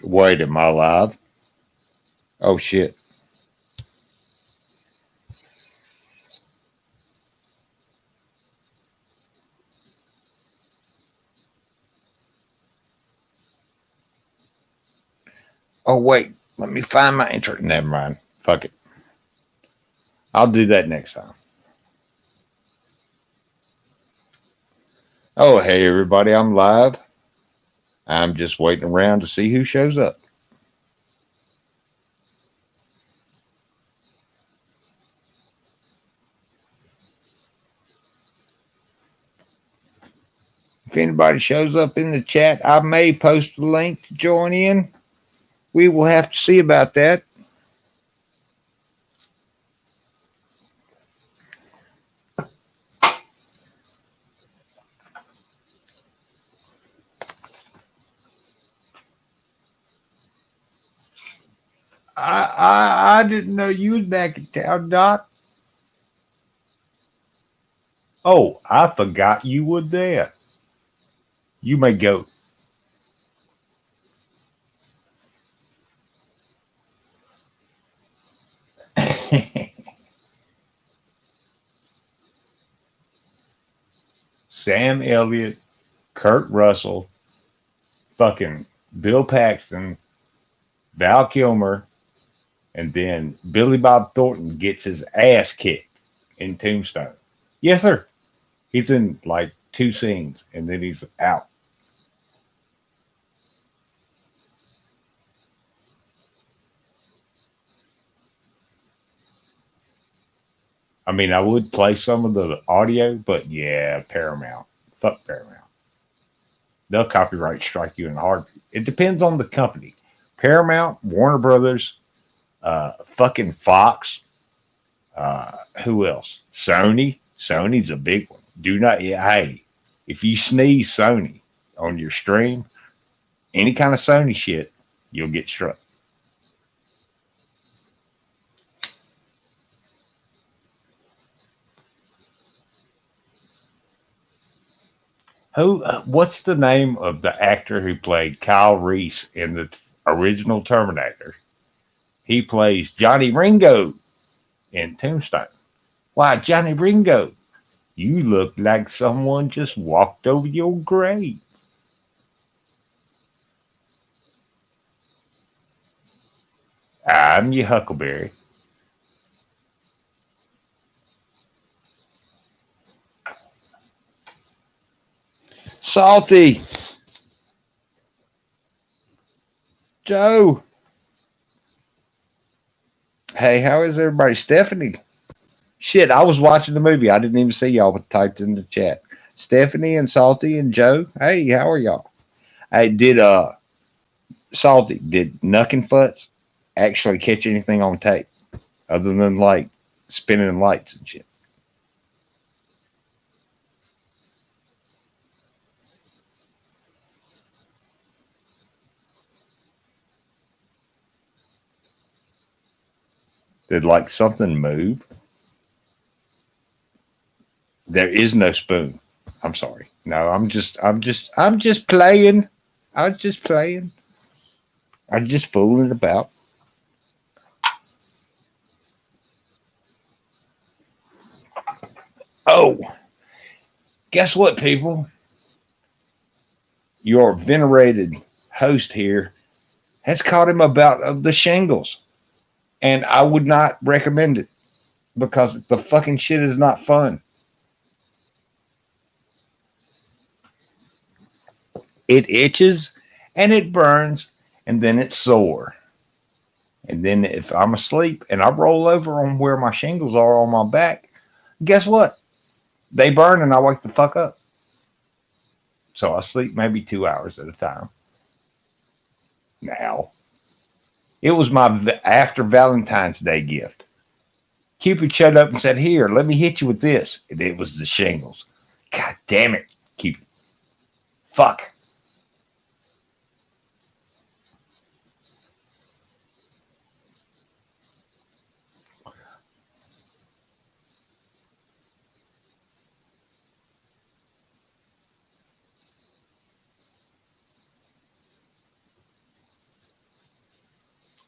Wait, am I live? Oh shit. Oh wait, let me find my intro. Never mind. Fuck it. I'll do that next time. Oh hey everybody, I'm live. I'm just waiting around to see who shows up. If anybody shows up in the chat, I may post a link to join in. We will have to see about that. I didn't know you was back in town, Doc. Oh, I forgot you were there. You may go. Sam Elliott, Kurt Russell, fucking Bill Paxton, Val Kilmer, and then Billy Bob Thornton gets his ass kicked in Tombstone. Yes, sir. He's in like two scenes and then he's out. I mean, I would play some of the audio, but yeah, Paramount. Fuck Paramount. They'll copyright strike you in a heartbeat. It depends on the company. Paramount, Warner Brothers, fucking Fox. Who else? Sony. Sony's a big one. Do not, yeah, hey, if you sneeze Sony on your stream, any kind of Sony shit, you'll get struck. Who? What's the name of the actor who played Kyle Reese in the original Terminator? He plays Johnny Ringo in Tombstone. Why, Johnny Ringo? You look like someone just walked over your grave. I'm your Huckleberry. Salty. Joe. Hey, how is everybody? Stephanie. Shit, I was watching the movie. I didn't even see y'all, but typed in the chat. Stephanie and Salty and Joe. Hey, how are y'all? Hey, did Salty, did Knuckin' Futz actually catch anything on tape other than like spinning lights and shit? Did like something move? There is no spoon. I'm sorry. No, I'm just playing. I was just playing. I'm just fooling about. Oh, guess what, people? Your venerated host here has caught him about of the shingles, and I would not recommend it because the fucking shit is not fun. It itches and it burns and then it's sore. And then if I'm asleep and I roll over on where my shingles are on my back, guess what? They burn and I wake the fuck up. So I sleep maybe 2 hours at a time. Now, it was my after Valentine's Day gift. Cupid showed up and said, "Here, let me hit you with this." And it was the shingles. God damn it, Cupid. Fuck.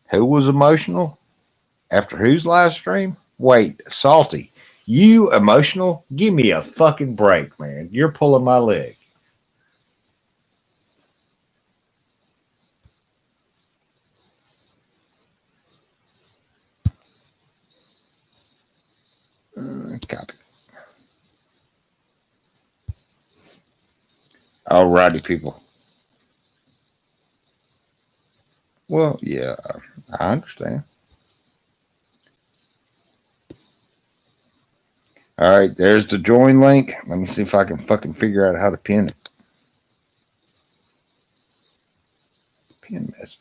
Who was emotional? After whose live stream? Wait, Salty. You emotional? Give me a fucking break, man. You're pulling my leg. Copy. Alrighty, people. Well, yeah, I understand. All right, there's the join link. Let me see if I can fucking figure out how to pin it. Pin message.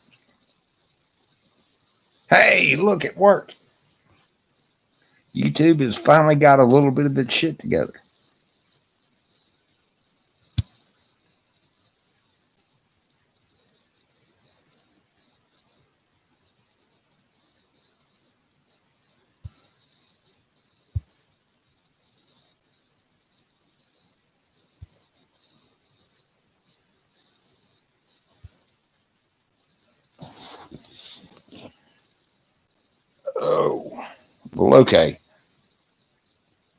Hey, look, it worked. YouTube has finally got a little bit of its shit together. Oh, well, okay.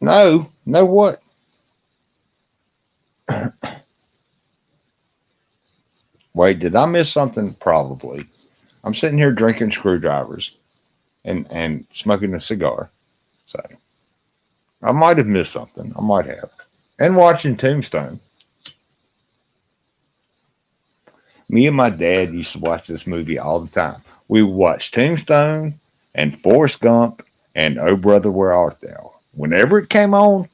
No, what? Wait, did I miss something? Probably. I'm sitting here drinking screwdrivers and smoking a cigar. So I might have missed something. I might have. And watching Tombstone. Me and my dad used to watch this movie all the time. We would watch Tombstone and Forrest Gump and Oh Brother Where Art Thou. Whenever it came on,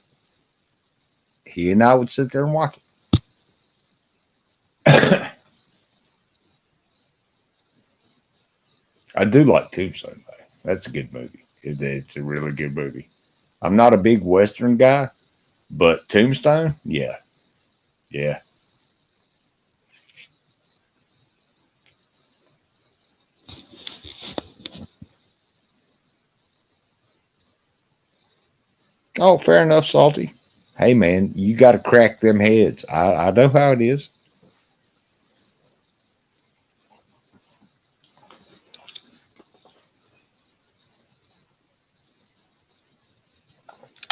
he and I would sit there and watch it. I do like Tombstone though. That's a good movie. It's a really good movie. I'm not a big Western guy, but Tombstone, yeah, yeah. Oh, fair enough, Salty. Hey man, you got to crack them heads. I know how it is.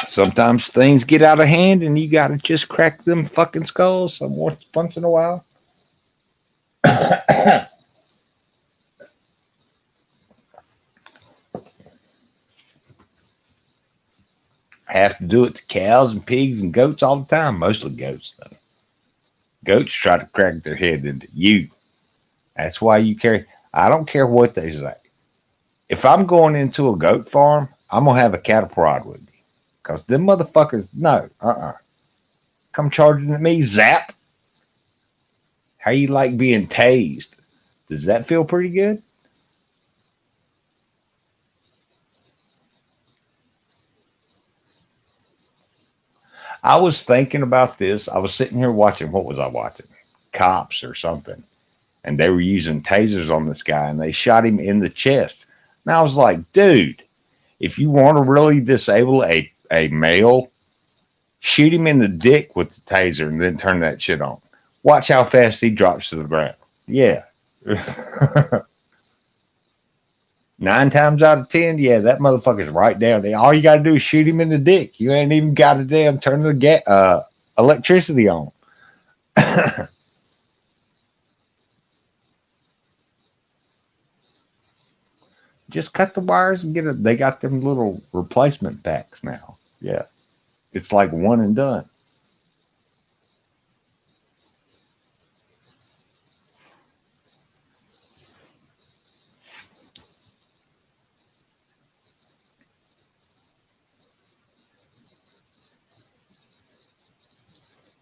Sometimes things get out of hand, and you got to just crack them fucking skulls some once in a while. Have to do it to cows and pigs and goats all the time. Mostly goats, though. Goats try to crack their head into you. That's why you carry. I don't care what they say. If I'm going into a goat farm, I'm gonna have a cattle prod with me, cause them motherfuckers. No, come charging at me, zap. How you like being tased? Does that feel pretty good? I was thinking about this. I was sitting here watching. What was I watching? Cops or something, and they were using tasers on this guy, and they shot him in the chest. And I was like, dude, if you want to really disable a male, shoot him in the dick with the taser and then turn that shit on. Watch how fast he drops to the ground. Yeah. 9 times out of 10, yeah, that motherfucker's right down there. All you got to do is shoot him in the dick. You ain't even got to damn turn the electricity on. Just cut the wires and get it. They got them little replacement packs now. Yeah. It's like one and done.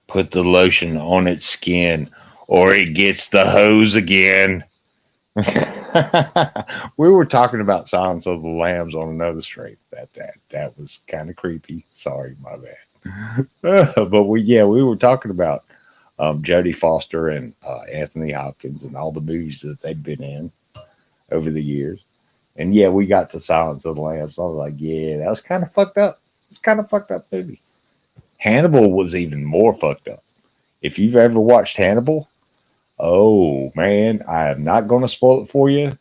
Put the lotion on its skin or it gets the hose again. We were talking about Silence of the Lambs on another stream. That was kind of creepy. Sorry, my bad. But we were talking about Jodie Foster and Anthony Hopkins and all the movies that they've been in over the years. And yeah, we got to Silence of the Lambs. I was like, yeah, that was kind of fucked up. It's kind of fucked up movie. Hannibal was even more fucked up. If you've ever watched Hannibal, oh man, I am not going to spoil it for you,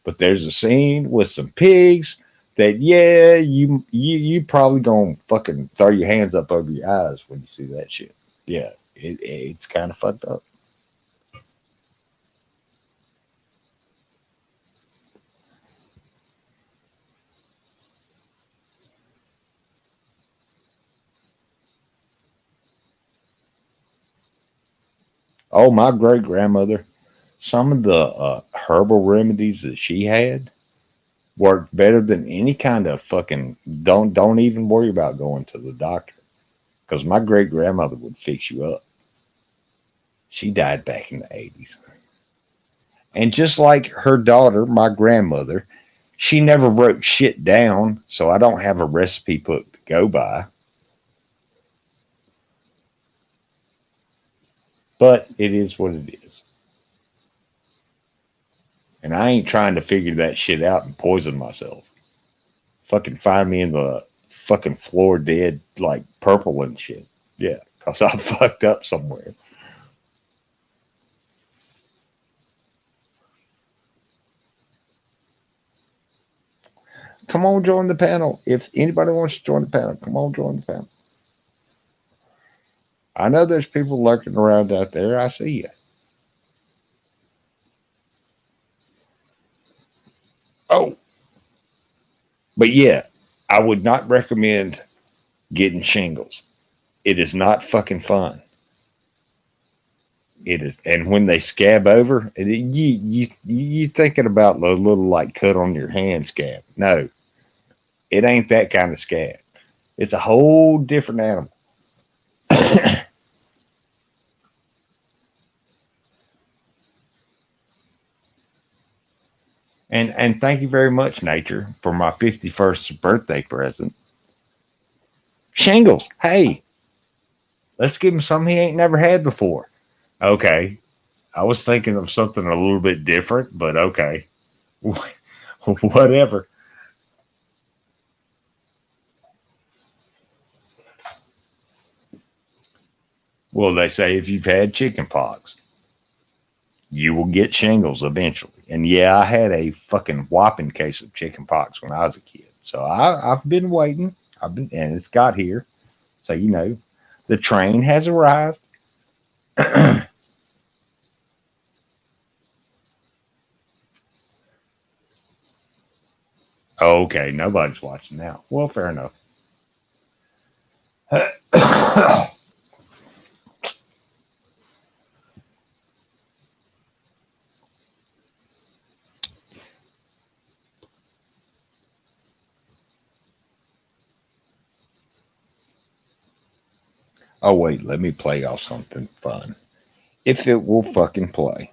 But there's a scene with some pigs that, yeah, you probably gonna fucking throw your hands up over your eyes when you see that shit. Yeah, it's kind of fucked up. Oh, my great grandmother, some of the herbal remedies that she had worked better than any kind of fucking. Don't even worry about going to the doctor because my great grandmother would fix you up. She died back in the 80s. And just like her daughter, my grandmother, she never wrote shit down, so I don't have a recipe book to go by. But it is what it is. And I ain't trying to figure that shit out and poison myself. Fucking find me in the fucking floor dead, like purple and shit. Yeah, because I fucked up somewhere. Come on, join the panel. If anybody wants to join the panel, come on, join the panel. I know there's people lurking around out there. I see you. Oh, but yeah, I would not recommend getting shingles. It is not fucking fun. It is, and when they scab over, you thinking about the little like cut on your hand scab? No, it ain't that kind of scab. It's a whole different animal. And thank you very much, nature, for my 51st birthday present. Shingles. Hey, let's give him something he ain't never had before. Okay, I was thinking of something a little bit different, but okay, whatever. Well, they say if you've had chicken pox, you will get shingles eventually. And yeah, I had a fucking whopping case of chicken pox when I was a kid. So I've been waiting. And it's got here. So, the train has arrived. Okay, nobody's watching now. Well, fair enough. Oh, wait, let me play off something fun. If it will fucking play.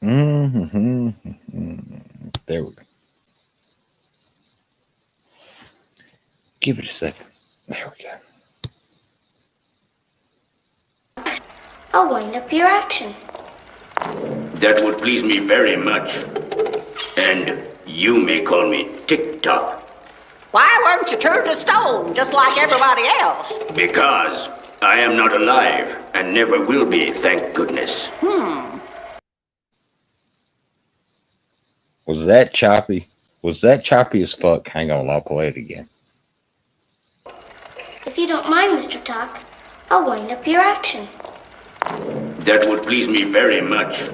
Mm-hmm. There we go. Give it a second. There we go. I'll wind up your action. That would please me very much. And you may call me Tick-Tock. Why weren't you turned to stone, just like everybody else? Because I am not alive and never will be, thank goodness. Was that choppy? Was that choppy as fuck? Hang on, I'll play it again. If you don't mind, Mr. Tuck, I'll wind up your action. That would please me very much.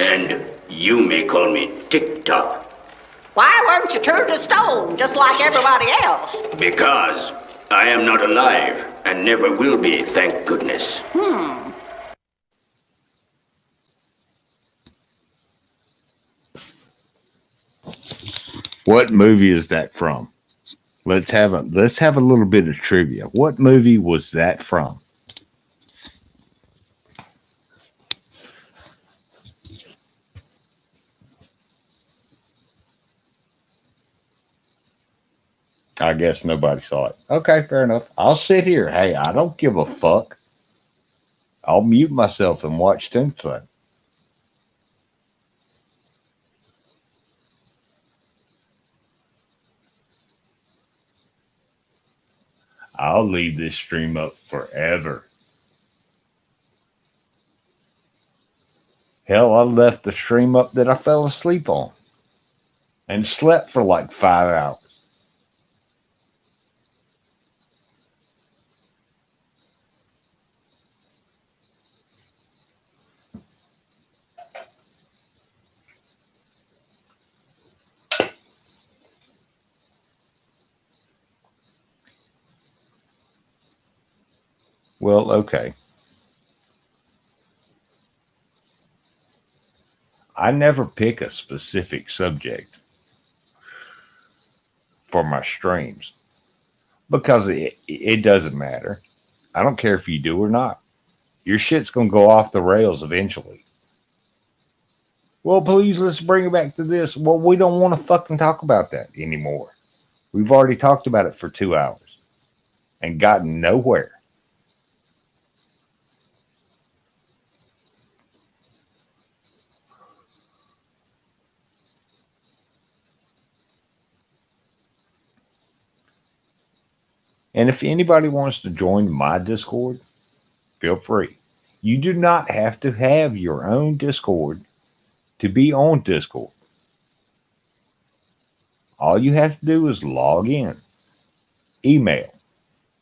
And you may call me Tick-Tock. Why weren't you turned to stone, just like everybody else? Because I am not alive and never will be, thank goodness. What movie is that from? Let's have a little bit of trivia. What movie was that from? I guess nobody saw it. Okay, fair enough. I'll sit here. Hey, I don't give a fuck. I'll mute myself and watch Tombstone. I'll leave this stream up forever. Hell, I left the stream up that I fell asleep on and slept for like 5 hours. Well, okay. I never pick a specific subject for my streams because it doesn't matter. I don't care if you do or not. Your shit's going to go off the rails eventually. Well, please, let's bring it back to this. Well, we don't want to fucking talk about that anymore. We've already talked about it for 2 hours and gotten nowhere. And if anybody wants to join my Discord, feel free. You do not have to have your own Discord to be on Discord. All you have to do is log in, email,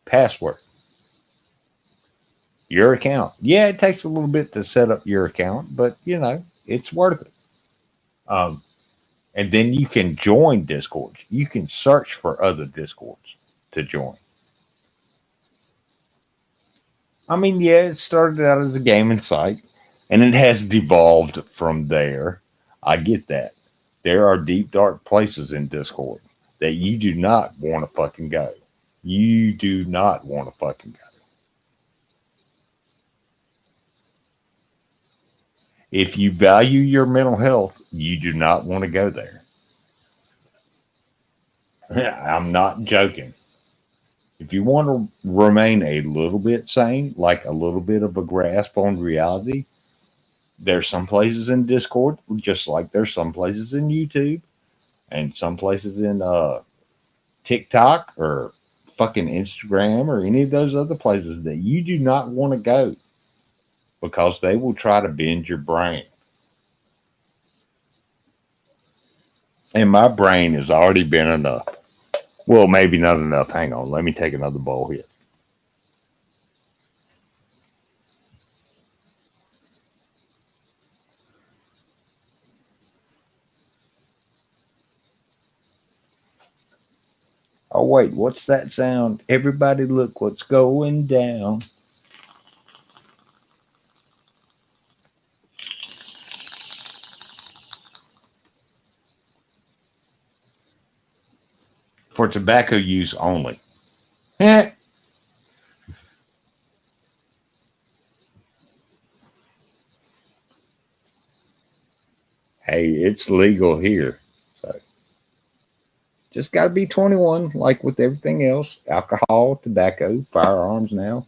password, your account. Yeah, it takes a little bit to set up your account, but it's worth it. And then you can join Discords. You can search for other Discords to join. I mean, yeah, it started out as a gaming site and it has devolved from there. I get that. There are deep, dark places in Discord that you do not want to fucking go. You do not want to fucking go. If you value your mental health, you do not want to go there. I'm not joking. If you want to remain a little bit sane, like a little bit of a grasp on reality, there's some places in Discord, just like there's some places in YouTube and some places in TikTok or fucking Instagram or any of those other places that you do not want to go because they will try to bend your brain. And my brain has already been enough. Well, maybe not enough. Hang on. Let me take another bowl here. Oh, wait. What's that sound? Everybody look what's going down. For tobacco use only. Hey, it's legal here. So just got to be 21, like with everything else. Alcohol, tobacco, firearms now.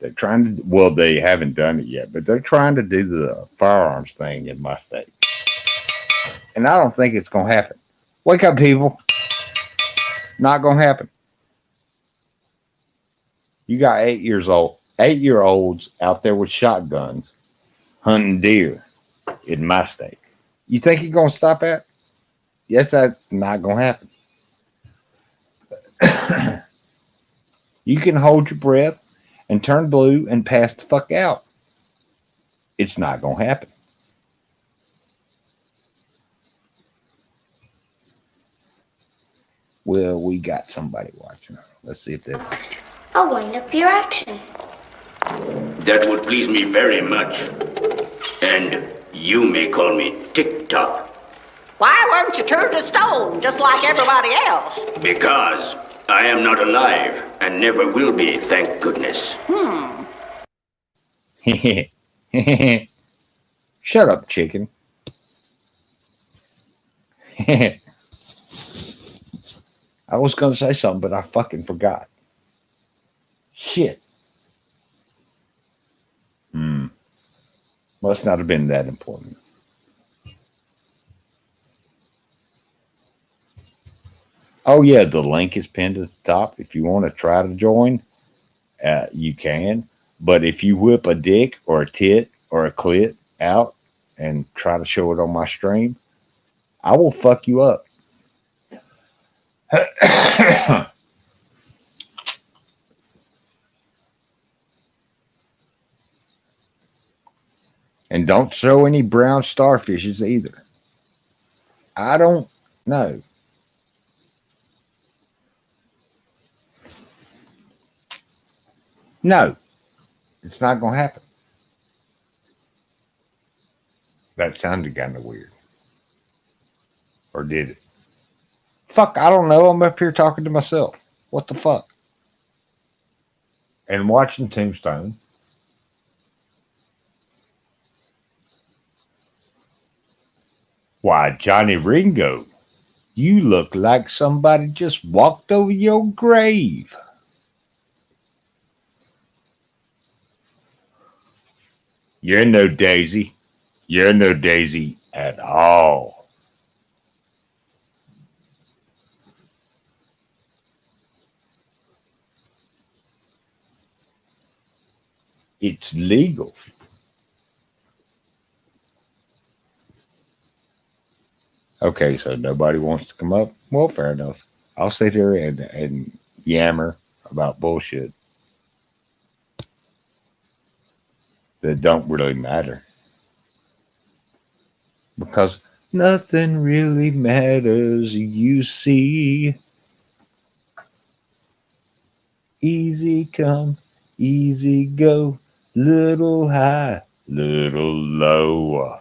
They're trying to, well, they haven't done it yet, but they're trying to do the firearms thing in my state. And I don't think it's going to happen. Wake up, people. Not going to happen. You got 8-year-olds out there with shotguns hunting deer in my state. You think you're going to stop that? Yes, that's not going to happen. You can hold your breath and turn blue and pass the fuck out. It's not going to happen. Well, we got somebody watching. Let's see if they're... I'll wind up your action. That would please me very much. And you may call me Tick-Tock. Why weren't you turned to stone, just like everybody else? Because I am not alive and never will be, thank goodness. Shut up, chicken. I was going to say something, but I fucking forgot. Shit. Must not have been that important. Oh yeah, the link is pinned at the top. If you want to try to join, you can. But if you whip a dick or a tit or a clit out and try to show it on my stream, I will fuck you up. And don't show any brown starfishes either. I don't know. No, it's not going to happen. That sounded kind of weird. Or did it? Fuck, I don't know. I'm up here talking to myself. What the fuck? And watching Tombstone. Why, Johnny Ringo, you look like somebody just walked over your grave. You're no daisy. You're no daisy at all. It's legal. Okay, so nobody wants to come up? Well, fair enough. I'll sit here and yammer about bullshit that don't really matter. Because nothing really matters, you see. Easy come, easy go, little high, little low.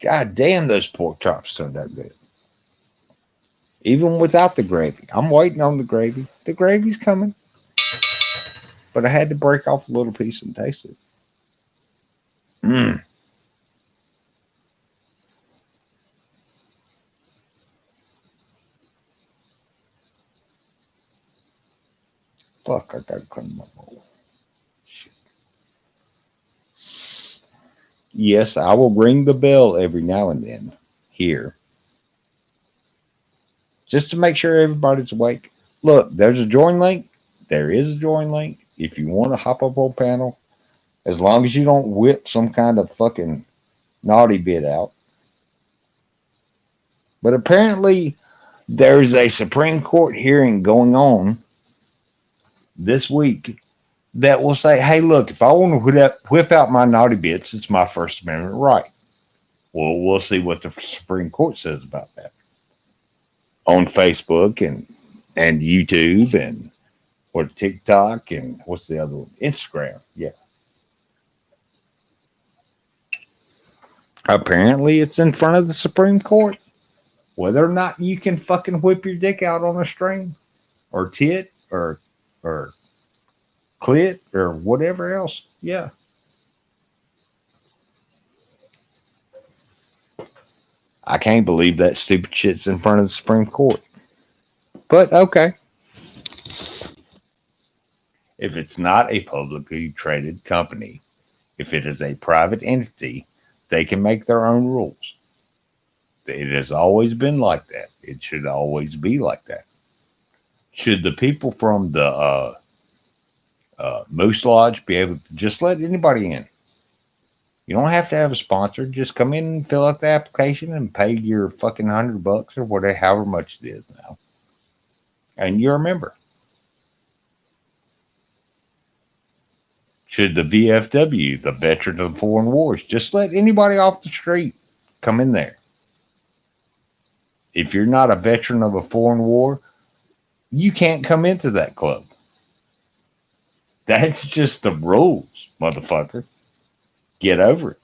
God damn, those pork chops turned out good. Even without the gravy. I'm waiting on the gravy. The gravy's coming. But I had to break off a little piece and taste it. Mmm. Fuck, I gotta clean my bowl. Yes, I will ring the bell every now and then here. Just to make sure everybody's awake. Look, there's a join link. There is a join link. If you want to hop up on panel, as long as you don't whip some kind of fucking naughty bit out. But apparently, there's a Supreme Court hearing going on this week that will say, hey, look, if I want to whip out my naughty bits, it's my First Amendment right. Well, we'll see what the Supreme Court says about that on Facebook and YouTube and what TikTok and what's the other one? Instagram. Yeah. Apparently, it's in front of the Supreme Court. Whether or not you can fucking whip your dick out on a string or tit or clit or whatever else. Yeah. I can't believe that stupid shit's in front of the Supreme Court. But okay. If it's not a publicly traded company, if it is a private entity, they can make their own rules. It has always been like that. It should always be like that. Should the people from the Moose Lodge be able to just let anybody in? You don't have to have a sponsor. Just come in and fill out the application and pay your fucking $100 or whatever, however much it is now, and you're a member. Should the VFW, the Veteran of Foreign Wars, just let anybody off the street come in there? If you're not a veteran of a foreign war, you can't come into that club. That's just the rules, motherfucker. Get over it.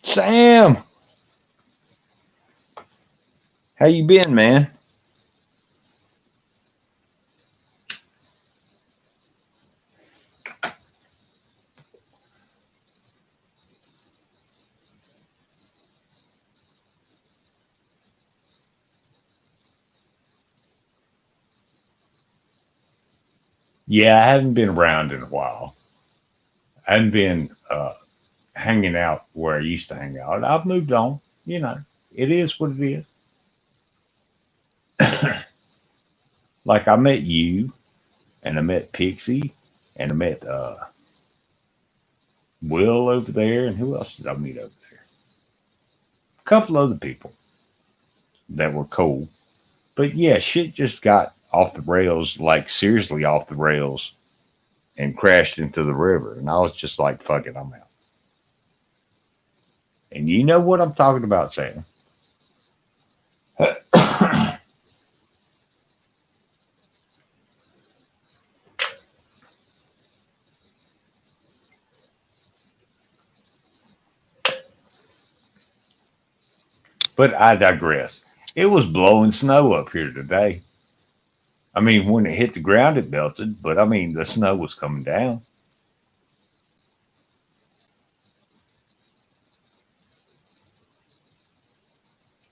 Sam, how you been, man? Yeah, I haven't been around in a while. I hadn't been hanging out where I used to hang out. I've moved on. You know, it is what it is. Like I met you, and I met Pixie, and I met Will over there, and who else did I meet over there? A couple other people that were cool. But yeah, shit just got off the rails, like seriously off the rails, and crashed into the river. And I was just like, fuck it, I'm out. And you know what I'm talking about, Sam. But I digress. It was blowing snow up here today. I mean, when it hit the ground, it melted, but I mean, the snow was coming down.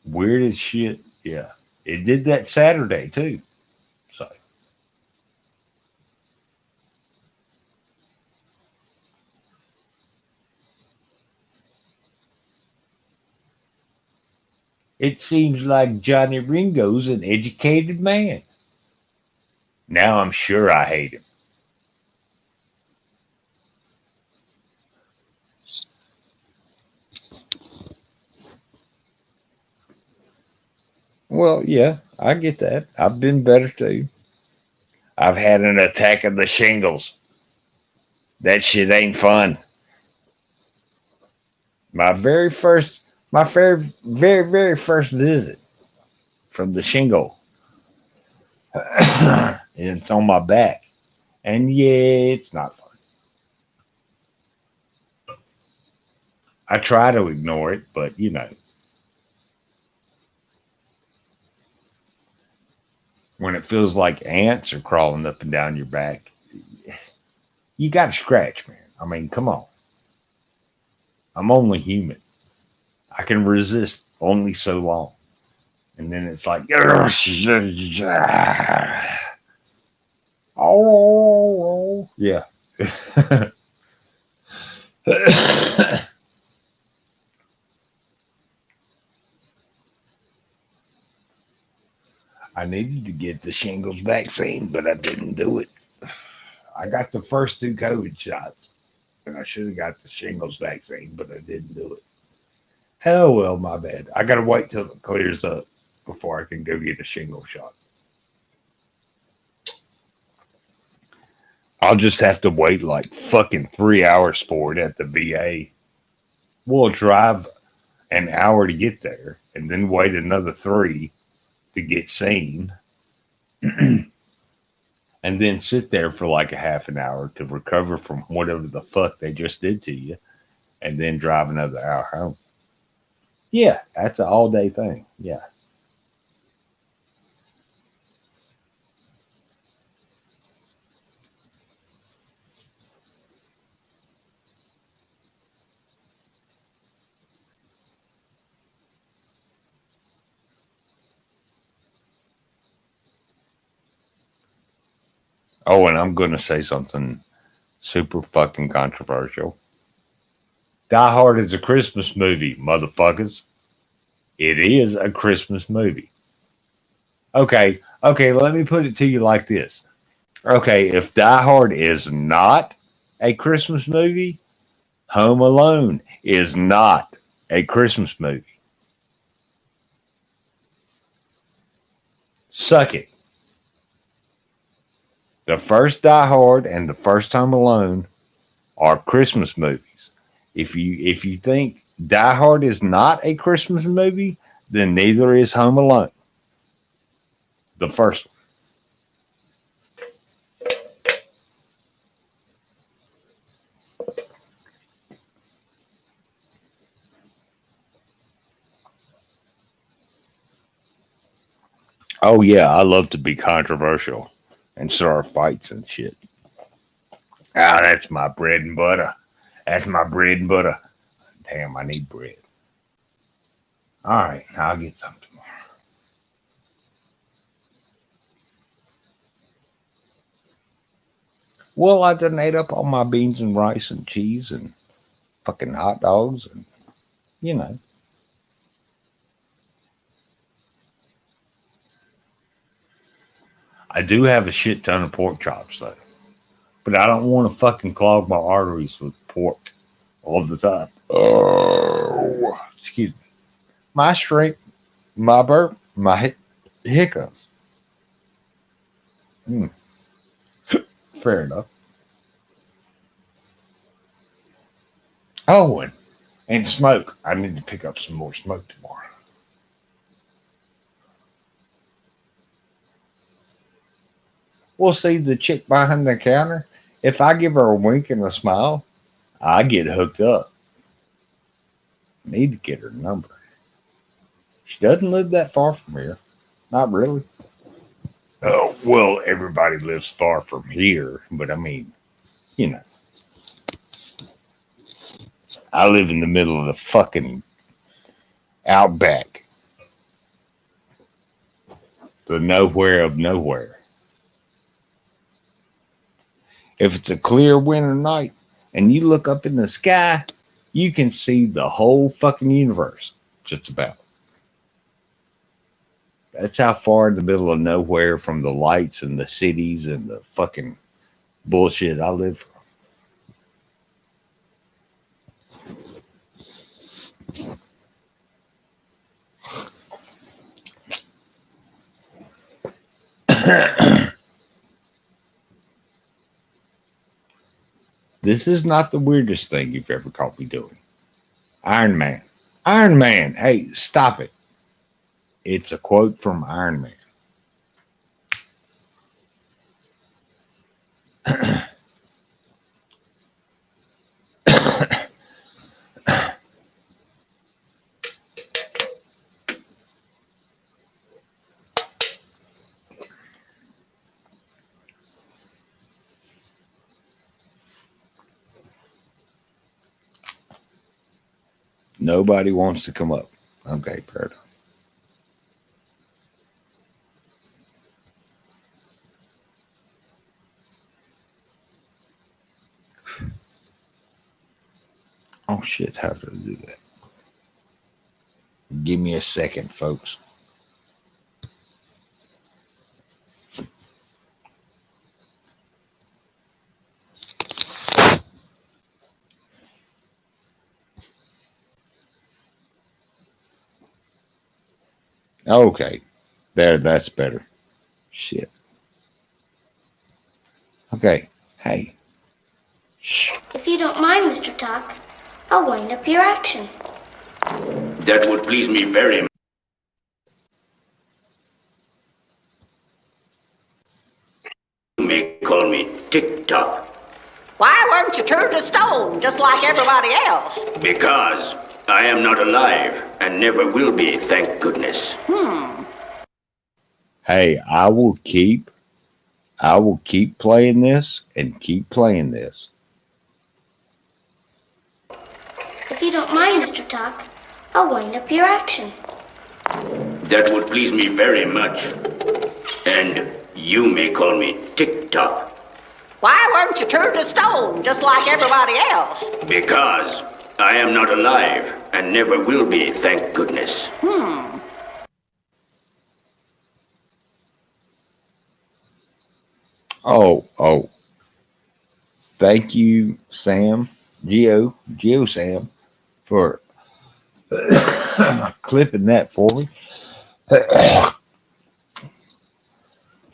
Weird as shit. Yeah. It did that Saturday, too. So it seems like Johnny Ringo's an educated man. Now I'm sure I hate him. Well, yeah, I get that. I've been better too. I've had an attack of the shingles. That shit ain't fun. My very first visit from the shingle. It's on my back. And yeah, it's not fun. I try to ignore it, but you know, when it feels like ants are crawling up and down your back, you got to scratch, man. I mean, come on. I'm only human. I can resist only so long. And then it's like, oh, yeah. I needed to get the shingles vaccine, but I didn't do it. I got the first two COVID shots, and I should have got the shingles vaccine, but I didn't do it. Hell well, my bad. I gotta wait till it clears up before I can go get a shingle shot. I'll just have to wait like fucking 3 hours for it at the VA. We'll drive an hour to get there and then wait another three to get seen and then sit there for like a half an hour to recover from whatever the fuck they just did to you and then drive another hour home. Yeah, that's an all day thing. Yeah. Oh, and I'm going to say something super fucking controversial. Die Hard is a Christmas movie, motherfuckers. It is a Christmas movie. Okay, let me put it to you like this. Okay, if Die Hard is not a Christmas movie, Home Alone is not a Christmas movie. Suck it. The first Die Hard and the first Home Alone are Christmas movies. If you think Die Hard is not a Christmas movie, then neither is Home Alone. The first one. Oh yeah, I love to be controversial and start fights and shit. Ah, that's my bread and butter. That's my bread and butter. Damn, I need bread. All right, I'll get some tomorrow. Well, I done ate up all my beans and rice and cheese and fucking hot dogs and you know. I do have a shit ton of pork chops though. But I don't want to fucking clog my arteries with pork all the time. Oh, excuse me. My strength, my burp, my hiccups. Hmm, fair enough. Oh, and smoke. I need to pick up some more smoke tomorrow. We'll see the chick behind the counter. If I give her a wink and a smile, I get hooked up. Need to get her number. She doesn't live that far from here. Not really. Oh, well, everybody lives far from here, but I mean, you know, I live in the middle of the fucking outback, the nowhere of nowhere. If it's a clear winter night and you look up in the sky, you can see the whole fucking universe, just about. That's how far in the middle of nowhere from the lights and the cities and the fucking bullshit I live. This is not the weirdest thing you've ever caught me doing. Iron Man. Iron Man. Hey, stop it. It's a quote from Iron Man. Nobody wants to come up. Okay, fair enough. Oh shit, how did I do that? Give me a second, folks. Okay, that's better. Shit. Okay, hey. Shh. If you don't mind, Mr. Tuck, I'll wind up your action. That would please me very much. You may call me Tick Tock. Why weren't you turned to stone just like everybody else? Because I am not alive and never will be, thank goodness. Hey, I will keep playing this and keep playing this. If you don't mind, Mr. Tuck, I'll wind up your action. That would please me very much. And you may call me Tick Tock. Why weren't you turned to stone just like everybody else? Because I am not alive and never will be, thank goodness. Oh. Thank you, Sam, Geo Sam, for clipping that for me.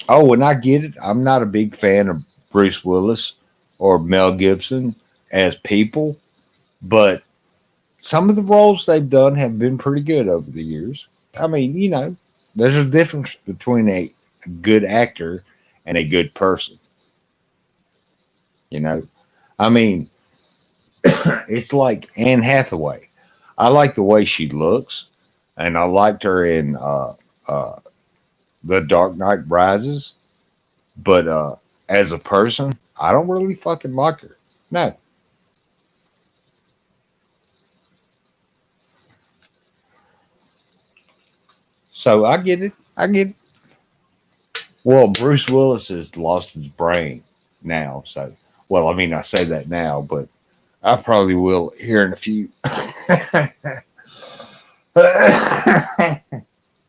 Oh, and I get it. I'm not a big fan of Bruce Willis or Mel Gibson as people, but some of the roles they've done have been pretty good over the years. I mean, there's a difference between a good actor and a good person. You know, I mean, it's like Anne Hathaway. I like the way she looks, and I liked her in The Dark Knight Rises. But as a person, I don't really fucking like her. No. So I get it. I get it. Well, Bruce Willis has lost his brain. now. So, well, I mean, I say that now, but I probably will here in a few.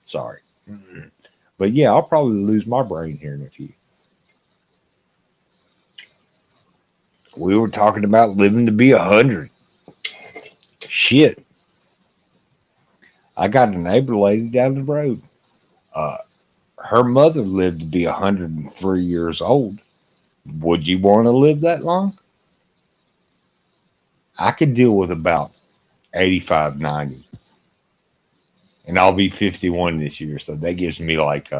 Sorry. But yeah, I'll probably lose my brain here in a few. We were talking about living to be 100. Shit. I got a neighbor lady down the road. Uh, Her mother lived to be 103 years old. Would you want to live that long? I could deal with about 85, 90. And I'll be 51 this year. So that gives me like,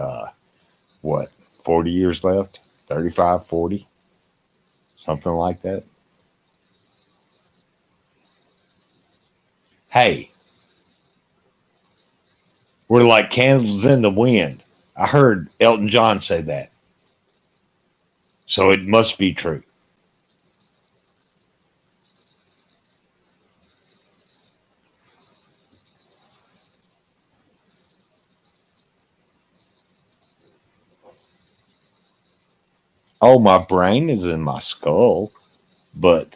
what, 40 years left? 35, 40? Something like that. Hey, we're like candles in the wind. I heard Elton John say that. So it must be true. Oh, my brain is in my skull, but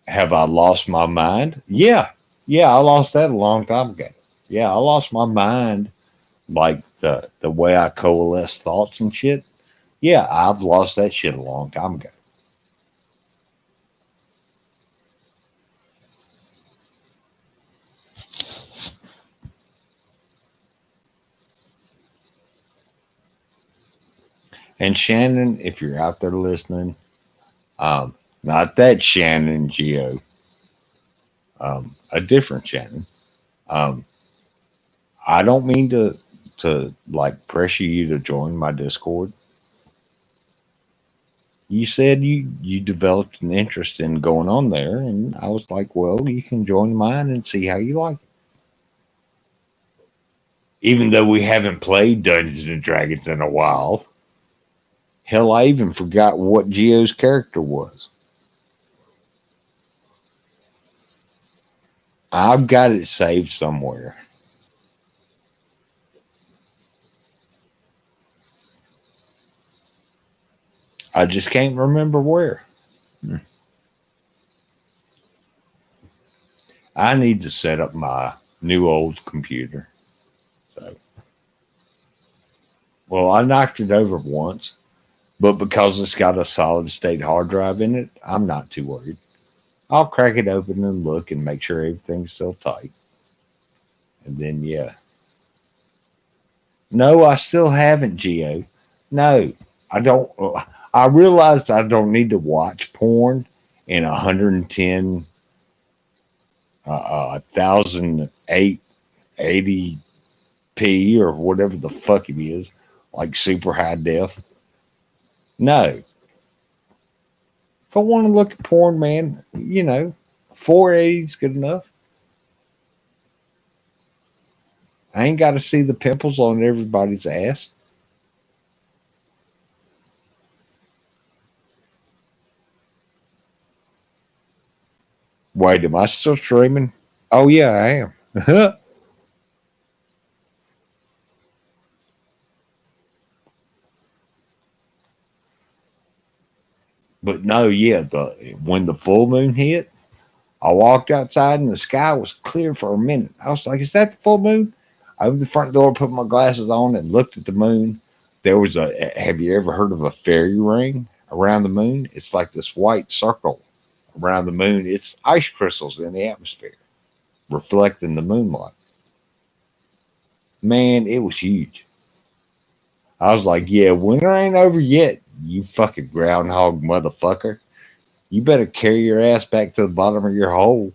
have I lost my mind? Yeah. Yeah, I lost that a long time ago. Yeah, I lost my mind, like the way I coalesce thoughts and shit. Yeah, I've lost that shit a long time ago. And Shannon, if you're out there listening, not that Shannon Geo, a different Shannon. Um, I don't mean to like pressure you to join my Discord. You said you developed an interest in going on there, and I was like, well, you can join mine and see how you like it. Even though we haven't played Dungeons and Dragons in a while, hell, I even forgot what Geo's character was. I've got it saved somewhere. I just can't remember where. I need to set up my new old computer. So, well, I knocked it over once, but because it's got a solid state hard drive in it, I'm not too worried. I'll crack it open and look and make sure everything's still tight. And then, yeah. No, I still haven't, Geo. No, I don't. I realized I don't need to watch porn in 110, 1080p or whatever the fuck it is, like super high def. No. If I want to look at porn, man, 480 is good enough. I ain't got to see the pimples on everybody's ass. Wait, am I still streaming? Oh, yeah, I am. But no, yeah, when the full moon hit, I walked outside and the sky was clear for a minute. I was like, is that the full moon? I opened the front door, put my glasses on, and looked at the moon. There was have you ever heard of a fairy ring around the moon? It's like this white circle around the moon. It's ice crystals in the atmosphere reflecting the moonlight. Man, it was huge. I was like, yeah, winter ain't over yet, you fucking groundhog motherfucker. You better carry your ass back to the bottom of your hole.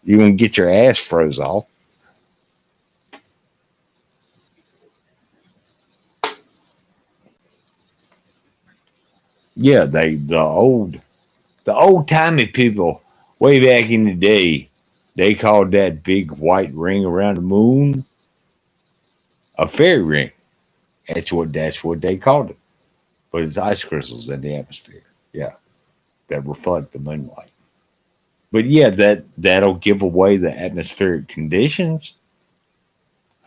You're going to get your ass froze off. Yeah, the old timey people way back in the day, they called that big white ring around the moon a fairy ring. That's what they called it. But it's ice crystals in the atmosphere. Yeah, that reflect the moonlight. But yeah, that'll give away the atmospheric conditions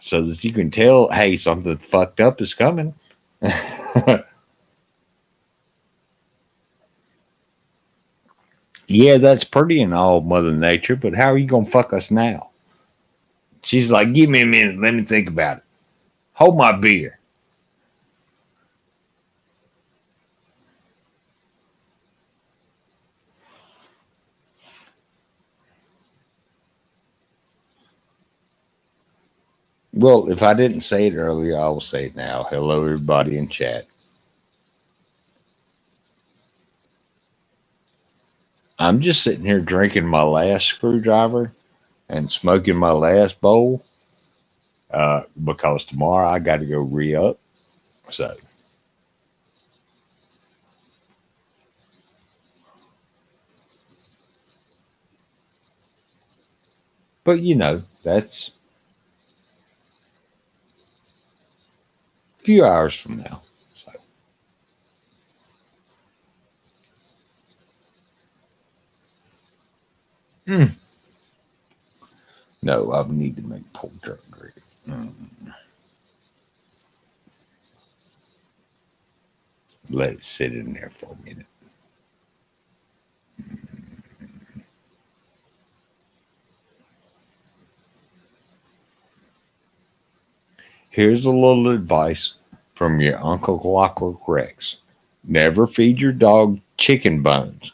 so that you can tell, hey, something fucked up is coming. Yeah, that's pretty and all, Mother Nature, but how are you gonna fuck us now? She's like, give me a minute, let me think about it. Hold my beer. Well, if I didn't say it earlier, I will say it now. Hello, everybody in chat. I'm just sitting here drinking my last screwdriver and smoking my last bowl because tomorrow I got to go re up. So, but that's a few hours from now. So, mm, no, I need to make pork chop gravy. Mm, let it sit in there for a minute. Here's a little advice from your Uncle Clockwork Rex. Never feed your dog chicken bones.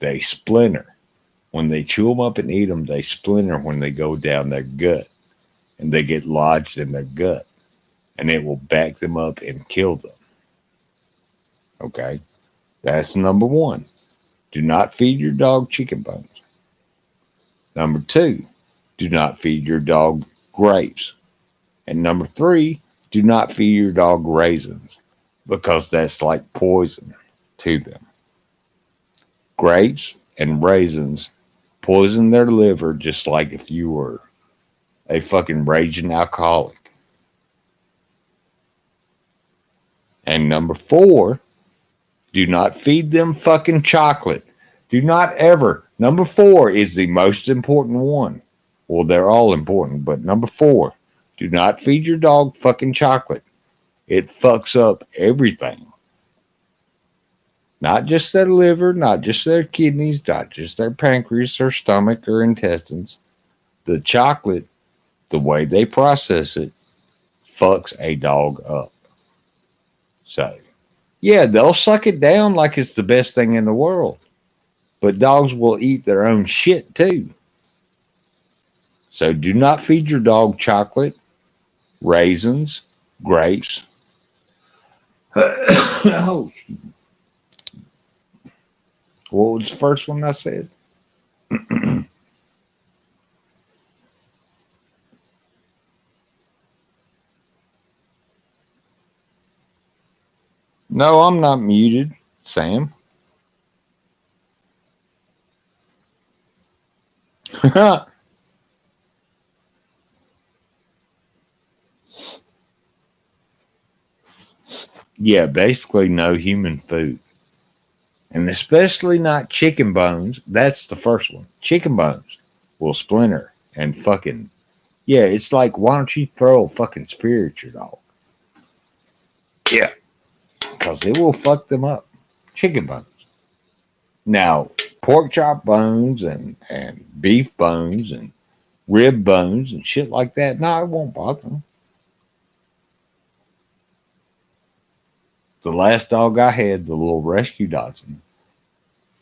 They splinter. When they chew them up and eat them, they splinter when they go down their gut and they get lodged in their gut and it will back them up and kill them. Okay? That's number one. Do not feed your dog chicken bones. Number two, do not feed your dog grapes. And number three, do not feed your dog raisins because that's like poison to them. Grapes and raisins poison their liver just like if you were a fucking raging alcoholic. And number four, do not feed them fucking chocolate. Do not ever. Number four is the most important one. Well, they're all important, but number four, do not feed your dog fucking chocolate. It fucks up everything. Not just their liver, not just their kidneys, not just their pancreas or stomach or intestines. The chocolate, the way they process it, fucks a dog up. So, yeah, they'll suck it down like it's the best thing in the world. But dogs will eat their own shit too. So do not feed your dog chocolate, raisins, grapes. Oh, what was the first one I said? No, I'm not muted, Sam. Yeah, basically no human food. And especially not chicken bones. That's the first one. Chicken bones will splinter and fucking. Yeah, it's like, why don't you throw a fucking spear at your dog? Yeah, because it will fuck them up. Chicken bones. Now, pork chop bones and beef bones and rib bones and shit like that, no, it won't bother them. The last dog I had, the little rescue dachshund,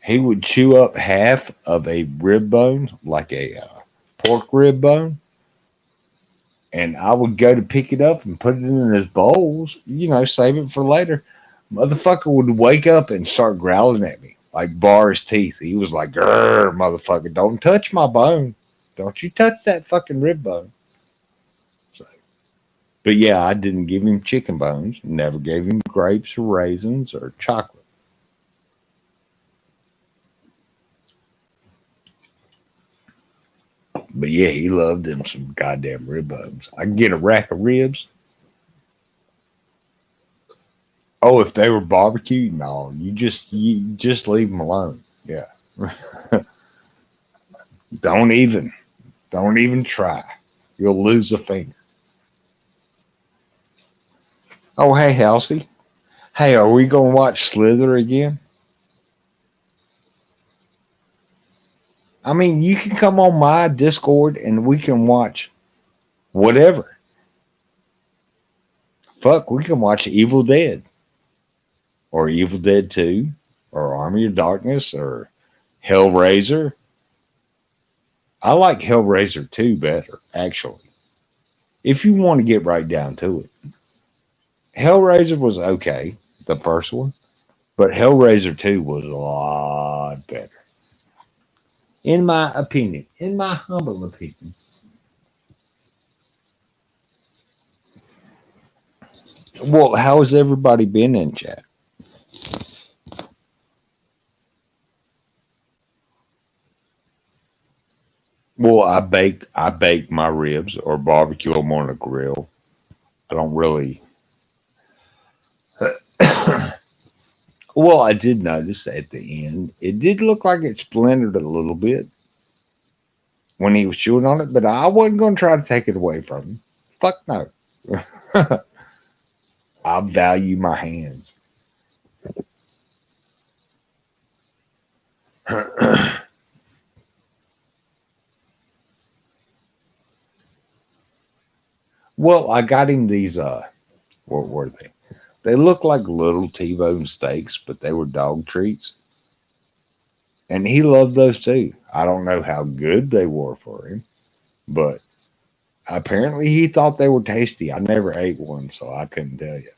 he would chew up half of a rib bone, like a pork rib bone, and I would go to pick it up and put it in his bowls, save it for later. Motherfucker would wake up and start growling at me, like bar his teeth. He was like, "Grr, motherfucker, don't touch my bone. Don't you touch that fucking rib bone." So, but yeah, I didn't give him chicken bones. Never gave him grapes or raisins or chocolate. But yeah, he loved them some goddamn rib bones. I can get a rack of ribs. Oh, if they were barbecued, no, you just leave them alone. Yeah, don't even don't even try. You'll lose a finger. Oh, hey, Halsey. Hey, are we gonna watch Slither again? I mean, you can come on my Discord and we can watch whatever. Fuck, we can watch Evil Dead or Evil Dead 2 or Army of Darkness or Hellraiser. I like Hellraiser 2 better, actually. If you want to get right down to it. Hellraiser was okay, the first one, but Hellraiser 2 was a lot better. In my opinion, in my humble opinion. Well, how has everybody been in chat? Well, I bake my ribs or barbecue them on a grill. I don't really. Well, I did notice at the end it did look like it splintered a little bit when he was chewing on it, but I wasn't going to try to take it away from him. Fuck no. I value my hands. Well, I got him these. What were they? They looked like little T-bone steaks, but they were dog treats, and he loved those too. I don't know how good they were for him, but apparently he thought they were tasty. I never ate one, so I couldn't tell you.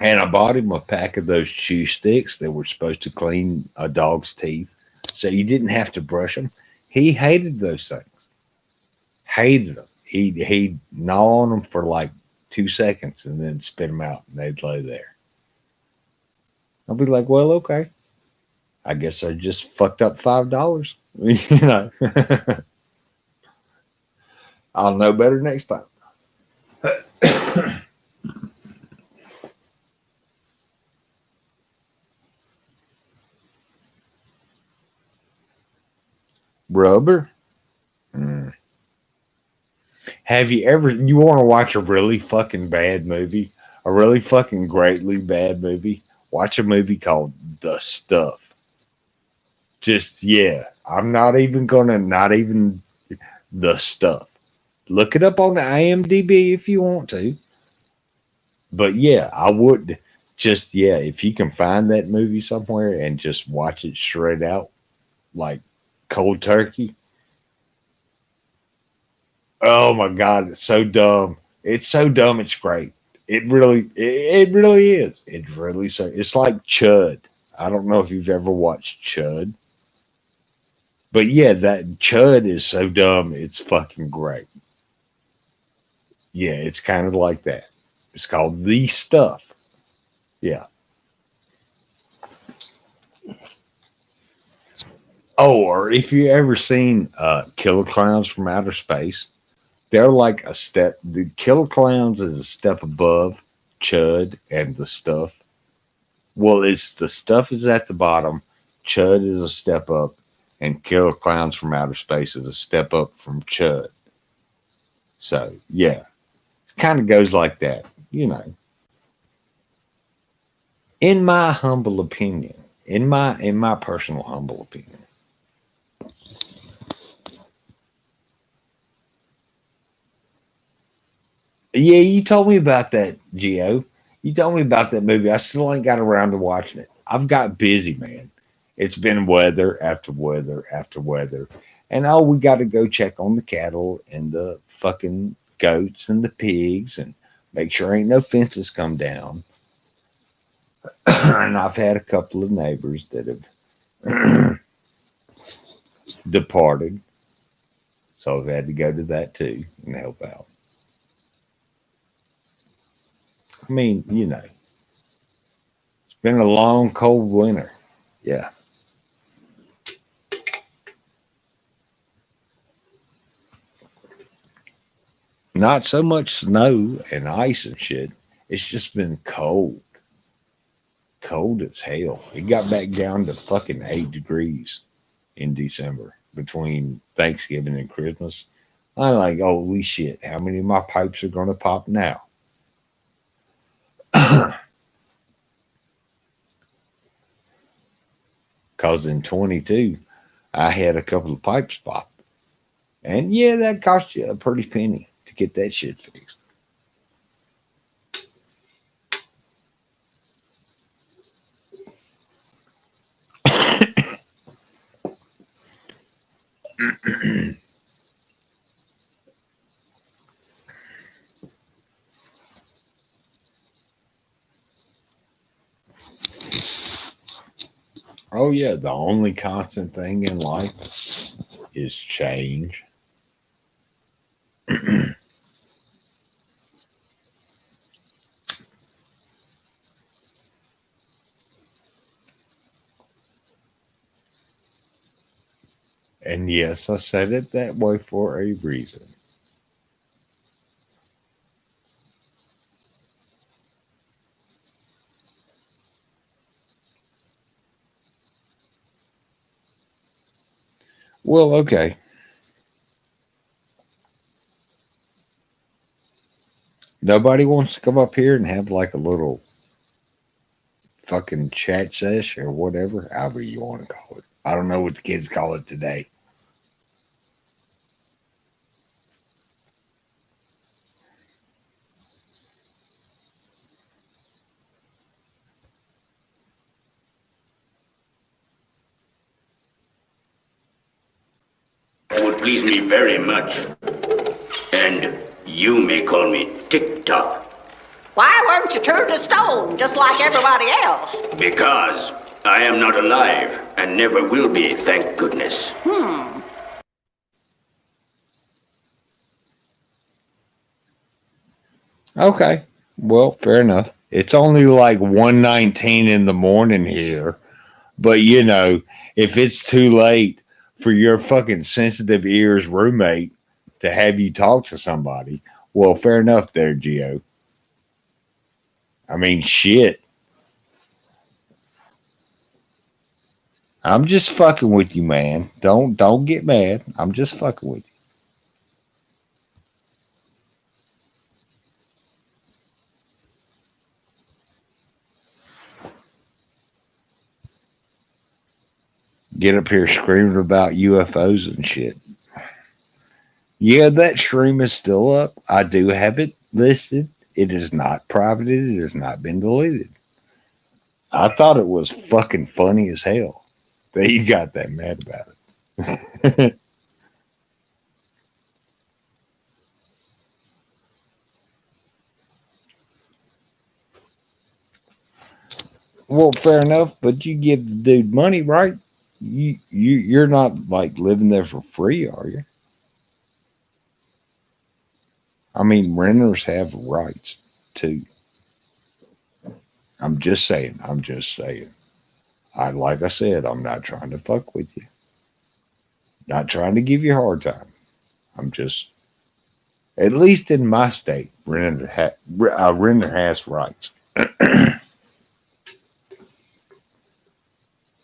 And I bought him a pack of those chew sticks that were supposed to clean a dog's teeth, so you didn't have to brush them. He hated those things. Hated them. He'd gnaw on them for like 2 seconds and then spit them out, and they'd lay there. I'll be like, well, okay. I guess I just fucked up $5. You know, I'll know better next time. Rubber. Mm. Have you ever? You want to watch a really fucking bad movie? A really fucking greatly bad movie? Watch a movie called The Stuff. Just yeah. I'm not even gonna. Not even The Stuff. Look it up on the IMDb if you want to. But yeah, I would just yeah. If you can find that movie somewhere and just watch it straight out like cold turkey. Oh my god, it's so dumb. It's so dumb. It's great. It really is. It's really so. It's like Chud. I don't know if you've ever watched Chud, but yeah, that Chud is so dumb. It's fucking great. Yeah, it's kind of like that. It's called The Stuff. Yeah. Oh, or if you ever seen Killer Clowns from Outer Space, they're like a step. The Killer Clowns is a step above Chud and the Stuff. Well, it's the Stuff is at the bottom, Chud is a step up, and Killer Clowns from Outer Space is a step up from Chud. So yeah, it kind of goes like that, you know. In my humble opinion, in my personal humble opinion. Yeah, you told me about that, Gio. You told me about that movie. I still ain't got around to watching it. I've got busy, man. It's been weather after weather after weather. And oh, we got to go check on the cattle and the fucking goats and the pigs and make sure ain't no fences come down. And I've had a couple of neighbors that have departed. So I've had to go to that too and help out. I mean, you know, it's been a long, cold winter. Yeah. Not so much snow and ice and shit. It's just been cold. Cold as hell. It got back down to fucking 8 degrees in December between Thanksgiving and Christmas. I'm like, holy shit, how many of my pipes are going to pop now? Because in 22, I had a couple of pipes pop. And yeah, that cost you a pretty penny to get that shit fixed. Oh, yeah, the only constant thing in life is change. And yes, I said it that way for a reason. Well, okay. Nobody wants to come up here and have like a little fucking chat sesh or whatever, however you want to call it. I don't know what the kids call it today. That would please me very much. And you may call me Tick Tock. Why weren't you turned to stone just like everybody else? Because I am not alive and never will be, thank goodness. Okay. Well, fair enough. It's only like 1:19 in the morning here, but if it's too late for your fucking sensitive ears roommate to have you talk to somebody, well, fair enough there, Geo. I mean, shit. I'm just fucking with you, man. Don't get mad. I'm just fucking with you. Get up here screaming about UFOs and shit. Yeah, that stream is still up. I do have it listed. It is not private. It has not been deleted. I thought it was fucking funny as hell that you got that mad about it. Well, fair enough, but you give the dude money, right? You're not like living there for free, are you? I mean, renters have rights too. I'm just saying. I'm just saying. Like I said, I'm not trying to fuck with you. Not trying to give you a hard time. I'm just, at least in my state, a renter has rights.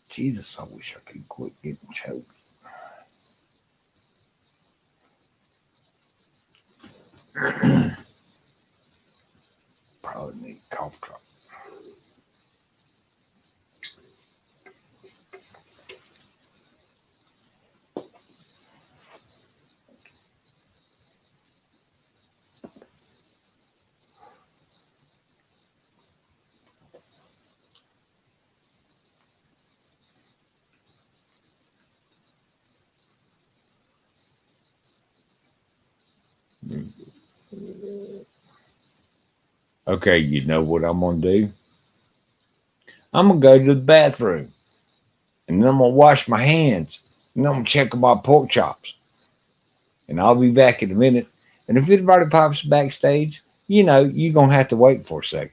Jesus, I wish I could quit getting choked. Probably need a cough drop. Okay, you know what I'm gonna do? I'm gonna go to the bathroom and then I'm gonna wash my hands and then I'm gonna check on my pork chops. And I'll be back in a minute. And if anybody pops backstage, you're gonna have to wait for a second.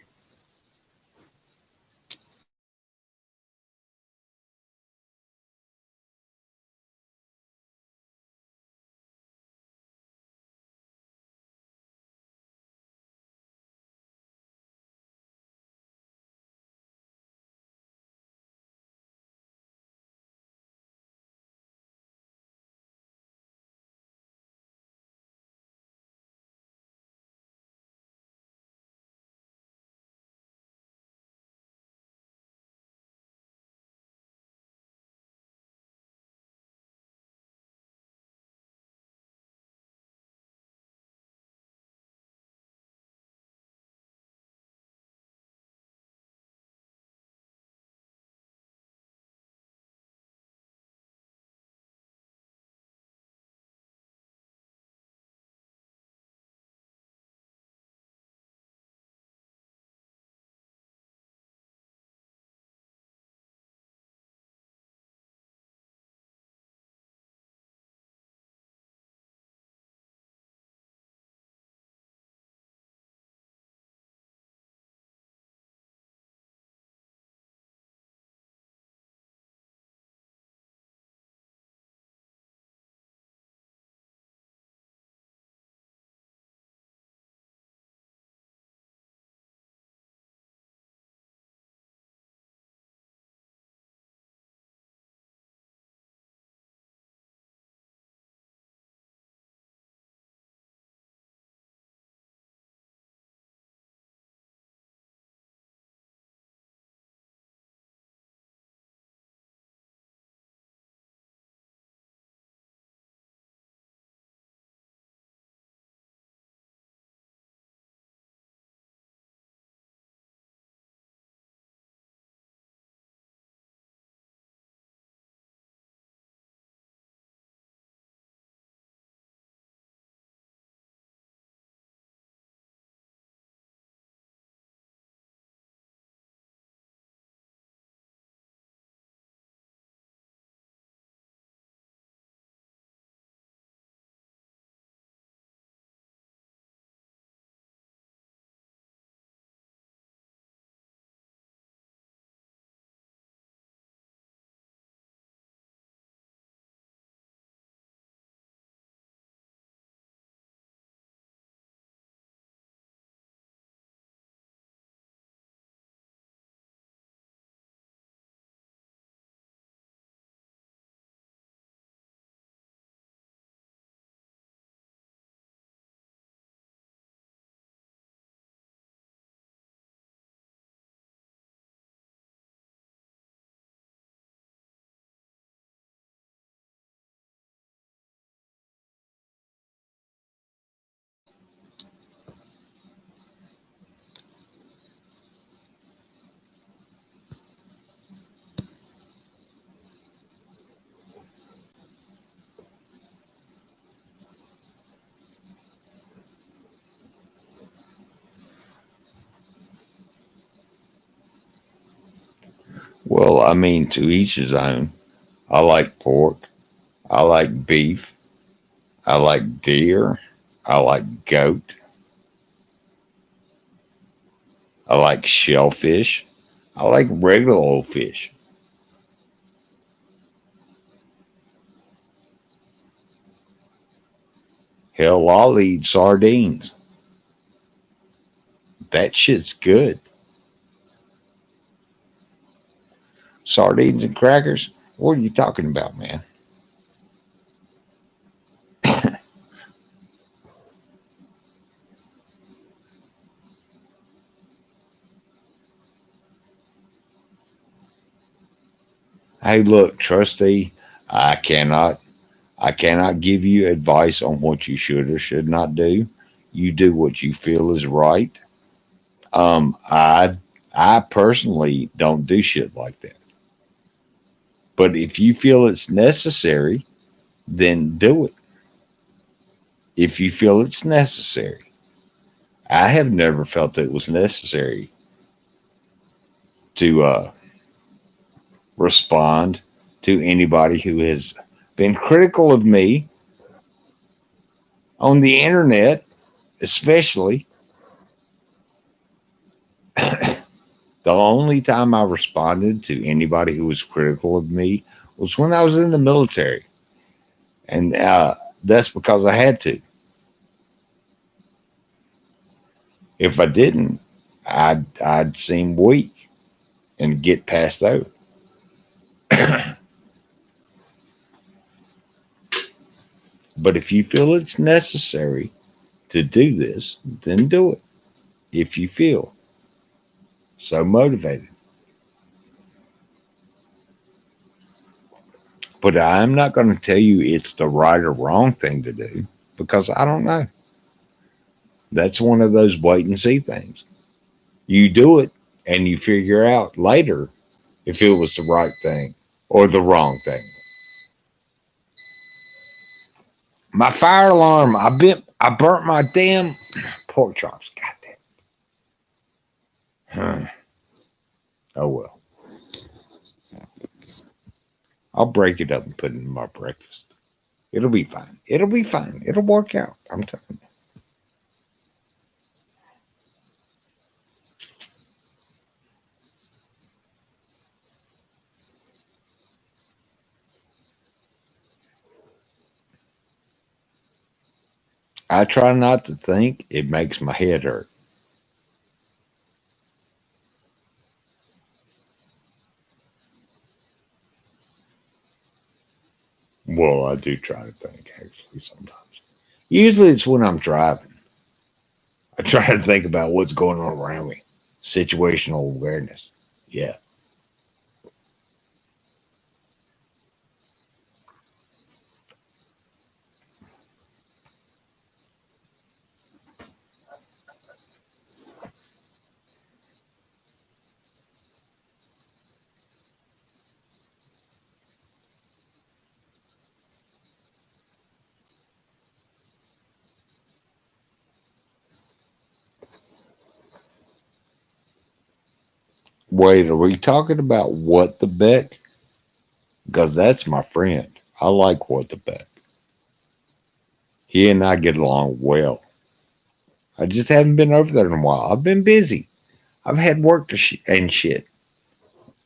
Well, I mean, to each his own. I like pork. I like beef. I like deer. I like goat. I like shellfish. I like regular old fish. Hell, I'll eat sardines. That shit's good. Sardines and crackers? What are you talking about, man? Hey, look, trustee, I cannot I cannot give you advice on what you should or should not do. You do what you feel is right. Um, I I personally don't do shit like that. But if you feel it's necessary, then do it. If you feel it's necessary. I have never felt it was necessary to respond to anybody who has been critical of me on the internet, especially. The only time I responded to anybody who was critical of me was when I was in the military, and that's because I had to. If I didn't, I'd seem weak and get passed over. But if you feel it's necessary to do this, then do it. If you feel so motivated. But I'm not going to tell you it's the right or wrong thing to do because I don't know. That's one of those wait and see things. You do it and you figure out later if it was the right thing or the wrong thing. My fire alarm, I burnt my damn pork chops. God damn. Oh well. I'll break it up and put it in my breakfast. It'll be fine. It'll be fine. It'll work out. I'm telling you. I try not to think. It makes my head hurt. Well, I do try to think actually sometimes. Usually it's when I'm driving. I try to think about what's going on around me. Situational awareness. Yeah. Wait, are we talking about What the Beck? Because that's my friend. I like What the Beck. He and I get along well. I just haven't been over there in a while. I've been busy. I've had work and shit.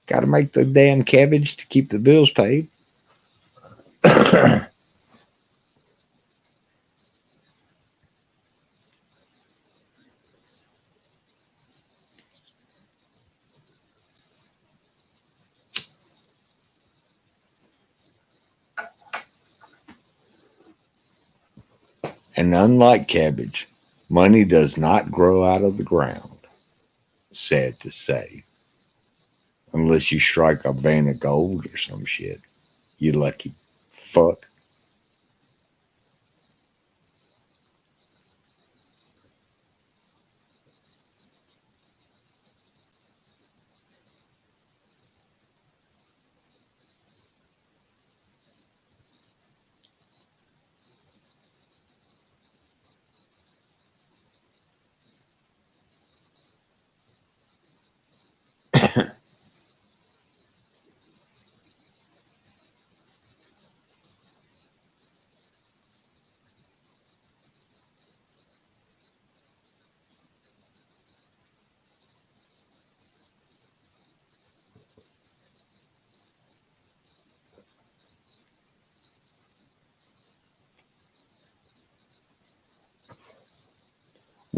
Got to make the damn cabbage to keep the bills paid. And unlike cabbage, money does not grow out of the ground. Sad to say. Unless you strike a vein of gold or some shit. You lucky fuck.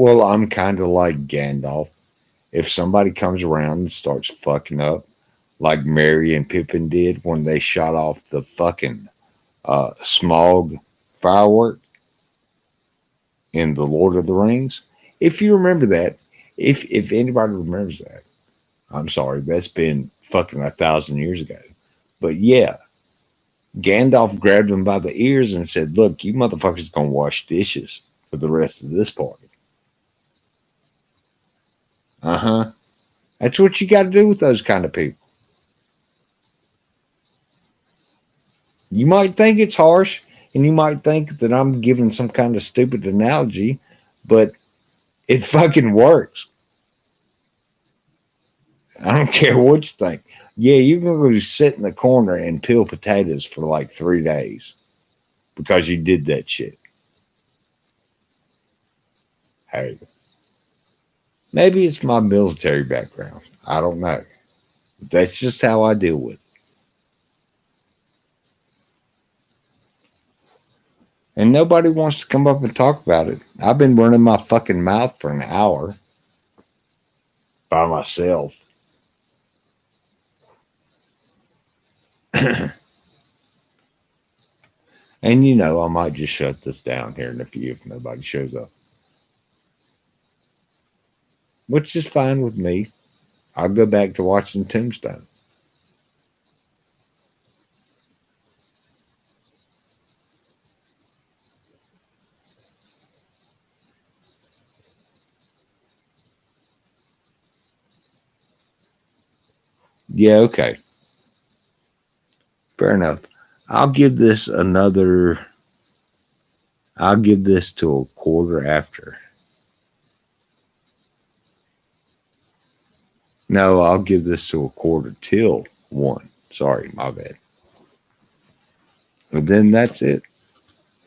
Well, I'm kind of like Gandalf. If somebody comes around and starts fucking up, like Merry and Pippin did when they shot off the fucking smog firework in the Lord of the Rings, if you remember that, if anybody remembers that, I'm sorry, that's been fucking 1,000 years ago. But yeah, Gandalf grabbed him by the ears and said, "Look, you motherfuckers gonna wash dishes for the rest of this party." Uh huh. That's what you got to do with those kind of people. You might think it's harsh, and you might think that I'm giving some kind of stupid analogy, but it fucking works. I don't care what you think. Yeah, you're gonna go sit in the corner and peel potatoes for like 3 days because you did that shit. Hey, maybe it's my military background. I don't know. That's just how I deal with it. And nobody wants to come up and talk about it. I've been running my fucking mouth for an hour by myself. And you know, I might just shut this down here in a few if nobody shows up, which is fine with me. I'll go back to watching Tombstone. Yeah, okay. Fair enough. I'll give this another, I'll give this to a quarter after. No, I'll give this to a quarter till one. Sorry, my bad. But then that's it.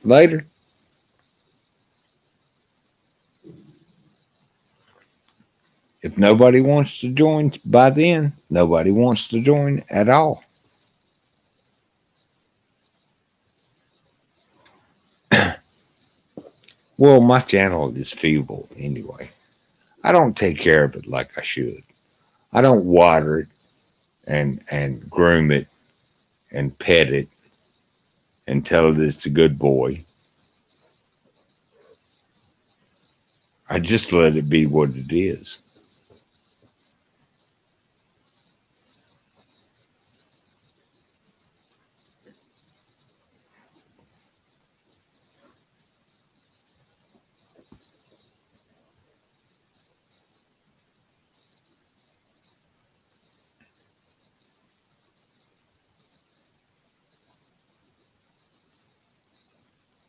Later. If nobody wants to join by then, nobody wants to join at all. Well, my channel is feeble anyway. I don't take care of it like I should. I don't water it and groom it and pet it and tell it it's a good boy. I just let it be what it is.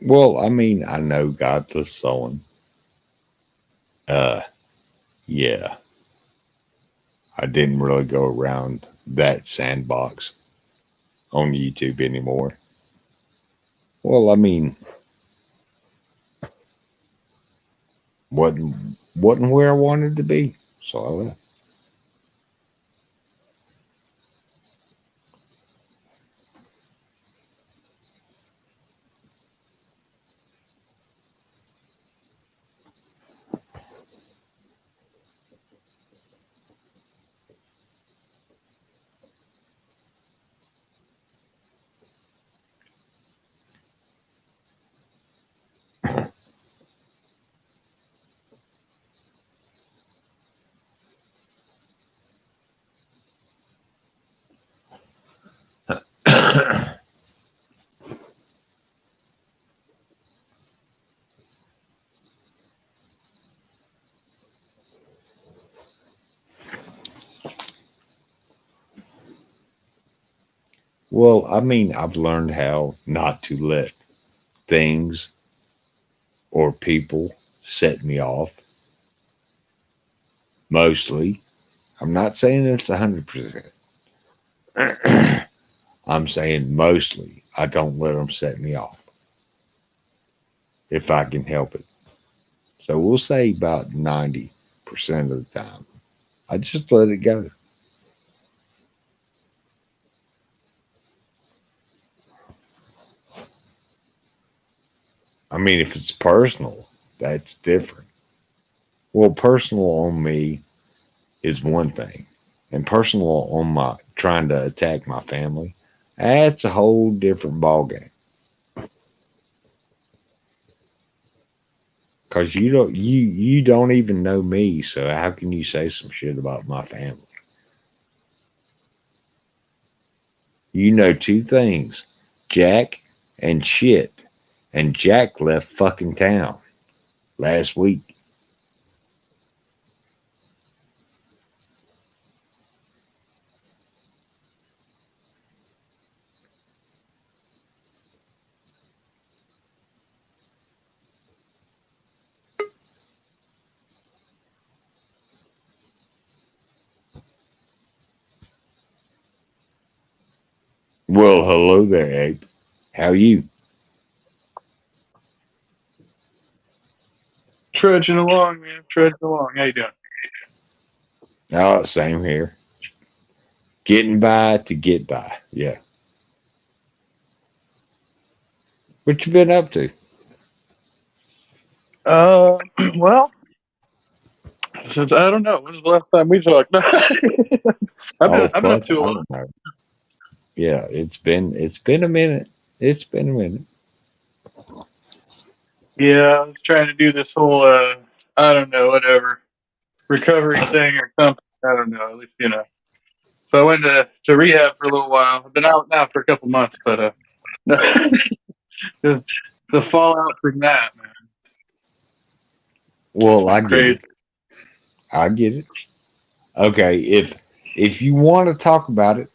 Well, I mean, I know Godless sewing. Uh, yeah, I didn't really go around that sandbox on YouTube anymore. Well, I mean, wasn't wasn't where I wanted to be, so I left. Well, I mean, I've learned how not to let things or people set me off. Mostly, I'm not saying it's 100%. I'm saying mostly I don't let them set me off if I can help it. So we'll say about 90% of the time. I just let it go. I mean, if it's personal, that's different. Well, personal on me is one thing, and personal on my trying to attack my family, that's a whole different ballgame. Cause you don't even know me, so how can you say some shit about my family? You know two things, Jack and shit. And Jack left fucking town last week. Well, hello there, Abe. How you? Trudging along, man. Trudging along. How you doing? Oh, same here. Getting by to get by. Yeah. What you been up to? Well, since I don't know, when's the last time we talked? Oh I've been fuck, up to a I lot. don't know. Yeah, it's been a minute. It's been a minute. Yeah, I was trying to do this whole I don't know, whatever recovery thing or something. I don't know. At least So I went to rehab for a little while. I've been out now for a couple months, but the, the fallout from that, man, Well, I been get crazy. it. I get it. Okay, if you want to talk about it,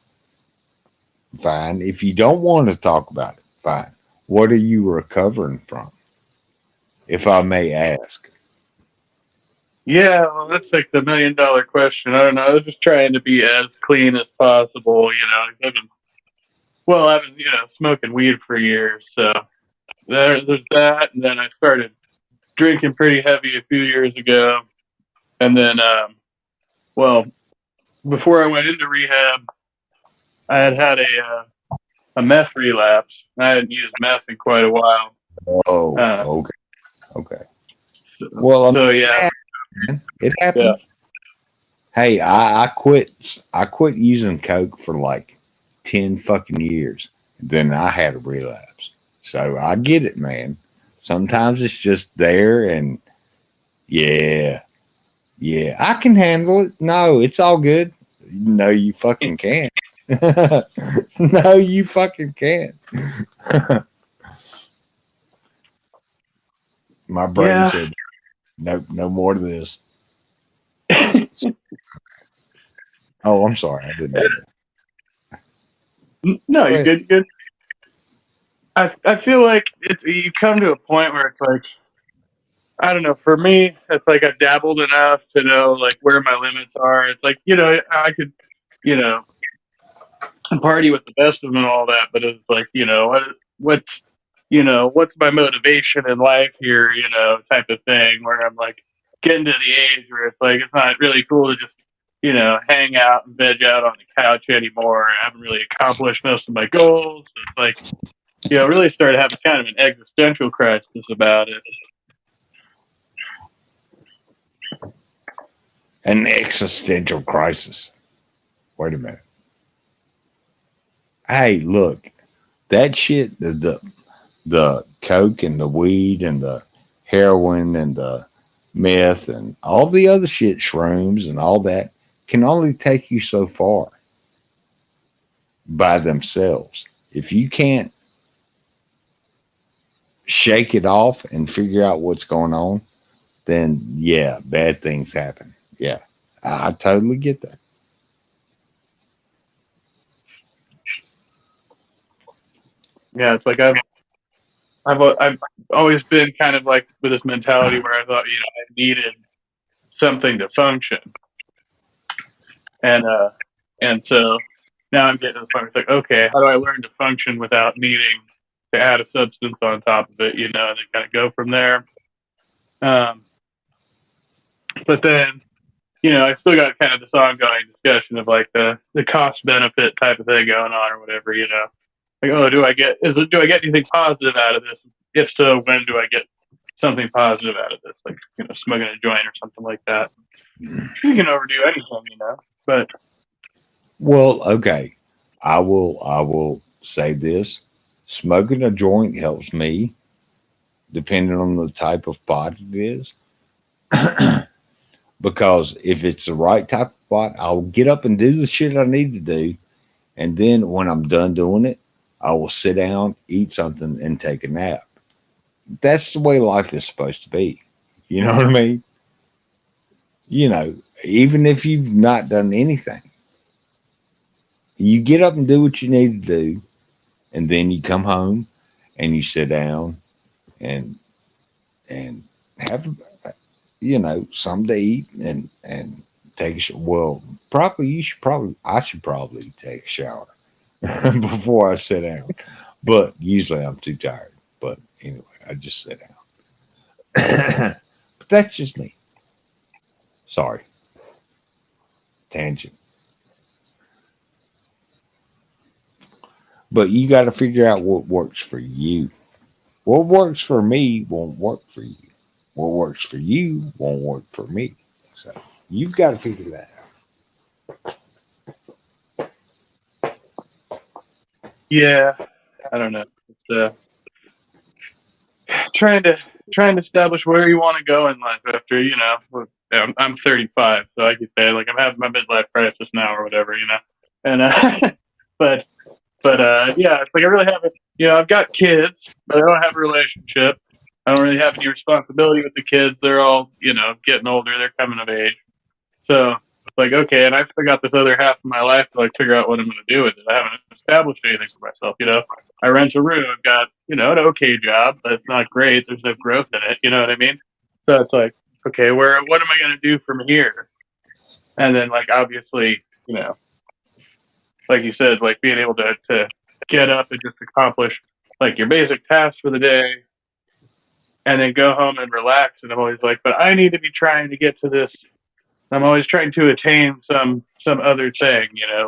fine. If you don't want to talk about it, fine. What are you recovering from, if I may ask? Yeah, well, that's like the $1 million question. I don't know. I was just trying to be as clean as possible. I've been smoking weed for years, so there's that. And then I started drinking pretty heavy a few years ago. And then, well, before I went into rehab, I had a meth relapse. I hadn't used meth in quite a while. Oh, Uh, okay, okay. so, Well, I mean, so yeah, it yeah, happens. Hey, I quit. I quit using coke for like 10 fucking years. Then I had a relapse. So I get it, man. Sometimes it's just there, and yeah, yeah, I can handle it. No, it's all good. No, you fucking can't. No, you fucking can't. My brain yeah. said, no, no more to this. Oh, I'm sorry. I didn't mean that. No, Go you're ahead. good. You're good. I feel like you come to a point where it's like, I don't know. For me, it's like I've dabbled enough to know like where my limits are. It's like I could you know party with the best of them and all that, but it's like what's what's my motivation in life here, type of thing. Where I'm like getting to the age where it's like it's not really cool to just hang out and veg out on the couch anymore. I haven't really accomplished most of my goals. So it's like really started having kind of an existential crisis about it. An existential crisis. Wait a minute. Hey, look, that shit, the coke and the weed and the heroin and the meth and all the other shit, shrooms and all that, can only take you so far by themselves. If you can't shake it off and figure out what's going on, then yeah, bad things happen. Yeah, I totally get that. Yeah, it's like I've always been kind of like with this mentality where I thought I needed something to function, and so now I'm getting to the point where it's like, okay, how do I learn to function without needing to add a substance on top of it, and then kind of go from there. Um, but then I still got kind of this ongoing discussion of like the cost benefit type of thing going on or whatever. Like, oh, do I get anything positive out of this? If so, when do I get something positive out of this, like, you know, smoking a joint or something like that. You can overdo anything, you know, but Well, okay. I will say this. Smoking a joint helps me, depending on the type of pot it is. Because if it's the right type of pot, I'll get up and do the shit I need to do. And then when I'm done doing it, I will sit down, eat something, and take a nap. That's the way life is supposed to be. You know what I mean? You know, even if you've not done anything, you get up and do what you need to do, and then you come home and you sit down and and have something to eat and take a shower. Well, probably I should probably take a shower before I sit down, but usually I'm too tired. But anyway, I just sit down. But that's just me. Sorry, tangent. But you got to figure out what works for you. What works for me won't work for you. What works for you won't work for me. So you've got to figure that yeah, I don't know. It's trying to establish where you want to go in life after, you know, I'm 35, so I could say like I'm having my midlife crisis now or whatever, you know. And but yeah, it's like I really haven't, you know, I've got kids, but I don't have a relationship. I don't really have any responsibility with the kids. They're all, you know, getting older. They're coming of age. So it's like, okay, and I still got this other half of my life to like figure out what I'm going to do with it. I haven't established anything for myself, you know. I rent a room. I've got, you know, an okay job, but it's not great. There's no growth in it. You know what I mean? So it's like, okay, what am I going to do from here? And then like, obviously, you know, like you said, like being able to get up and just accomplish like your basic tasks for the day and then go home and relax. And I'm always like, but I need to be trying to get to this. I'm always trying to attain some other thing, you know,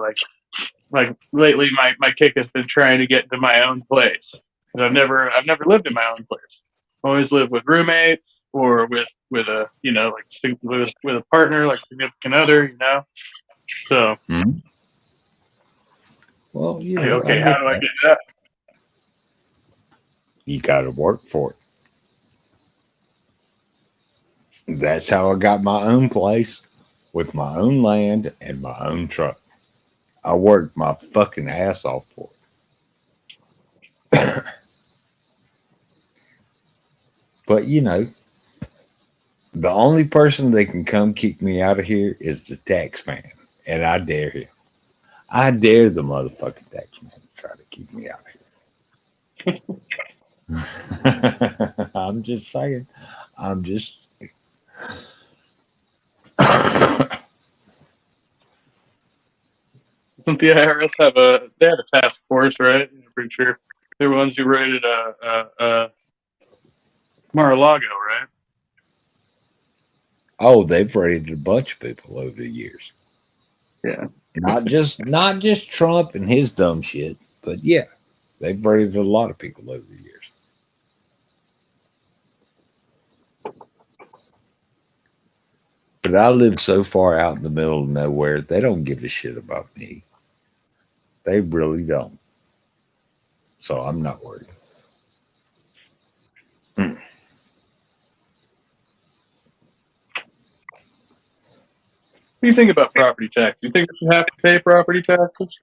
like lately my kick has been trying to get to my own place. And I've never lived in my own place. I always lived with roommates or with a, you know, like with a partner, like significant other, you know. So well, you like, know, okay, how do I get that? You got to work for it. That's how I got my own place with my own land and my own truck. I worked my fucking ass off for it. But you know, the only person that can come kick me out of here is the tax man, and I dare him. I dare the motherfucking tax man to try to keep me out of here. I'm just saying. I'm just. Doesn't the IRS have they had a task force, right? I'm pretty sure they're the ones who raided Mar-a-Lago, right? Oh, they've raided a bunch of people over the years. Yeah. Not just Trump and his dumb shit, but yeah, they've raided a lot of people over the years. But I live so far out in the middle of nowhere, they don't give a shit about me. They really don't. So I'm not worried. What do you think about property tax? Do you think we should have to pay property taxes?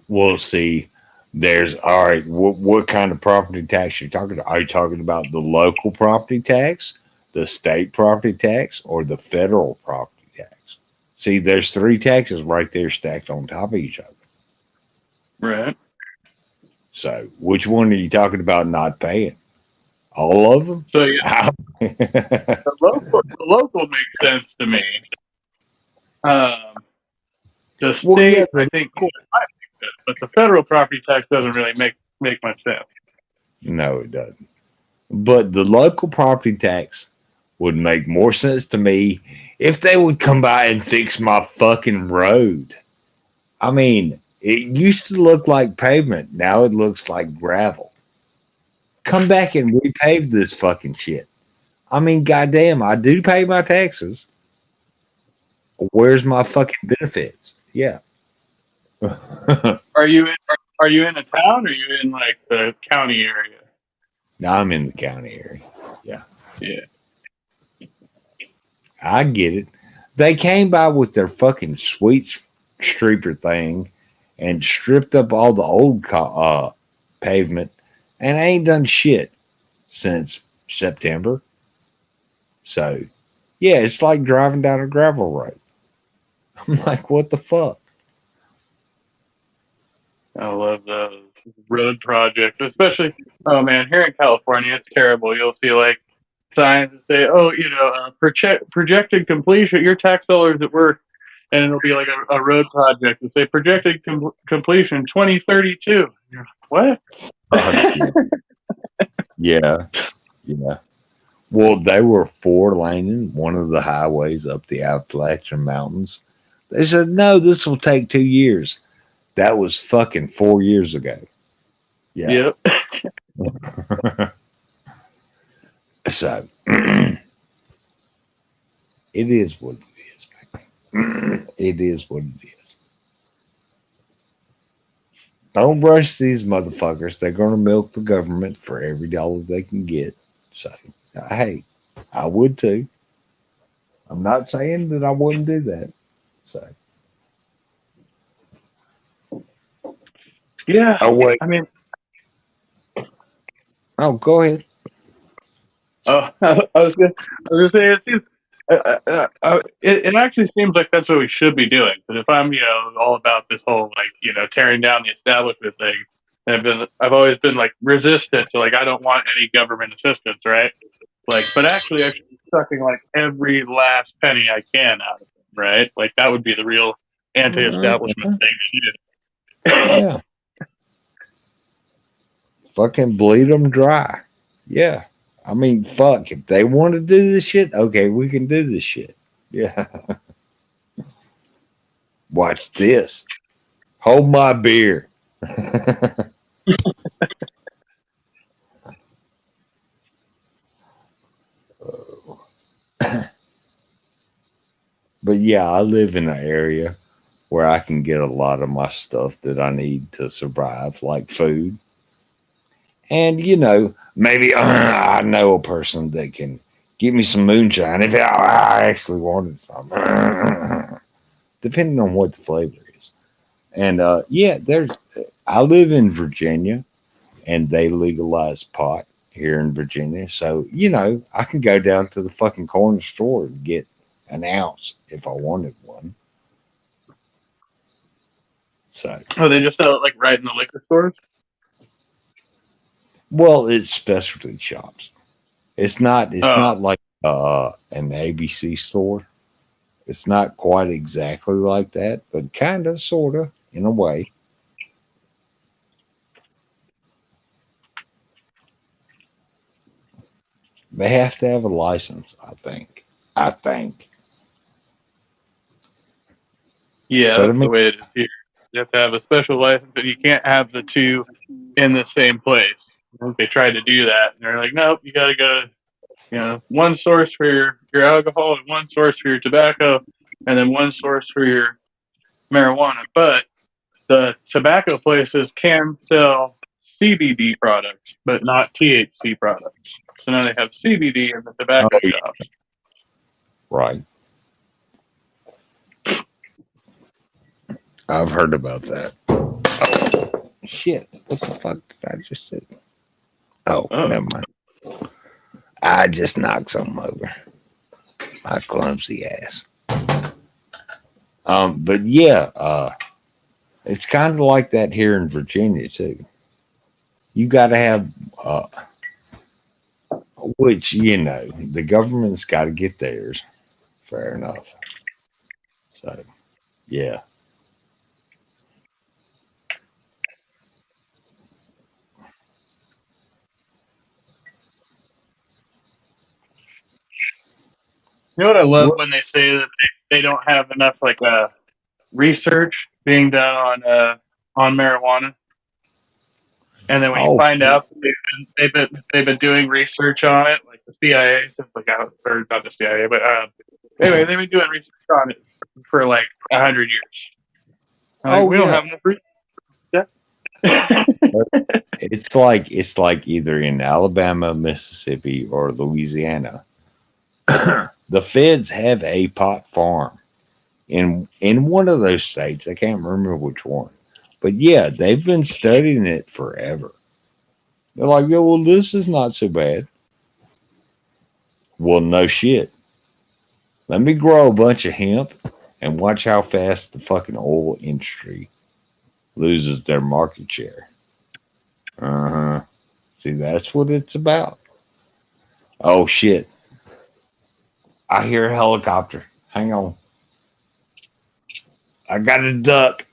We'll see. There's all right. What kind of property tax are you talking about? Are you talking about the local property tax, the state property tax, or the federal property tax? See, there's three taxes right there stacked on top of each other. Right. So, which one are you talking about not paying? All of them? So yeah, the local makes sense to me. The state, Well, yeah, I think, might make sense, but the federal property tax doesn't really make much sense. No, it doesn't. But the local property tax would make more sense to me if they would come by and fix my fucking road. I mean, it used to look like pavement. Now it looks like gravel. come back and repave this fucking shit. I mean, goddamn, I do pay my taxes. Where's my fucking benefits? Yeah. Are you in a town or are you in like the county area? Now I'm in the county area. Yeah. Yeah. I get it. They came by with their fucking sweet streeper thing and stripped up all the old pavement and ain't done shit since September. So, yeah, it's like driving down a gravel road. I'm like, what the fuck? I love those road projects, especially. Oh man, here in California, it's terrible. You'll see like signs that say, "Oh, projected completion. Your tax dollars at work," and it'll be like a road project and say projected completion 2032. What? Yeah, yeah. Well, they were 4-laning one of the highways up the Appalachian Mountains. They said, no, this will take 2 years. That was fucking 4 years ago. Yeah. Yep. So, it is what it is, man. It is what it is. Don't rush these motherfuckers. They're going to milk the government for every dollar they can get. So, hey, I would too. I'm not saying that I wouldn't do that. So, Yeah. oh wait. I mean, Oh, go ahead. I was gonna say it seems. It actually seems like that's what we should be doing. But if I'm, all about this whole like, tearing down the establishment thing, and I've always been like resistant to like I don't want any government assistance, right? Like, but actually, I should be sucking like every last penny I can out of them, right? Like that would be the real anti-establishment thing. Yeah. Fucking bleed them dry. Yeah. I mean, fuck. If they want to do this shit, okay, we can do this shit. Yeah. Watch this. Hold my beer. But yeah, I live in an area where I can get a lot of my stuff that I need to survive, like food. And, maybe I know a person that can give me some moonshine if I actually wanted some. Depending on what the flavor is. And, yeah, I live in Virginia and they legalize pot here in Virginia. So, I can go down to the fucking corner store and get an ounce if I wanted one. So, Oh, they just sell it like right in the liquor stores? well, it's specialty shops. It's not like an ABC store. It's not quite exactly like that, but kind of, sort of, in a way. They have to have a license, I think. I think. Yeah, But I that's the mean, way it is here. You have to have a special license, but you can't have the two in the same place. They tried to do that, and they're like, nope, you got to go to, one source for your alcohol and one source for your tobacco, and then one source for your marijuana. But the tobacco places can sell CBD products, but not THC products. So now they have CBD in the tobacco yeah. shops. Right. I've heard about that. Oh, shit. What the fuck did I just do? Oh, never mind. I just knocked something over. My clumsy ass. But yeah, it's kind of like that here in Virginia too. You got to have, which the government's got to get theirs. Fair enough. So, yeah. You know what I love when they say that they don't have enough research being done on marijuana. And then when you Oh, find out that they've been doing research on it, like the CIA, since like or not the CIA, but anyway, they've been doing research on it for like 100 years. Like, oh we don't yeah. have enough research. Yeah. It's like either in Alabama, Mississippi, or Louisiana. The feds have a pot farm in one of those states. I can't remember which one. But yeah, they've been studying it forever. They're like, yeah, well, this is not so bad. Well, no shit. Let me grow a bunch of hemp and watch how fast the fucking oil industry loses their market share. Uh huh. See, that's what it's about. Oh shit. I hear a helicopter. Hang on. I got a duck.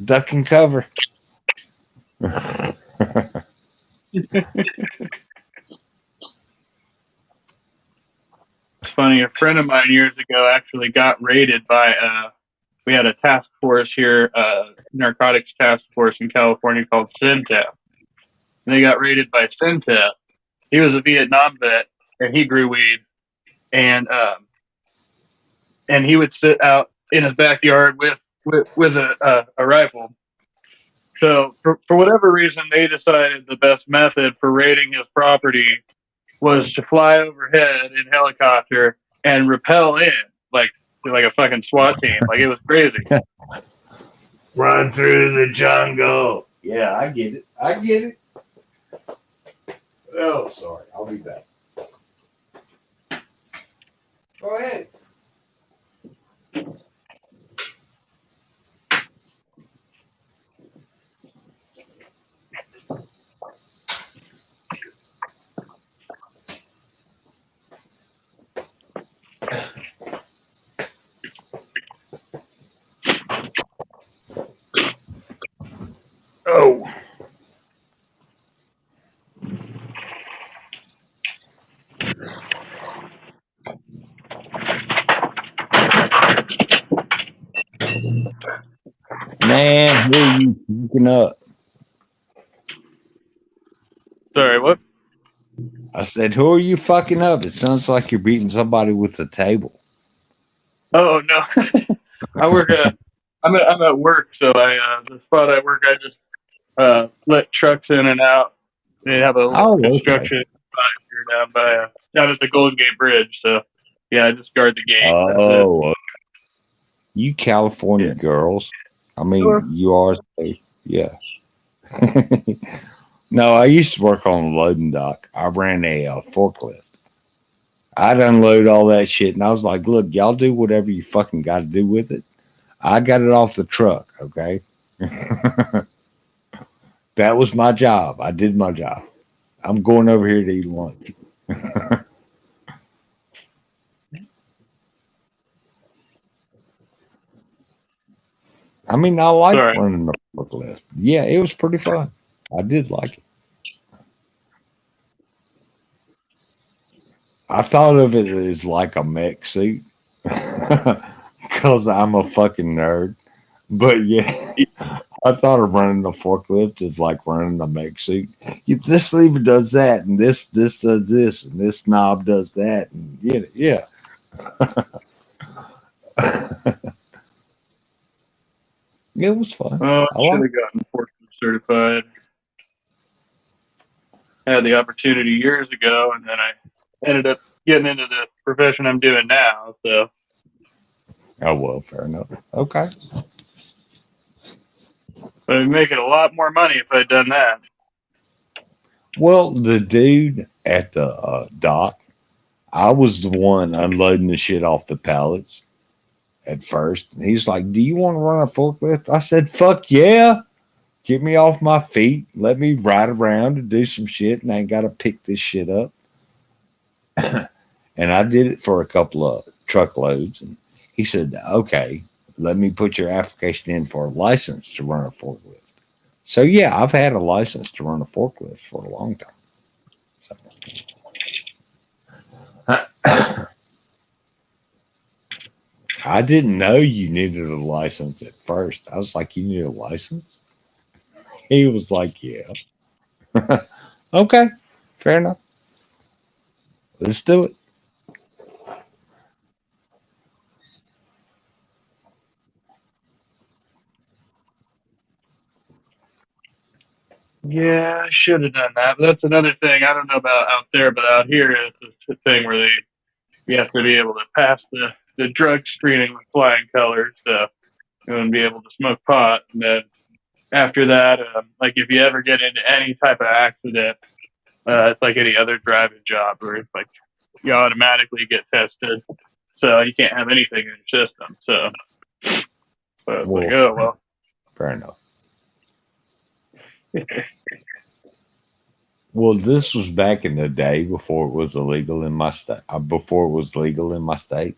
Duck and cover. It's funny. A friend of mine years ago actually got raided by we had a task force here, narcotics task force in California called CENTEP. And they got raided by CENTEP. He was a Vietnam vet, and he grew weed, and he would sit out in his backyard with a rifle. So for whatever reason, they decided the best method for raiding his property was to fly overhead in helicopter and rappel in like a fucking SWAT team. Like, it was crazy. Run through the jungle. Yeah, I get it. I get it. Oh, sorry. I'll be back. Go ahead. Oh. Man, who are you picking up? Sorry, what? I said, who are you fucking up? It sounds like you're beating somebody with a table. Oh no, I work I'm at work, so the spot I work, I just let trucks in and out. They have a Oh, okay. construction site here down at the Golden Gate Bridge. So yeah, I just guard the gate. Oh, okay. You California girls. I mean, Sure. you are. Yeah. No, I used to work on a loading dock. I ran a forklift. I'd unload all that shit, and I was like, look, y'all do whatever you fucking got to do with it. I got it off the truck, okay? That was my job. I did my job. I'm going over here to eat lunch. I mean, I like Sorry. running the forklift. Yeah, it was pretty fun. I did like it. I thought of it as like a mech suit because I'm a fucking nerd. But yeah, I thought of running the forklift as like running a mech suit. This lever does that, and this does this, and this knob does that, and yeah. It was fun. Oh, I I should like have gotten forklift certified. I had the opportunity years ago, and then I ended up getting into the profession I'm doing now. So Oh well, fair enough. Okay. I'd be making a lot more money if I'd done that. Well, the dude at the dock, I was the one unloading the shit off the pallets at first. And he's like, "Do you want to run a forklift?" I said, "Fuck yeah. Get me off my feet. Let me ride around and do some shit, and I ain't got to pick this shit up." And I did it for a couple of truckloads. And he said, "Okay, let me put your application in for a license to run a forklift." So yeah, I've had a license to run a forklift for a long time. So. I didn't know you needed a license at first. I was like, "You need a license?" He was like, "Yeah." Okay, fair enough. Let's do it. Yeah, I should have done that. But that's another thing. I don't know about out there, but out here is this thing where you have to be able to pass the drug screening with flying colors, so and be able to smoke pot. And then after that, like if you ever get into any type of accident, it's like any other driving job where it's like you automatically get tested, so you can't have anything in your system. So it's like, Well, oh well. fair enough. Well, this was back in the day before it was illegal in my state. Before it was legal in my state.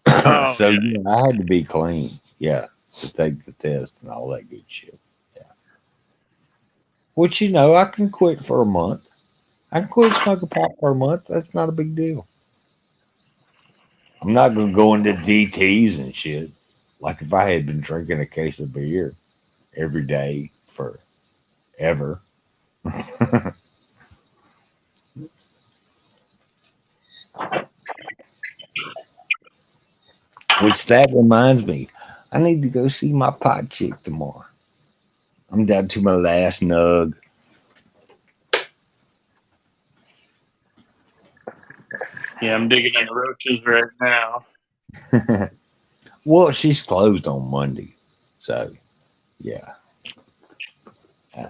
Oh So yeah, yeah, I had to be clean. Yeah, to take the test and all that good shit. Yeah. Which I can quit for a month. I can quit smoking pot for a month. That's not a big deal. I'm not gonna go into DTs and shit. Like if I had been drinking a case of beer every day forever. Which that reminds me, I need to go see my pot chick tomorrow. I'm down to my last nug. yeah. I'm digging in the roaches right now. Well, she's closed on Monday. So, yeah.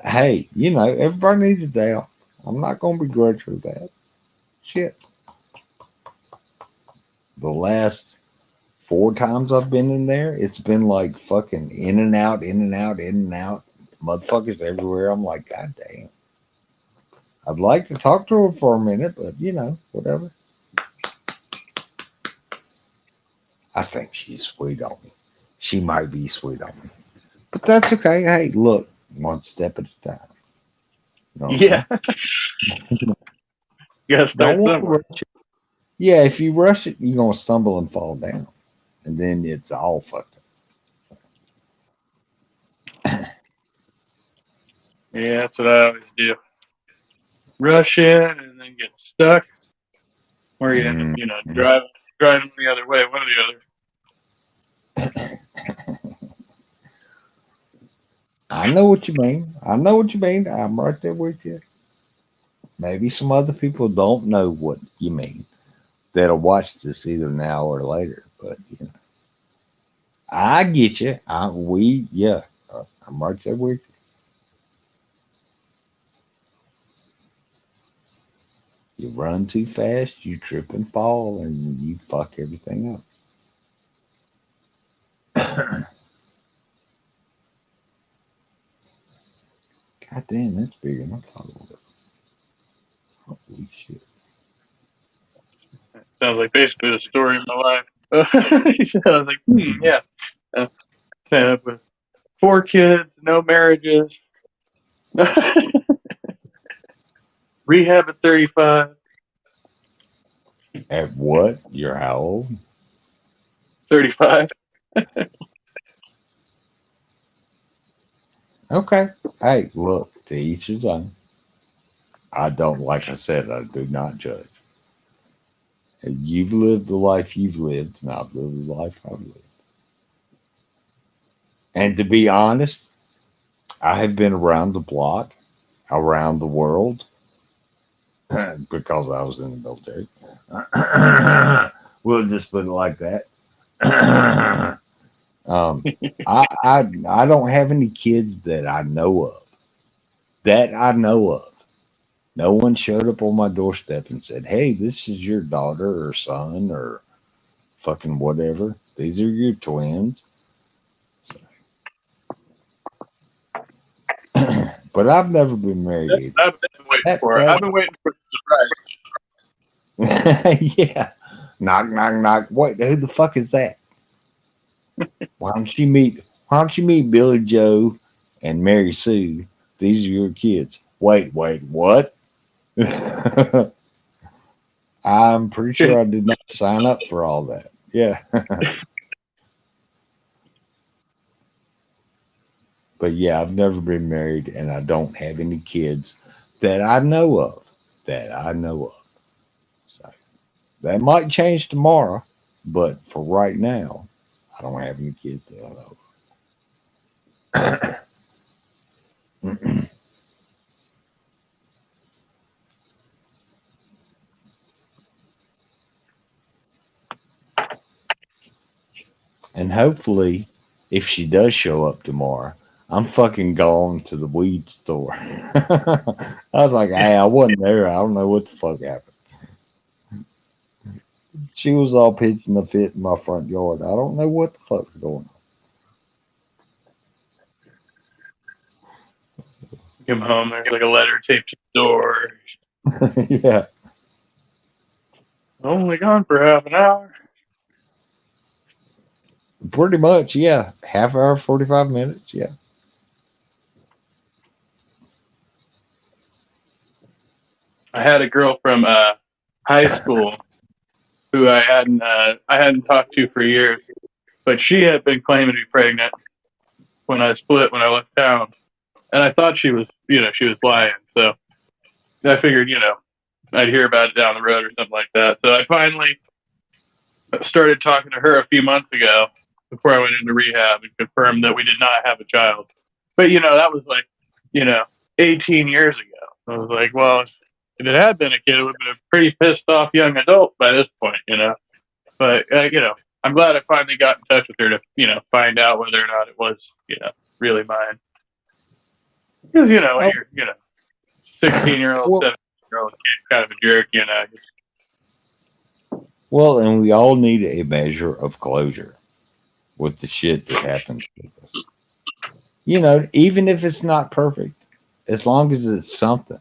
Hey, everybody needs a day off. I'm not going to begrudge her that. Shit. The last 4 times I've been in there, it's been like fucking in and out, in and out, in and out. Motherfuckers everywhere. I'm like, God damn. I'd like to talk to her for a minute, but whatever. I think she's sweet on me. She might be sweet on me. But that's okay. Hey, look, one step at a time. You know what I Yeah, mean? you gotta Don't start want to somewhere. rush it. Yeah, if you rush it, you're gonna stumble and fall down, and then it's all fucked Yeah, that's what I always do. Rush in and then get stuck, or you end up, up. driving the other way, one or the other. I know what you mean. I know what you mean. I'm right there with you. Maybe some other people don't know what you mean that'll watch this either now or later, but I get you. I'm right there with you. You run too fast, you trip and fall, and you fuck everything up. God damn, that's big enough. Holy shit. Sounds like basically the story of my life. I was like, yeah. Uh, with 4 kids, no marriages, rehab at 35, At what? You're how old? 35. Okay. Hey, look, to each his own. I don't, like I said, I do not judge. You've lived the life you've lived, and I've lived the life I've lived. And to be honest, I have been around the block, around the world, because I was in the military. We'll just put it like that. I don't have any kids that I know of. That I know of. No one showed up on my doorstep and said, "Hey, this is your daughter or son or fucking whatever. These are your twins." But I've never been married either. I've been waiting That for it. that I've been waiting for the yeah. Knock knock knock. Wait, who the fuck is that? Why don't you meet Billy Joe and Mary Sue? These are your kids. Wait, what? I'm pretty surprise. sure I did not sign up for all that. Yeah. But yeah, I've never been married and I don't have any kids. That I know of. That I know of. So that might change tomorrow, but for right now, I don't have any kids that I know. And hopefully, if she does show up tomorrow, I'm fucking gone to the weed store. I was like, hey, I wasn't there. I don't know what the fuck happened. She was all pitching a fit in my front yard. I don't know what the fuck's going Come home, there's like a letter taped to the door. on. Yeah, Only gone for half an hour. pretty much. Yeah, half hour, 45 minutes. Yeah. I had a girl from high school who I hadn't talked to for years, but she had been claiming to be pregnant when I left town, and I thought she was lying. So I figured I'd hear about it down the road or something like that. So I finally started talking to her a few months ago before I went into rehab and confirmed that we did not have a child. But that was like 18 years ago. I was like, well, if it had been a kid, it would have been a pretty pissed off young adult by this point, But I'm glad I finally got in touch with her to find out whether or not it was really mine. Because when you're 16-year-old, Well, 17-year-old kid, kind of a jerk, well, and we all need a measure of closure with the shit that happens with us. Even if it's not perfect, as long as it's something,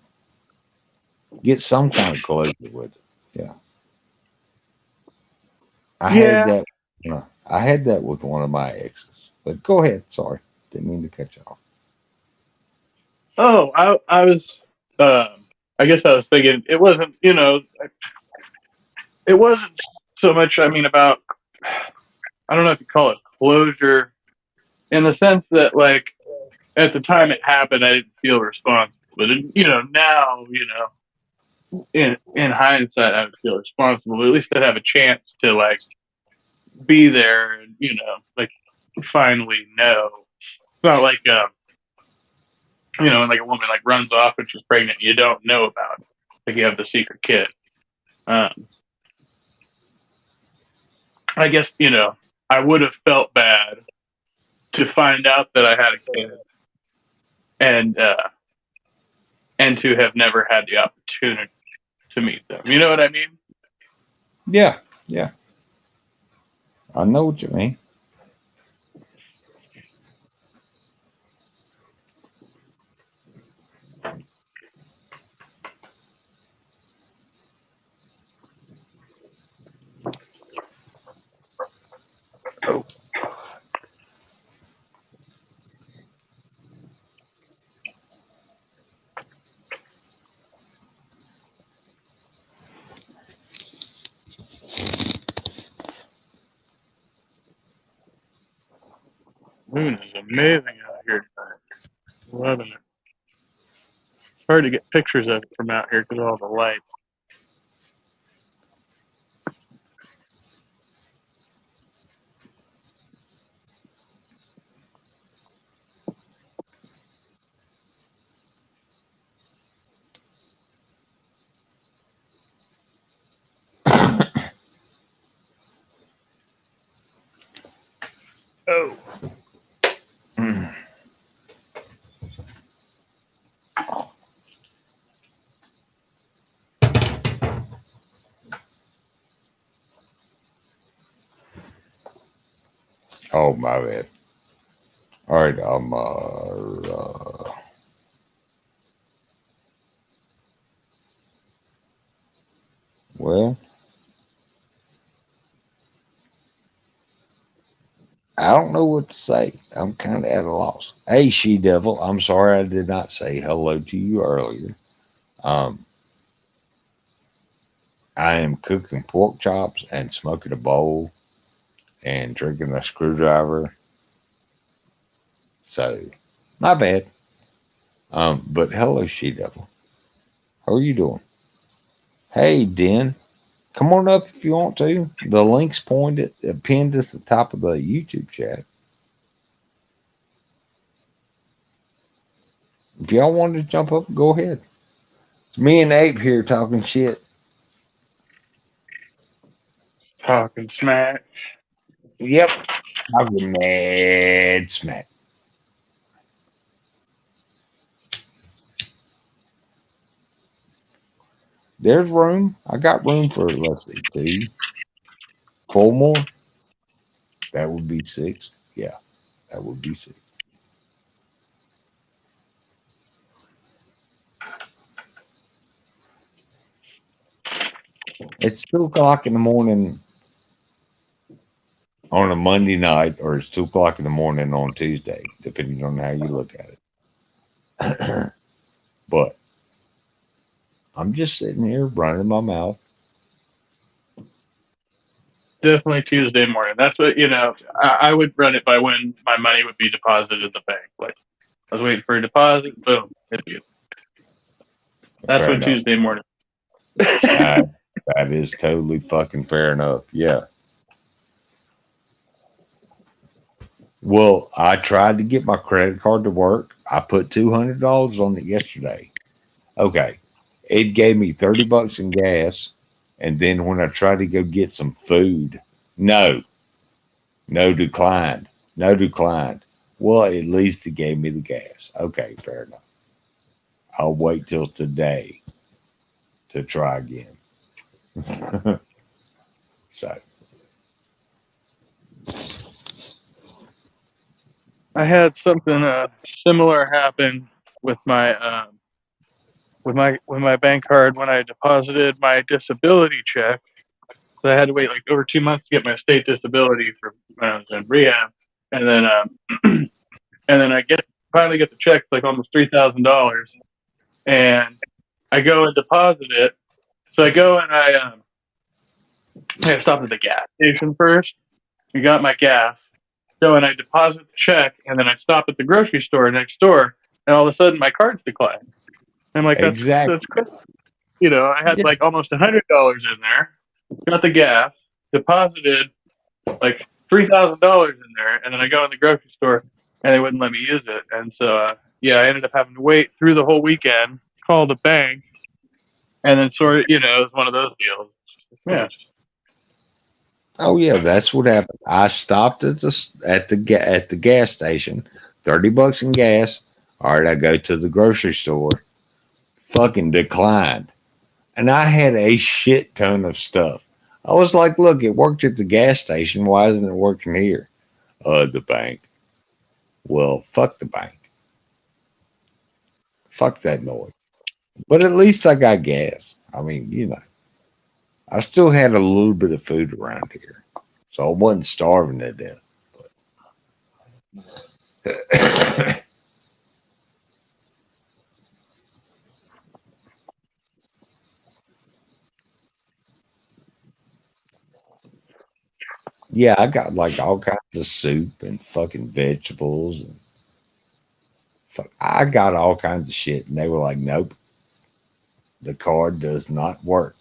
get some kind of closure with it. Yeah. I had Yeah. that. I had that with one of my exes. But go ahead. Sorry, didn't mean to cut you off. Oh, I was. I guess I was thinking it wasn't. It wasn't so much. I mean, about. I don't know if you call it closure, in the sense that like at the time it happened, I didn't feel responsible. But now, in hindsight, I would feel responsible. At least I'd have a chance to like be there and like finally know. It's not like when like a woman like runs off when she's pregnant, you don't know about it. Like you have the secret kid. I guess I would have felt bad to find out that I had a kid and to have never had the opportunity to meet them. You know what I mean? Yeah, yeah. I know what you mean. Oh. Moon is amazing out here tonight. Loving it. It's hard to get pictures of it from out here because of all the light. Oh. Mm. Oh, my bad. All right, well, I don't know what to say. I'm kind of at a loss. Hey, She Devil, I'm sorry I did not say hello to you earlier. Um, I am cooking pork chops and smoking a bowl and drinking a screwdriver. So, my bad. But hello, She Devil. How are you doing? Hey, Den. Come on up if you want to. The link's pinned at the top of the YouTube chat. If y'all want to jump up, go ahead. It's me and Ape here talking shit. Talking smack. Yep. Talking mad smack. There's room. I got room for, let's see, 2, 4 more. That would be 6. Yeah, that would be 6. It's 2 o'clock in the morning on a Monday night, or it's 2 o'clock in the morning on Tuesday, depending on how you look at it. But I'm just sitting here running my mouth. Definitely Tuesday morning. That's what, I would run it by when my money would be deposited at the bank. Like, I was waiting for a deposit, boom, hit you. That's Fair what enough. Tuesday morning. That is totally fucking fair enough. Yeah. Well, I tried to get my credit card to work. I put $200 on it yesterday. Okay. It gave me $30 in gas. And then when I tried to go get some food, no declined. No declined. Well, at least it gave me the gas. Okay, fair enough. I'll wait till today to try again. So, I had something similar happen with my bank card when I deposited my disability check. So I had to wait like over 2 months to get my state disability for when I was in rehab, and then and then I finally get the check, like almost $3,000, and I go and deposit it. So I go and I stopped at the gas station first. I got my gas. So and I deposit the check, and then I stop at the grocery store next door, and all of a sudden my card's declined. I'm like, exactly. that's crazy. I had Yeah. like almost $100 in there, got the gas, deposited like $3,000 in there, and then I go in the grocery store and they wouldn't let me use it. And so, I ended up having to wait through the whole weekend, call the bank, and then sort of, it was one of those deals. Yeah. Oh yeah, that's what happened. I stopped at the gas station, $30 in gas. All right, I go to the grocery store, fucking declined, and I had a shit ton of stuff. I was like, look, it worked at the gas station. Why isn't it working here? The bank. Well, fuck the bank. Fuck that noise. But at least I got gas. I mean, I still had a little bit of food around here, so I wasn't starving to death. Yeah, I got like all kinds of soup and fucking vegetables and I got all kinds of shit, and they were like, "Nope, the card does not work."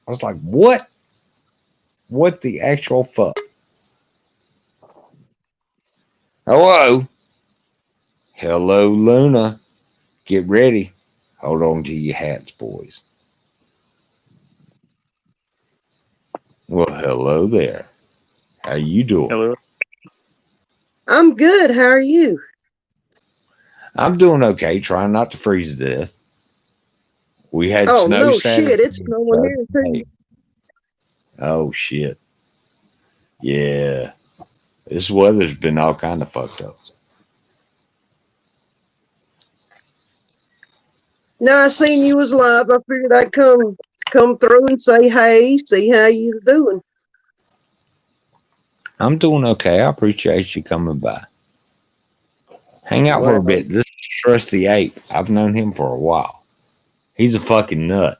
I was like, "What? What the actual fuck?" Hello, hello, Luna. Get ready. Hold on to your hats, boys. Well, hello there. How you doing? Hello. I'm good. How are you? I'm doing okay. Trying not to freeze to death. We had Oh, snow no Saturday. shit. It's snowing here, too. Oh shit. Yeah. This weather's been all kind of fucked up. Now I seen you was live. I figured I'd come through and say hey, see how you doing. I'm doing okay. I appreciate you coming by. Hang out for a Wow. bit. This is Trusty Ape. I've known him for a while. He's a fucking nut.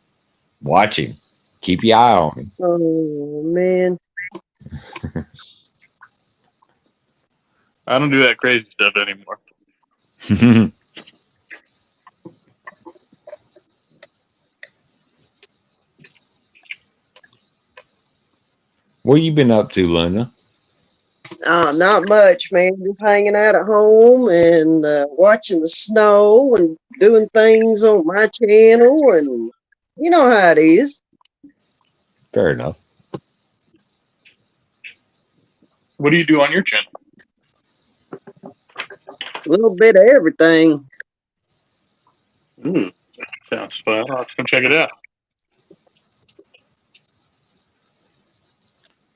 Watch him. Keep your eye on Oh man. I don't do that crazy stuff anymore. him. What you been up to, Luna? Not much, man. Just hanging out at home and watching the snow and doing things on my channel, and you know how it is. Fair enough. What do you do on your channel? A little bit of everything. Sounds fun. I'll have to come check it out.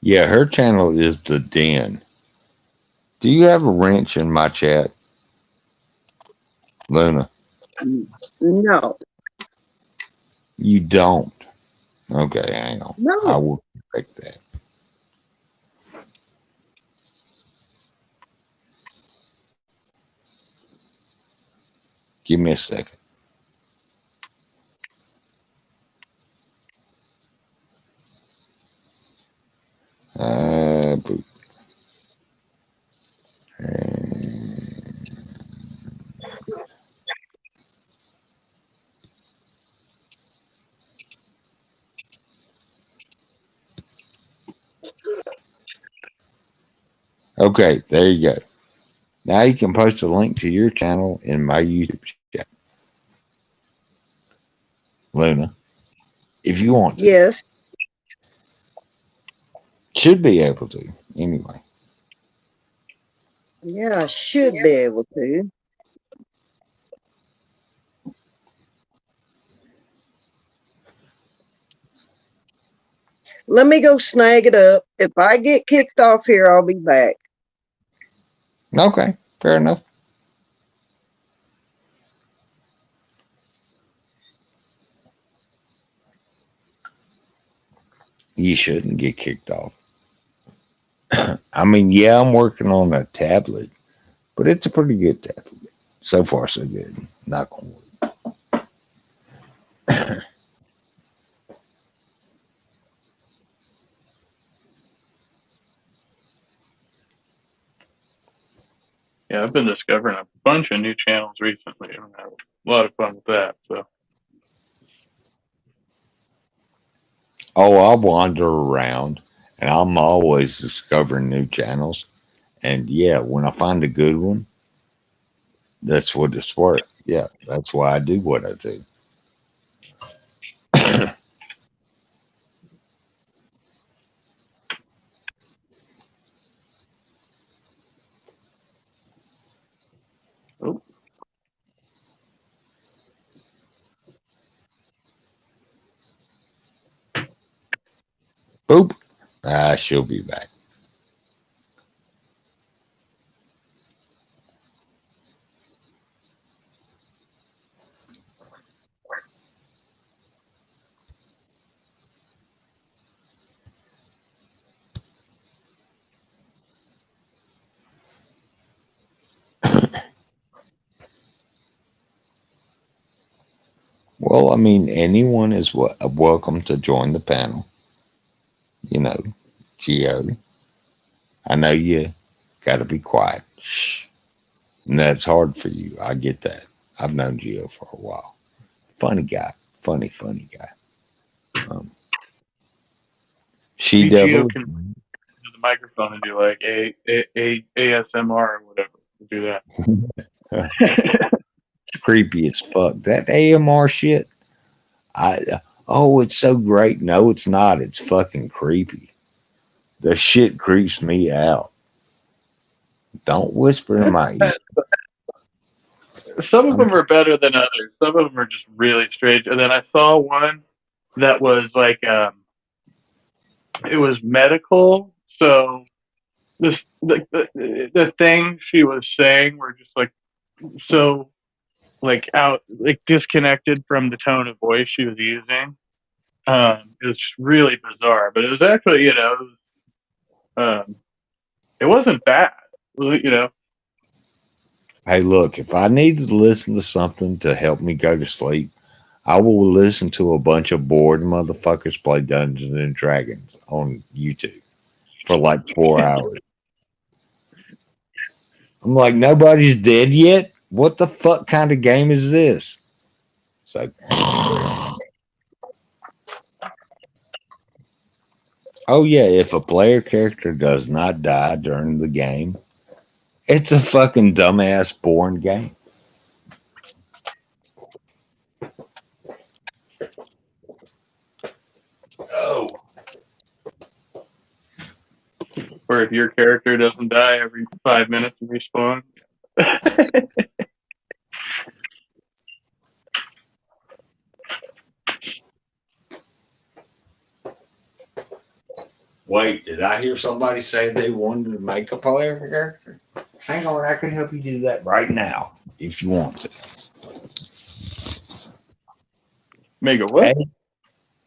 Yeah, her channel is The Den. Do you have a wrench in my chat, Luna? No, You don't. Okay, hang on. I no. will correct that. Give me a second. Boop. Okay, there you go. Now you can post a link to your channel in my YouTube chat, Luna, if you want to. Yes. Should be able to, anyway. Yeah, I should be able to. Let me go snag it up. If I get kicked off here, I'll be back. Okay, fair enough. You shouldn't get kicked off. I mean, yeah, I'm working on a tablet, but it's a pretty good tablet. So far, so good. Not gonna work. Yeah, I've been discovering a bunch of new channels recently. I'm having a lot of fun with that. So Oh, I'll wander around, and I'm always discovering new channels. And yeah, when I find a good one, that's what it's worth. Yeah, that's why I do what I do. oh, Boop. She'll be back. Well, I mean, anyone is welcome to join the panel. You know, Geo. I know you got to be quiet. Shh. And that's hard for you. I get that. I've known Geo for a while. Funny guy. Funny guy. Um, She maybe Geo Devil. can do the microphone and do like ASMR or whatever. Do that. Creepy as fuck. That AMR shit. It's so great. No, it's not. It's fucking creepy. The shit creeps me out. Don't whisper in my ear. Some of them are better than others. Some of them are just really strange. And then I saw one that was like it was medical. So this the things she was saying were just like so like out like disconnected from the tone of voice she was using. It was really bizarre, but it was actually it wasn't bad. Hey, look, if I need to listen to something to help me go to sleep, I will listen to a bunch of bored motherfuckers play Dungeons and Dragons on YouTube for like 4 hours. I'm like, nobody's dead yet? What the fuck kind of game is this? So, Oh yeah, if a player character does not die during the game, it's a fucking dumbass boring game. Oh. Or if your character doesn't die every 5 minutes and respawn. Wait, did I hear somebody say they wanted to make a player character? Hang on, I can help you do that right now if you want to. Make a what?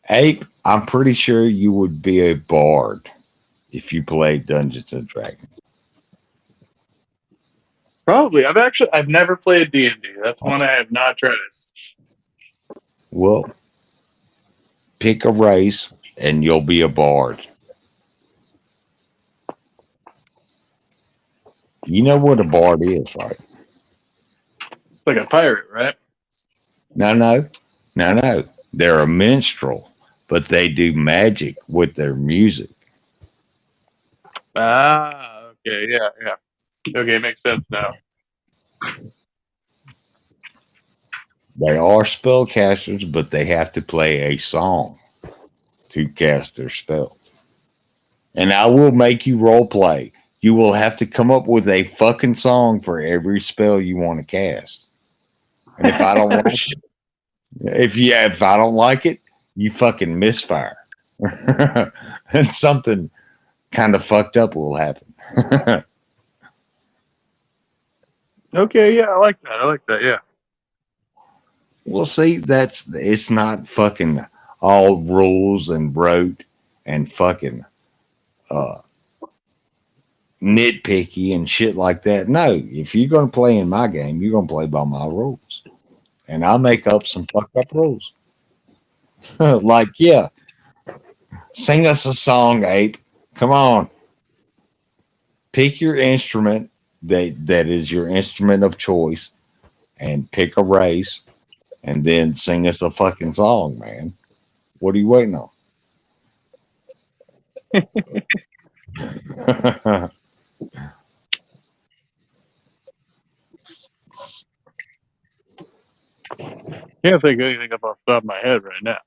Ape, I'm pretty sure you would be a bard if you played Dungeons and Dragons. Probably. I've never played D&D. That's one I have not tried. Well, pick a race and you'll be a bard. You know what a bard is, right? It's like a pirate, right? No. They're a minstrel, but they do magic with their music. Ah, okay, yeah. Okay, makes sense now. They are spellcasters, but they have to play a song to cast their spell. And I will make you role play. You will have to come up with a fucking song for every spell you want to cast. And if I don't like it, if I don't like it, you fucking misfire. And something kind of fucked up will happen. Okay, yeah, I like that, yeah. Well, see, it's not fucking all rules and rote and fucking nitpicky and shit like that. No, if you're gonna play in my game, you're gonna play by my rules, and I'll make up some fucked up rules. Like, yeah, sing us a song, Ape. Come on, pick your instrument that is your instrument of choice, and pick a race, and then sing us a fucking song, man. What are you waiting on? Can't think of anything off the top of my head right now.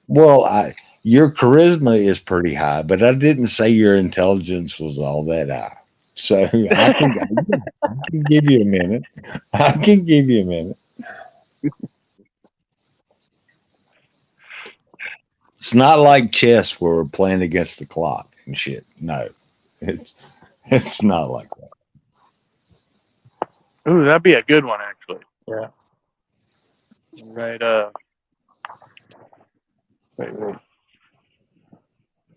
Well, your charisma is pretty high, but I didn't say your intelligence was all that high. So I can give you a minute. I can give you a minute. It's not like chess where we're playing against the clock and shit. No, it's not like that. Ooh, that'd be a good one, actually. Yeah. Right, wait.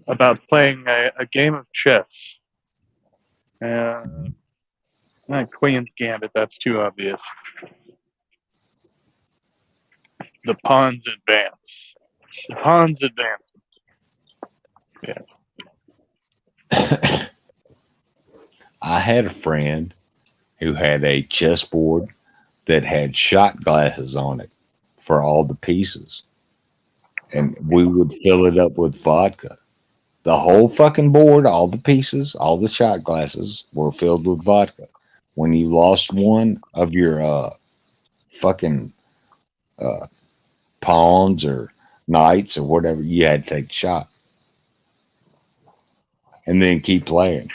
About playing a game of chess. Not Queen's Gambit, that's too obvious. The pawns advance. The pawns advance. Yeah. I had a friend who had a chessboard that had shot glasses on it for all the pieces. And we would fill it up with vodka. The whole fucking board, all the pieces, all the shot glasses were filled with vodka. When you lost one of your fucking pawns or knights or whatever, you had to take a shot. And then keep playing.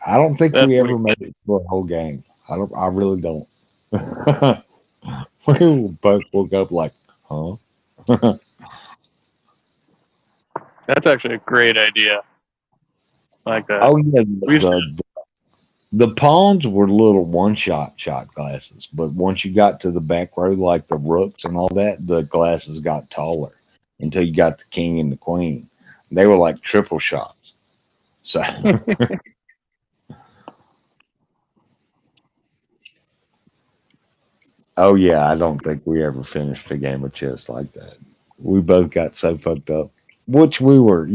I don't think we ever made it through a whole game. I really don't. We both woke up like, huh? That's actually a great idea. Like that. Oh yeah, the pawns were little shot glasses, but once you got to the back row, like the rooks and all that, the glasses got taller until you got the king and the queen. They were like triple shots. So. Oh yeah, I don't think we ever finished a game of chess like that. We both got so fucked up, which we were,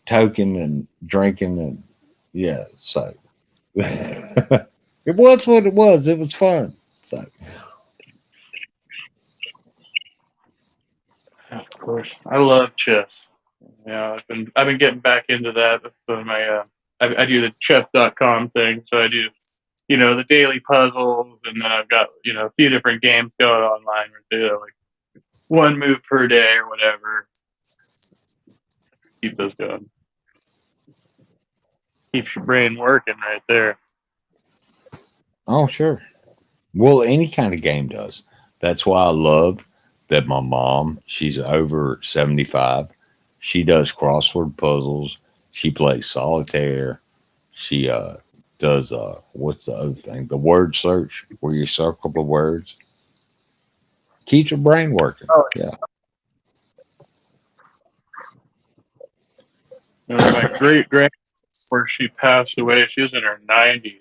toking and drinking and yeah. So it was what it was. It was fun. So course. I love chess. Yeah, I've been getting back into that. That's one of my I do the chess.com thing, so I do the daily puzzles, and then I've got a few different games going online where they do like one move per day or whatever. Keep those going. Keeps your brain working right there. Oh, sure. Well, any kind of game does. That's why I love that my mom, she's over 75. She does crossword puzzles. She plays solitaire. She does what's the other thing? The word search where you circle the words. Keeps your brain working. Oh, Yeah. My great grand, where she passed away, she was in her 90s.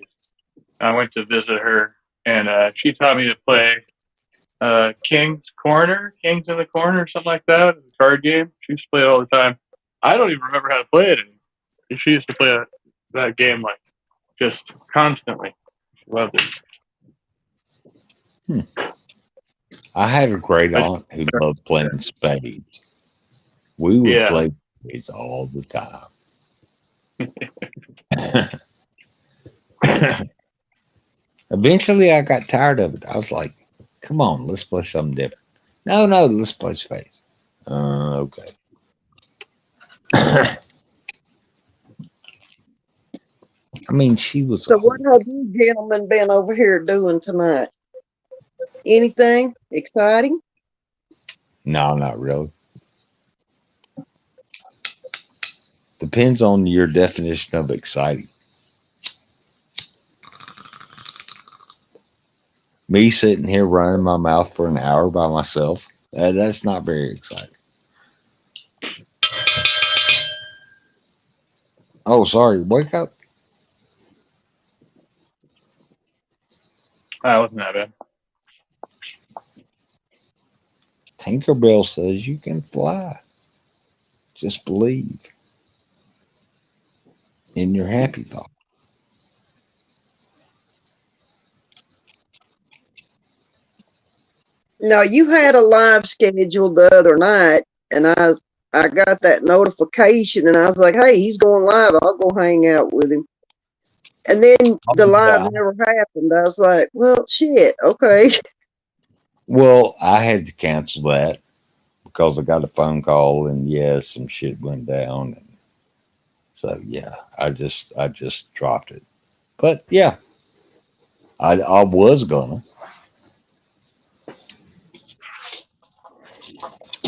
I went to visit her, and she taught me to play King's in the Corner, or something like that. It's a card game. She used to play it all the time. I don't even remember how to play it anymore. She used to play that game like just constantly. She loved it. I had a great aunt who loved playing spades. We would play spades all the time. Eventually, I got tired of it. I was like, come on, let's play something different. No, let's play spades. Okay. I mean, she was. So what have you gentlemen been over here doing tonight? Anything exciting? No, not really. Depends on your definition of exciting. Me sitting here running my mouth for an hour by myself, that's not very exciting. Oh, sorry. Wake up. That wasn't that bad. Tinkerbell says you can fly. Just believe in your happy thought. Now you had a live schedule the other night, and I got that notification, and I was like, "Hey, he's going live. I'll go hang out with him." And then the live never happened. I was like, "Well, shit. Okay." Well, I had to cancel that because I got a phone call, and some shit went down, and so I just dropped it. But I was gonna.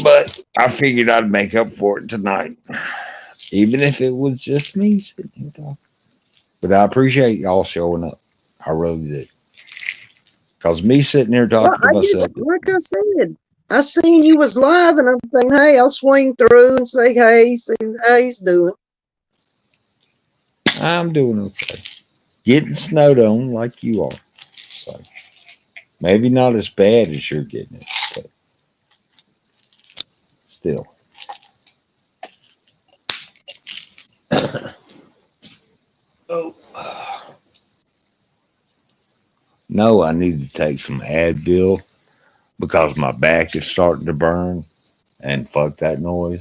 But I figured I'd make up for it tonight, even if it was just me sitting here talking. But I appreciate y'all showing up. I really do. Because me sitting here talking to myself. Like I said, I seen you was live, and I'm thinking, hey, I'll swing through and say, hey, see how he's doing. I'm doing okay. Getting snowed on like you are. So maybe not as bad as you're getting it, but still. No, I need to take some Advil because my back is starting to burn, and fuck that noise.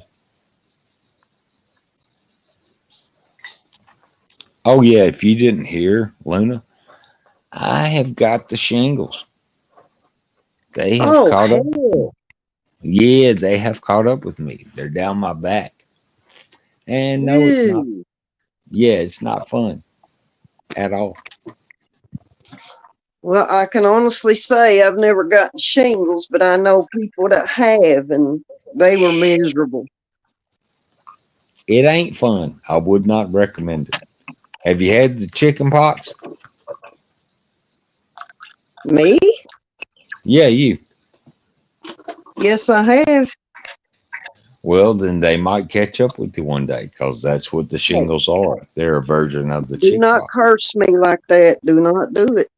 Oh yeah, if you didn't hear, Luna, I have got the shingles. They have caught up. Yeah, they have caught up with me. They're down my back. And no, it's not. Yeah, it's not fun at all. Well, I can honestly say I've never gotten shingles, but I know people that have, and they were miserable. It ain't fun. I would not recommend it. Have you had the chicken pox? Me? Yeah, you. Yes, I have. Well, then they might catch up with you one day because that's what the shingles are. They're a version of the chicken pox. Do not curse me like that. Do not do it.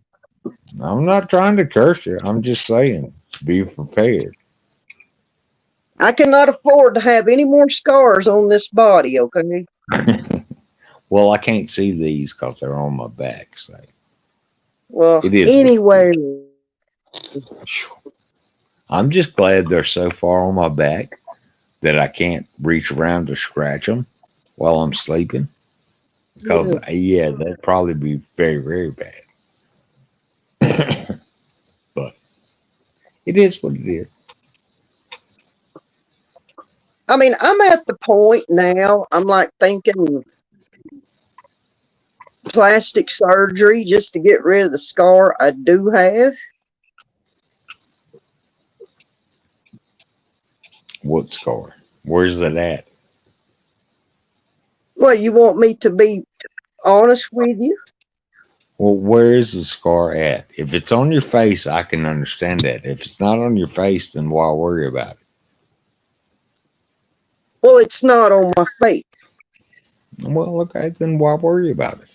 I'm not trying to curse you. I'm just saying, be prepared. I cannot afford to have any more scars on this body, okay? Well, I can't see these because they're on my back. So. Well, anyway. I'm just glad they're so far on my back that I can't reach around to scratch them while I'm sleeping. Because, yeah, that'd probably be very, very bad. But it is what it is. I mean, I'm at the point now, I'm like thinking plastic surgery just to get rid of the scar I do have. What scar? Where's it at? Well, you want me to be honest with you? Well, where is the scar at? If it's on your face, I can understand that. If it's not on your face, then why worry about it? Well, it's not on my face. Well, okay, then why worry about it?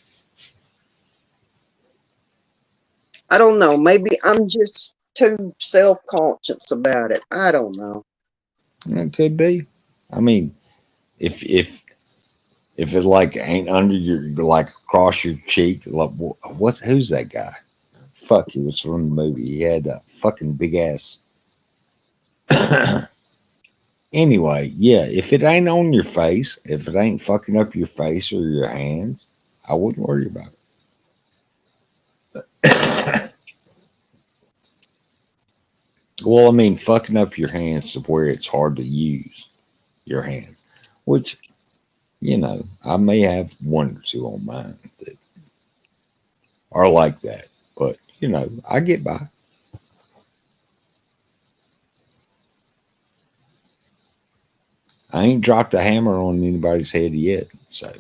I don't know. Maybe I'm just too self-conscious about it. I don't know. It could be. I mean, if it like ain't under your like across your cheek, like who's that guy? Fuck, he was from the movie. He had a fucking big ass. Anyway, yeah, if it ain't on your face, if it ain't fucking up your face or your hands, I wouldn't worry about it. Well, I mean, fucking up your hands to where it's hard to use your hands, which, you know, I may have one or two on mine that are like that, but, you know, I get by. I ain't dropped a hammer on anybody's head yet, so.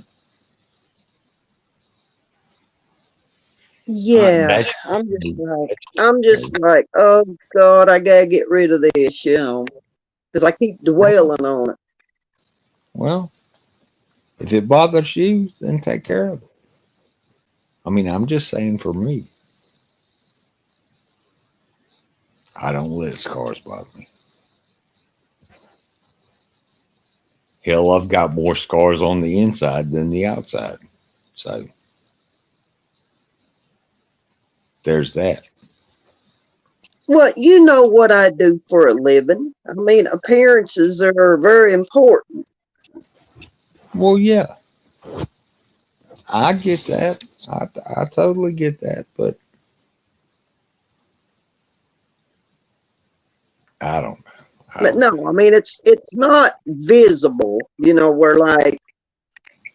Yeah, I'm just like, oh God, I gotta get rid of this, you know, because I keep dwelling on it. Well, if it bothers you, then take care of it. I mean, I'm just saying for me, I don't let scars bother me. Hell, I've got more scars on the inside than the outside. So there's that. Well, you know what I do for a living. I mean, appearances are very important. Well, yeah, I get that. I totally get that, but I don't know. But no, I mean it's not visible, you know, where like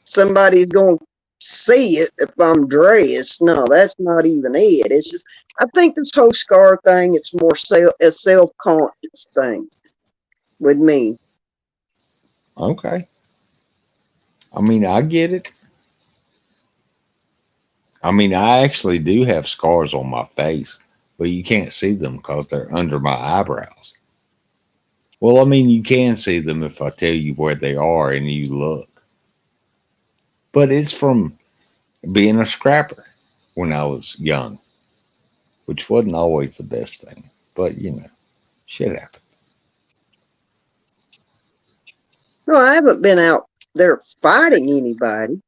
somebody's going to see it if I'm dressed. No, that's not even it. It's just I think this whole scar thing, it's more a self-conscious thing with me. Okay. I mean, I get it. I mean, I actually do have scars on my face, but you can't see them because they're under my eyebrows. Well, I mean, you can see them if I tell you where they are and you look. But it's from being a scrapper when I was young, which wasn't always the best thing. But, you know, shit happened. No, I haven't been out there fighting anybody.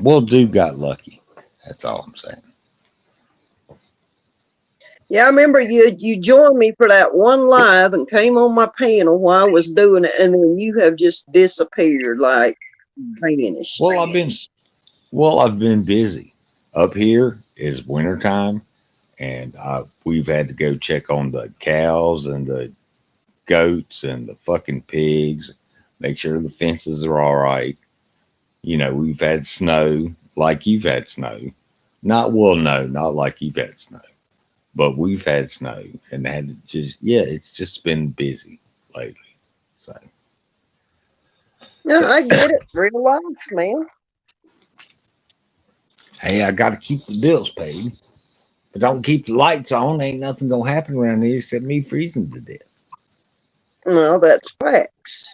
Well, dude got lucky. That's all I'm saying. Yeah, I remember you joined me for that one live and came on my panel while I was doing it, and then you have just disappeared, like vanished. Well, I've been busy. Up here is wintertime, and we've had to go check on the cows and the goats and the fucking pigs, make sure the fences are all right. You know, we've had snow like you've had snow. No, not like you've had snow, but we've had snow and it's just been busy lately. So, No, I get it. Real life, man. hey, I got to keep the bills paid. If I don't keep the lights on, ain't nothing gonna happen around here except me freezing to death. No, that's facts.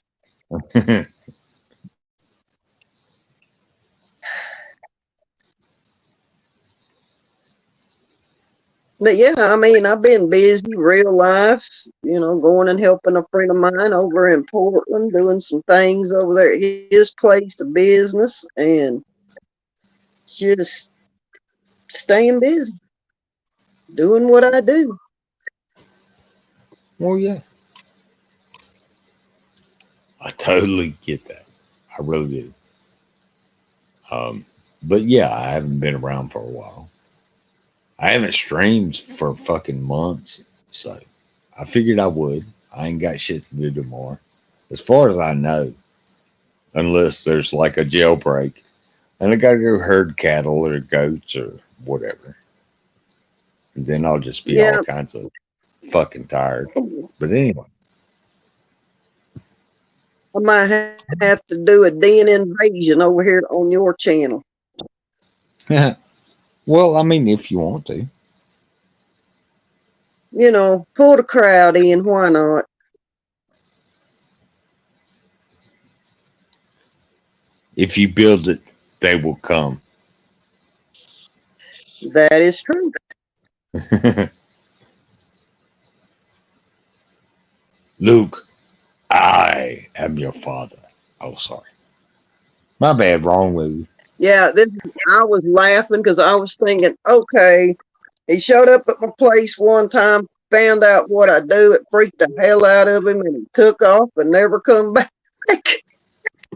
But yeah, I mean, I've been busy, real life, you know, going and helping a friend of mine over in Portland, doing some things over there at his place of business, and just staying busy, doing what I do. Well, yeah, I totally get that. I really do. But yeah, I haven't been around for a while. I haven't streamed for fucking months, so I figured I would. I ain't got shit to do tomorrow, as far as I know, unless there's like a jailbreak and I gotta go herd cattle or goats or whatever. And then I'll just be all Yeah. kinds of fucking tired. But anyway, I might have to do a den invasion over here on your channel. well, I mean, if you want to, You know, pull the crowd in. Why not? if you build it, they will come. That is true. Luke, I am your father. Oh, sorry. My bad. Wrong movie. Yeah, I was laughing because I was thinking, okay, he showed up at my place one time, found out what I do. It freaked the hell out of him, and he took off and never come back.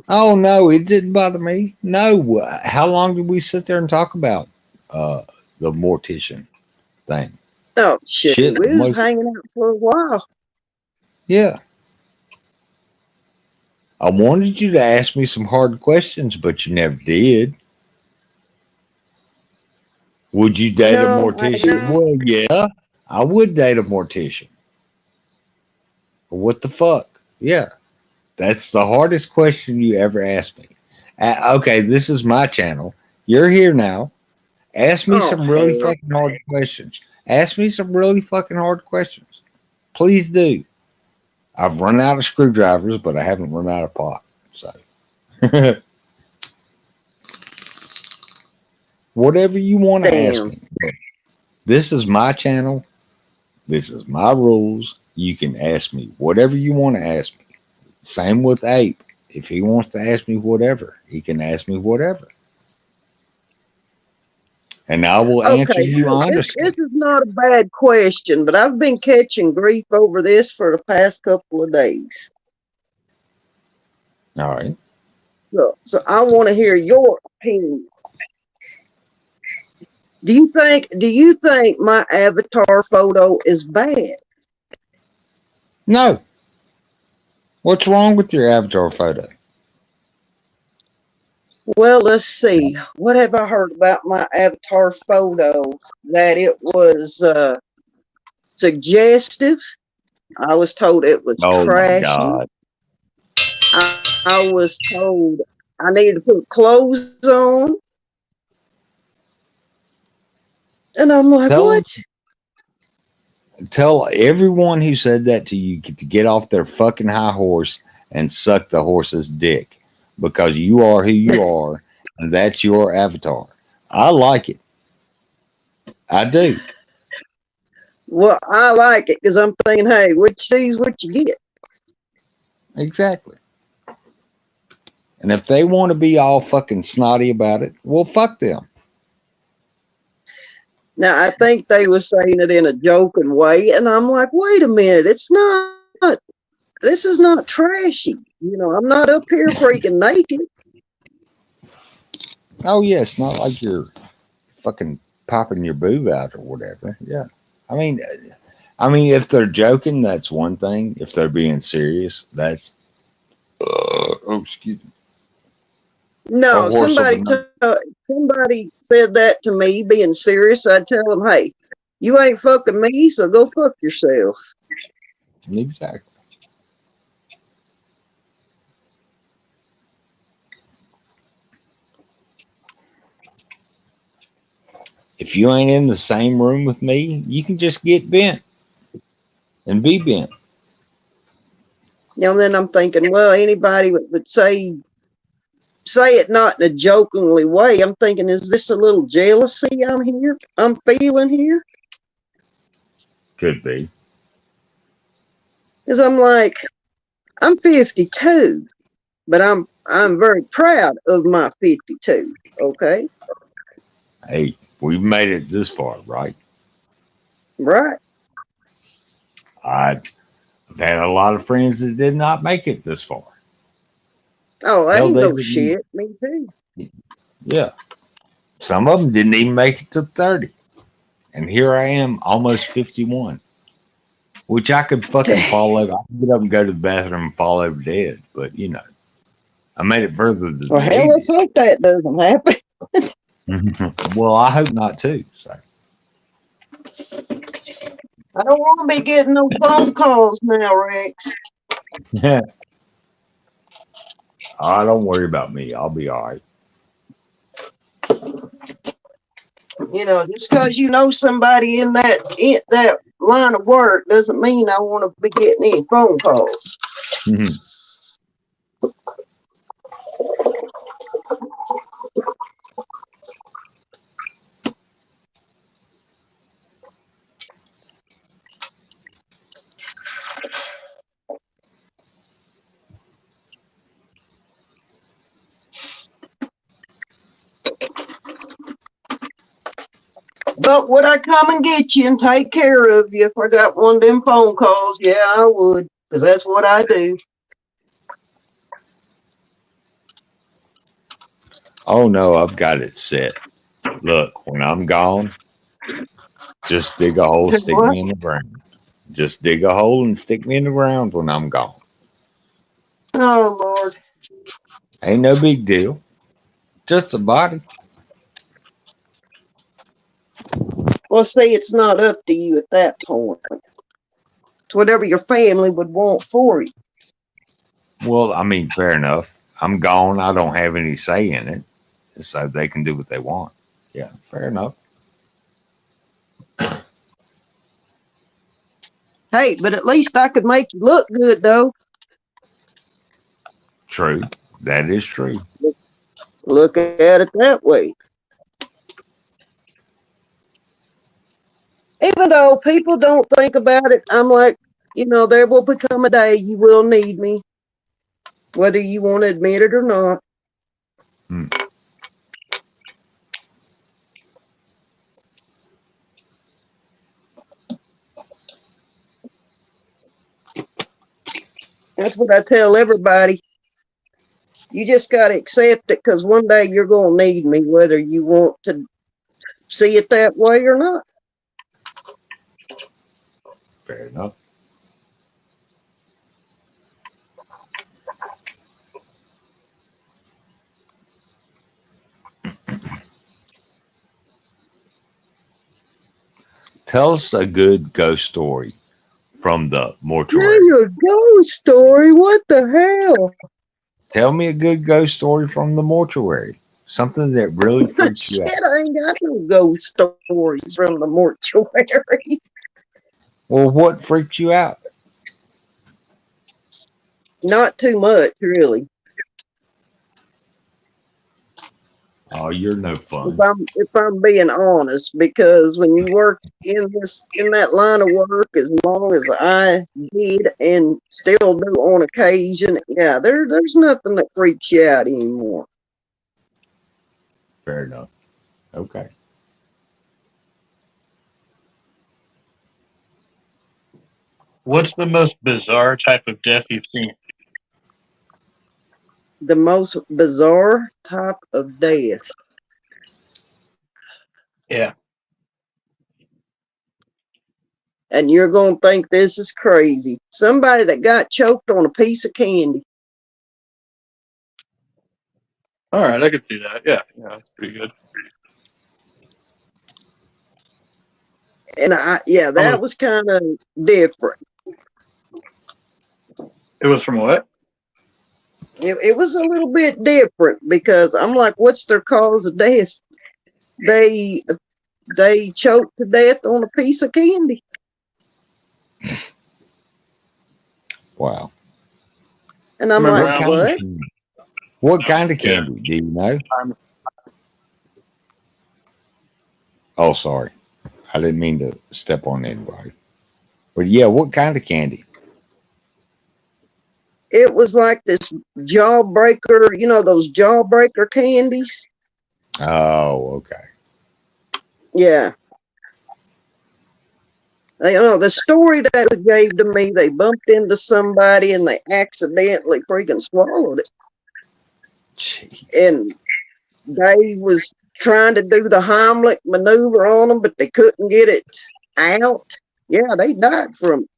Oh no, it didn't bother me. No, how long did we sit there and talk about the mortician thing? Oh shit, Shit, we was most- hanging out for a while. Yeah, I wanted you to ask me some hard questions, but you never did. Would you date a No, I mortician? know. Well, yeah, I would date a mortician. But what the fuck? Yeah, that's the hardest question you ever asked me. Okay, this is my channel. You're here now. Ask me Oh, some really hell. fucking hard questions. Ask me some really fucking hard questions. Please do. I've run out of screwdrivers, but I haven't run out of pot. So, whatever you want to ask Damn. me. This is my channel. This is my rules. You can ask me whatever you want to ask me. Same with Ape. If he wants to ask me whatever, he can ask me whatever. And I will answer Okay, you this honestly. is not a bad question, but I've been catching grief over this for the past couple of days. All right. So I want to hear your opinion. Do you think my avatar photo is bad? No. What's wrong with your avatar photo? Well, let's see. What have I heard about my avatar photo? That it was suggestive. I was told it was Oh my trashy. God. I was told I needed to put clothes on. And I'm like, Tell- what? Tell everyone who said that to you to get off their fucking high horse and suck the horse's dick because you are who you are and that's your avatar. I like it. I do. Well, I like it because I'm thinking, hey, what you see is what you get. Exactly. And if they want to be all fucking snotty about it, well, fuck them. Now, I think they were saying it in a joking way, and I'm like, wait a minute, it's not. This is not trashy. You know, I'm not up here freaking naked. Oh, yeah, it's not like you're fucking popping your boob out or whatever. Yeah. I mean, if they're joking, that's one thing. If they're being serious, that's. Oh, excuse me. No, A horse of a somebody said that to me, being serious. I'd tell them, hey, you ain't fucking me, so go fuck yourself. Exactly. If you ain't in the same room with me, you can just get bent and be bent. You know, then I'm thinking, well, anybody would say it not in a jokingly way. I'm thinking, is this a little jealousy I'm feeling here? Could be. Because I'm like, I'm 52, but I'm very proud of my 52. Okay, Hey, we've made it this far, right? right? I've had a lot of friends that did not make it this far. Oh, Hell, ain't they no didn't. shit. Me too. Yeah, some of them didn't even make it to 30, and here I am, almost 51. Which I could fucking fall over. I could get up and go to the bathroom and fall over dead, but I made it further Well, than hell, let's 80. hope that doesn't happen. Well, I hope not too. So. I don't want to be getting no phone calls now, Rex. Oh, don't worry about me. I'll be all right. Just because you know somebody in that line of work doesn't mean I want to be getting any phone calls. But would I come and get you and take care of you if I got one of them phone calls? Yeah, I would, because that's what I do. Oh no, I've got it set. Look, when I'm gone, just dig a hole, stick What? me in the ground. Just dig a hole and stick me in the ground when I'm gone. Oh, Lord. Ain't no big deal. Just a body. Well, see, it's not up to you at that point. It's whatever your family would want for you. Well, I mean, fair enough. I'm gone. I don't have any say in it, so they can do what they want. Yeah, fair enough. Hey, but at least I could make you look good, though. True. That is true. Look at it that way. Even though people don't think about it, I'm like, there will become a day you will need me, whether you want to admit it or not. Hmm. That's what I tell everybody. You just got to accept it because one day you're going to need me, whether you want to see it that way or not. Fair enough. Tell us a good ghost story from the mortuary. Now your ghost story. What the hell? Tell me a good ghost story from the mortuary. Something that really freaks you Shit, out. I ain't got no ghost stories from the mortuary. Well, what freaked you out? Not too much, really. Oh, you're no If fun. I'm being honest, because when you work in that line of work, as long as I did and still do on occasion, yeah, there's nothing that freaks you out anymore. Fair enough. Okay. What's the most bizarre type of death you've seen? The most bizarre type of death. Yeah. And you're gonna think this is crazy. Somebody that got choked on a piece of candy. All right, I could see that. Yeah, that's pretty good. And that was kind of different. It was from what? It was a little bit different because I'm like, what's their cause of death? They choked to death on a piece of candy. Wow. And I'm Remember like, how what? What kind of candy? Do you know? Oh, sorry. I didn't mean to step on anybody. But yeah, what kind of candy? It was like this jawbreaker, those jawbreaker candies. Oh, okay. Yeah. You know, the story that was gave to me, they bumped into somebody and they accidentally freaking swallowed it. Gee. And Dave was trying to do the Heimlich maneuver on them, but they couldn't get it out. Yeah, they died from it.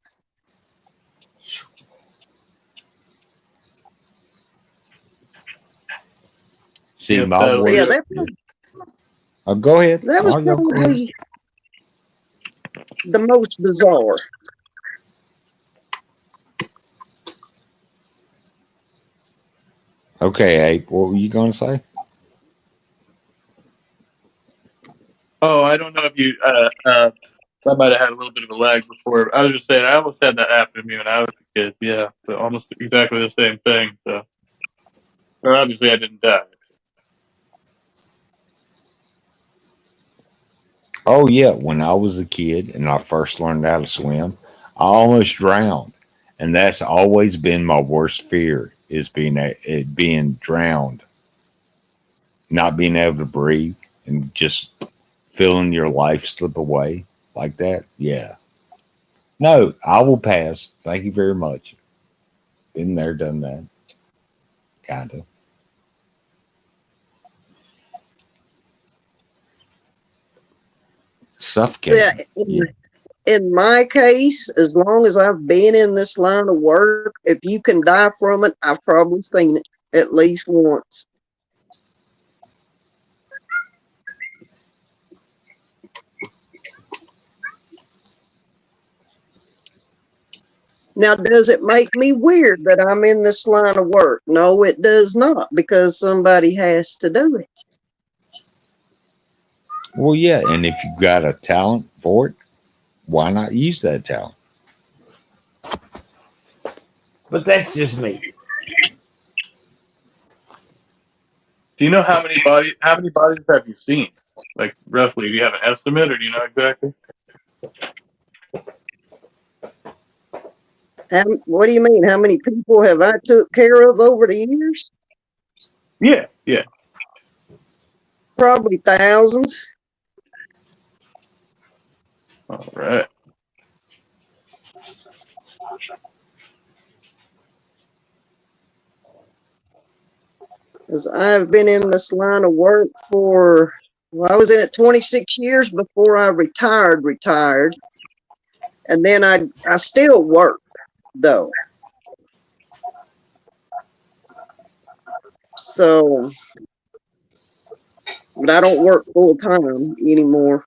See, Yep, my that was- worst. Yeah, that Go ahead. that was Oh, yeah, go ahead. probably the most bizarre. Okay, Abe, what were you going to say? Oh, I don't know if you. I might have had a little bit of a lag before. I was just saying, I almost had that happen to me when I was a kid. Yeah, so almost exactly the same thing. So, or obviously, I didn't die. Oh, yeah. When I was a kid and I first learned how to swim, I almost drowned. And that's always been my worst fear is being drowned, not being able to breathe and just feeling your life slip away like that. Yeah. No, I will pass. Thank you very much. Been there, done that. Kind of. Yeah, Suffocating. Yeah. in my case, as long as I've been in this line of work, if you can die from it, I've probably seen it at least once. Now, does it make me weird that I'm in this line of work? No, it does not, because somebody has to do it. Well, yeah. And if you've got a talent for it, why not use that talent? But that's just me. Do you know how many bodies? How many bodies have you seen? Like roughly, do you have an estimate, or do you know exactly? What do you mean? How many people have I took care of over the years? Yeah, yeah. Probably thousands. All right. 'Cause I've been in this line of work for, well, I was in it 26 years before I retired. And then I still work though. So, but I don't work full time anymore.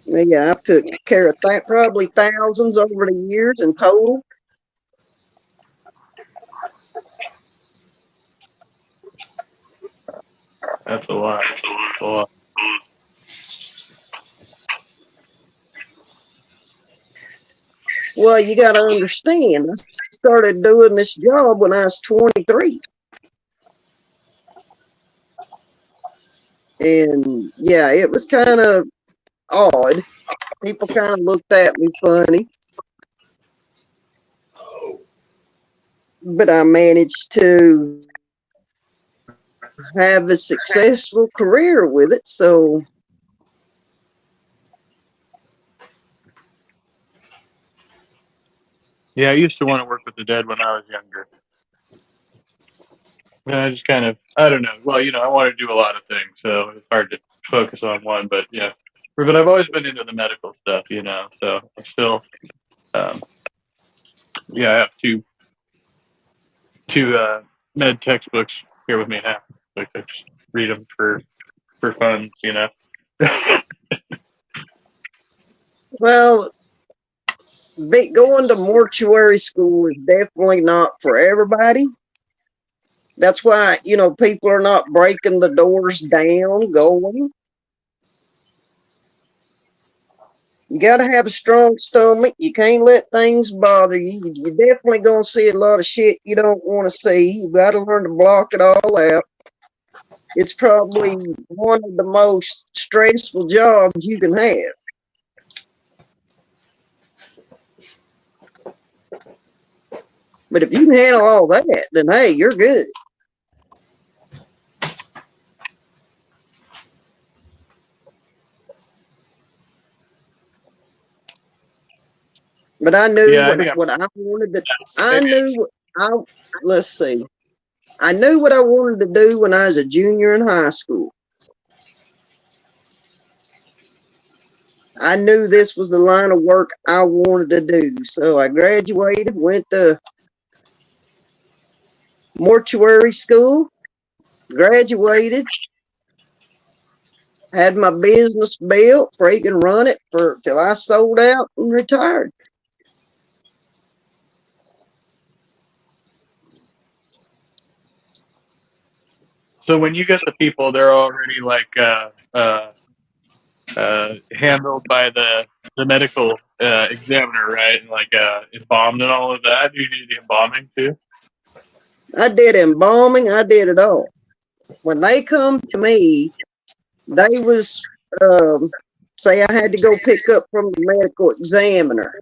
Yeah, I've took care of probably thousands over the years in total. That's a lot. That's a lot. Well, you got to understand, I started doing this job when I was 23. And yeah, it was kind of odd. People kind of looked at me funny. But I managed to have a successful career with it. So, Yeah, I used to want to work with the dead when I was younger. And I just kind of, I don't know. Well, I want to do a lot of things, so it's hard to focus on one. But yeah, but I've always been into the medical stuff, So I still, um, yeah, I have two med textbooks here with me now. Like I just read them for fun, well, going to mortuary school is definitely not for everybody. That's why, people are not breaking the doors down going. You got to have a strong stomach. You can't let things bother you. You're definitely going to see a lot of shit you don't want to see. You got to learn to block it all out. It's probably one of the most stressful jobs you can have. But if you can handle all that, then hey, you're good. But I knew Yeah, I think what I wanted to. I knew. Let's see. I knew what I wanted to do when I was a junior in high school. I knew this was the line of work I wanted to do. So I graduated, went to mortuary school, graduated, had my business built, freaking run it till I sold out and retired. So when you get the people, they're already like handled by the medical examiner, right? And like embalmed and all of that. You do the embalming too. I did embalming. I did it all. When they come to me, they was say I had to go pick up from the medical examiner.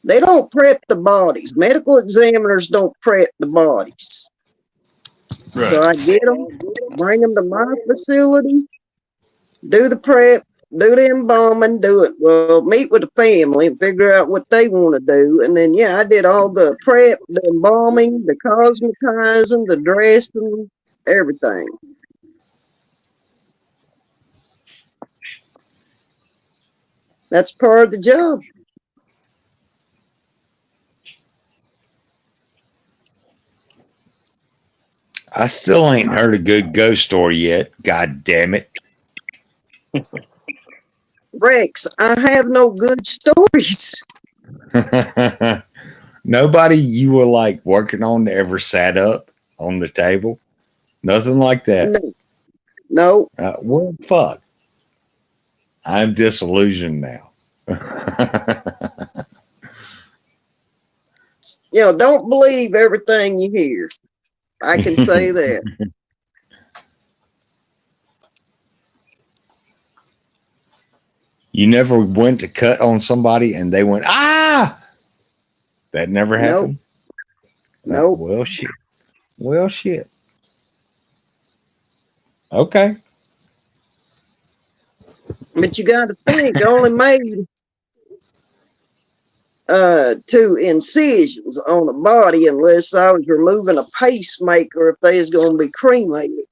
They don't prep the bodies. Medical examiners don't prep the bodies. Right. So I get them, bring them to my facility, do the prep, do the embalming, meet with the family and figure out what they want to do. And then, yeah, I did all the prep, the embalming, the cosmetizing, the dressing, everything. That's part of the job. I still ain't heard a good ghost story yet. God damn it. Rex, I have no good stories. Nobody you were like working on ever sat up on the table? Nothing like that? No. Well, fuck. I'm disillusioned now. Don't believe everything you hear. I can say that. You never went to cut on somebody and they went, ah! That never happened? Nope. Well, shit. Well, shit. Okay. But you got to think, I only made 2 incisions on a body unless I was removing a pacemaker if they was going to be cremated.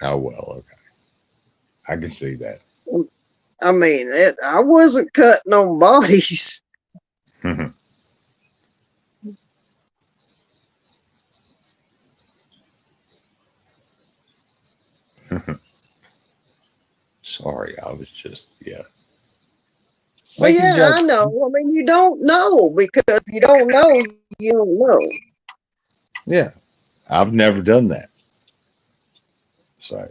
Oh, well, okay. I can see that. I mean, I wasn't cutting on bodies. Sorry, I was just, yeah. Well, yeah, I know. I mean, you don't know because you don't know, you don't know. Yeah, I've never done that. So.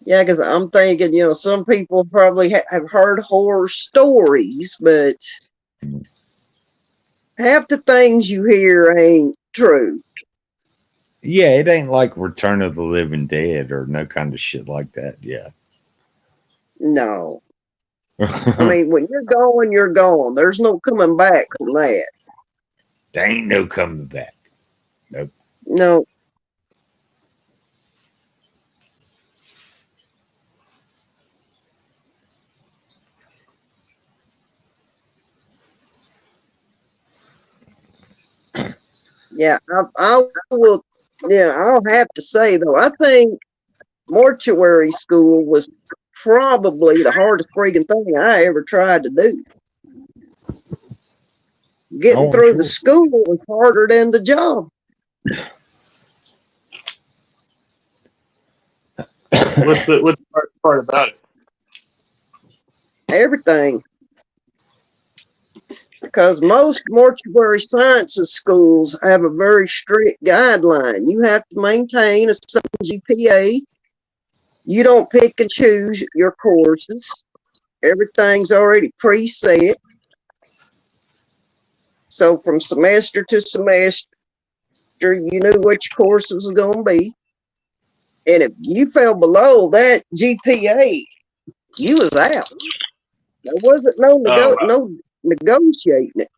Yeah, because I'm thinking, some people probably have heard horror stories, but half the things you hear ain't true. Yeah, it ain't like Return of the Living Dead or no kind of shit like that. Yeah. No. I mean, when you're going, you're going. There's no coming back from that. There ain't no coming back. Nope. No. Yeah, I will. Yeah, I'll have to say though, I think mortuary school was probably the hardest freaking thing I ever tried to do. Getting through the school was harder than the job. What's the part about it? Everything. Because most mortuary sciences schools have a very strict guideline. You have to maintain a certain GPA. You don't pick and choose your courses. Everything's already preset. So from semester to semester, you knew what your course was going to be. And if you fell below that GPA, you was out. There wasn't no negotiating it.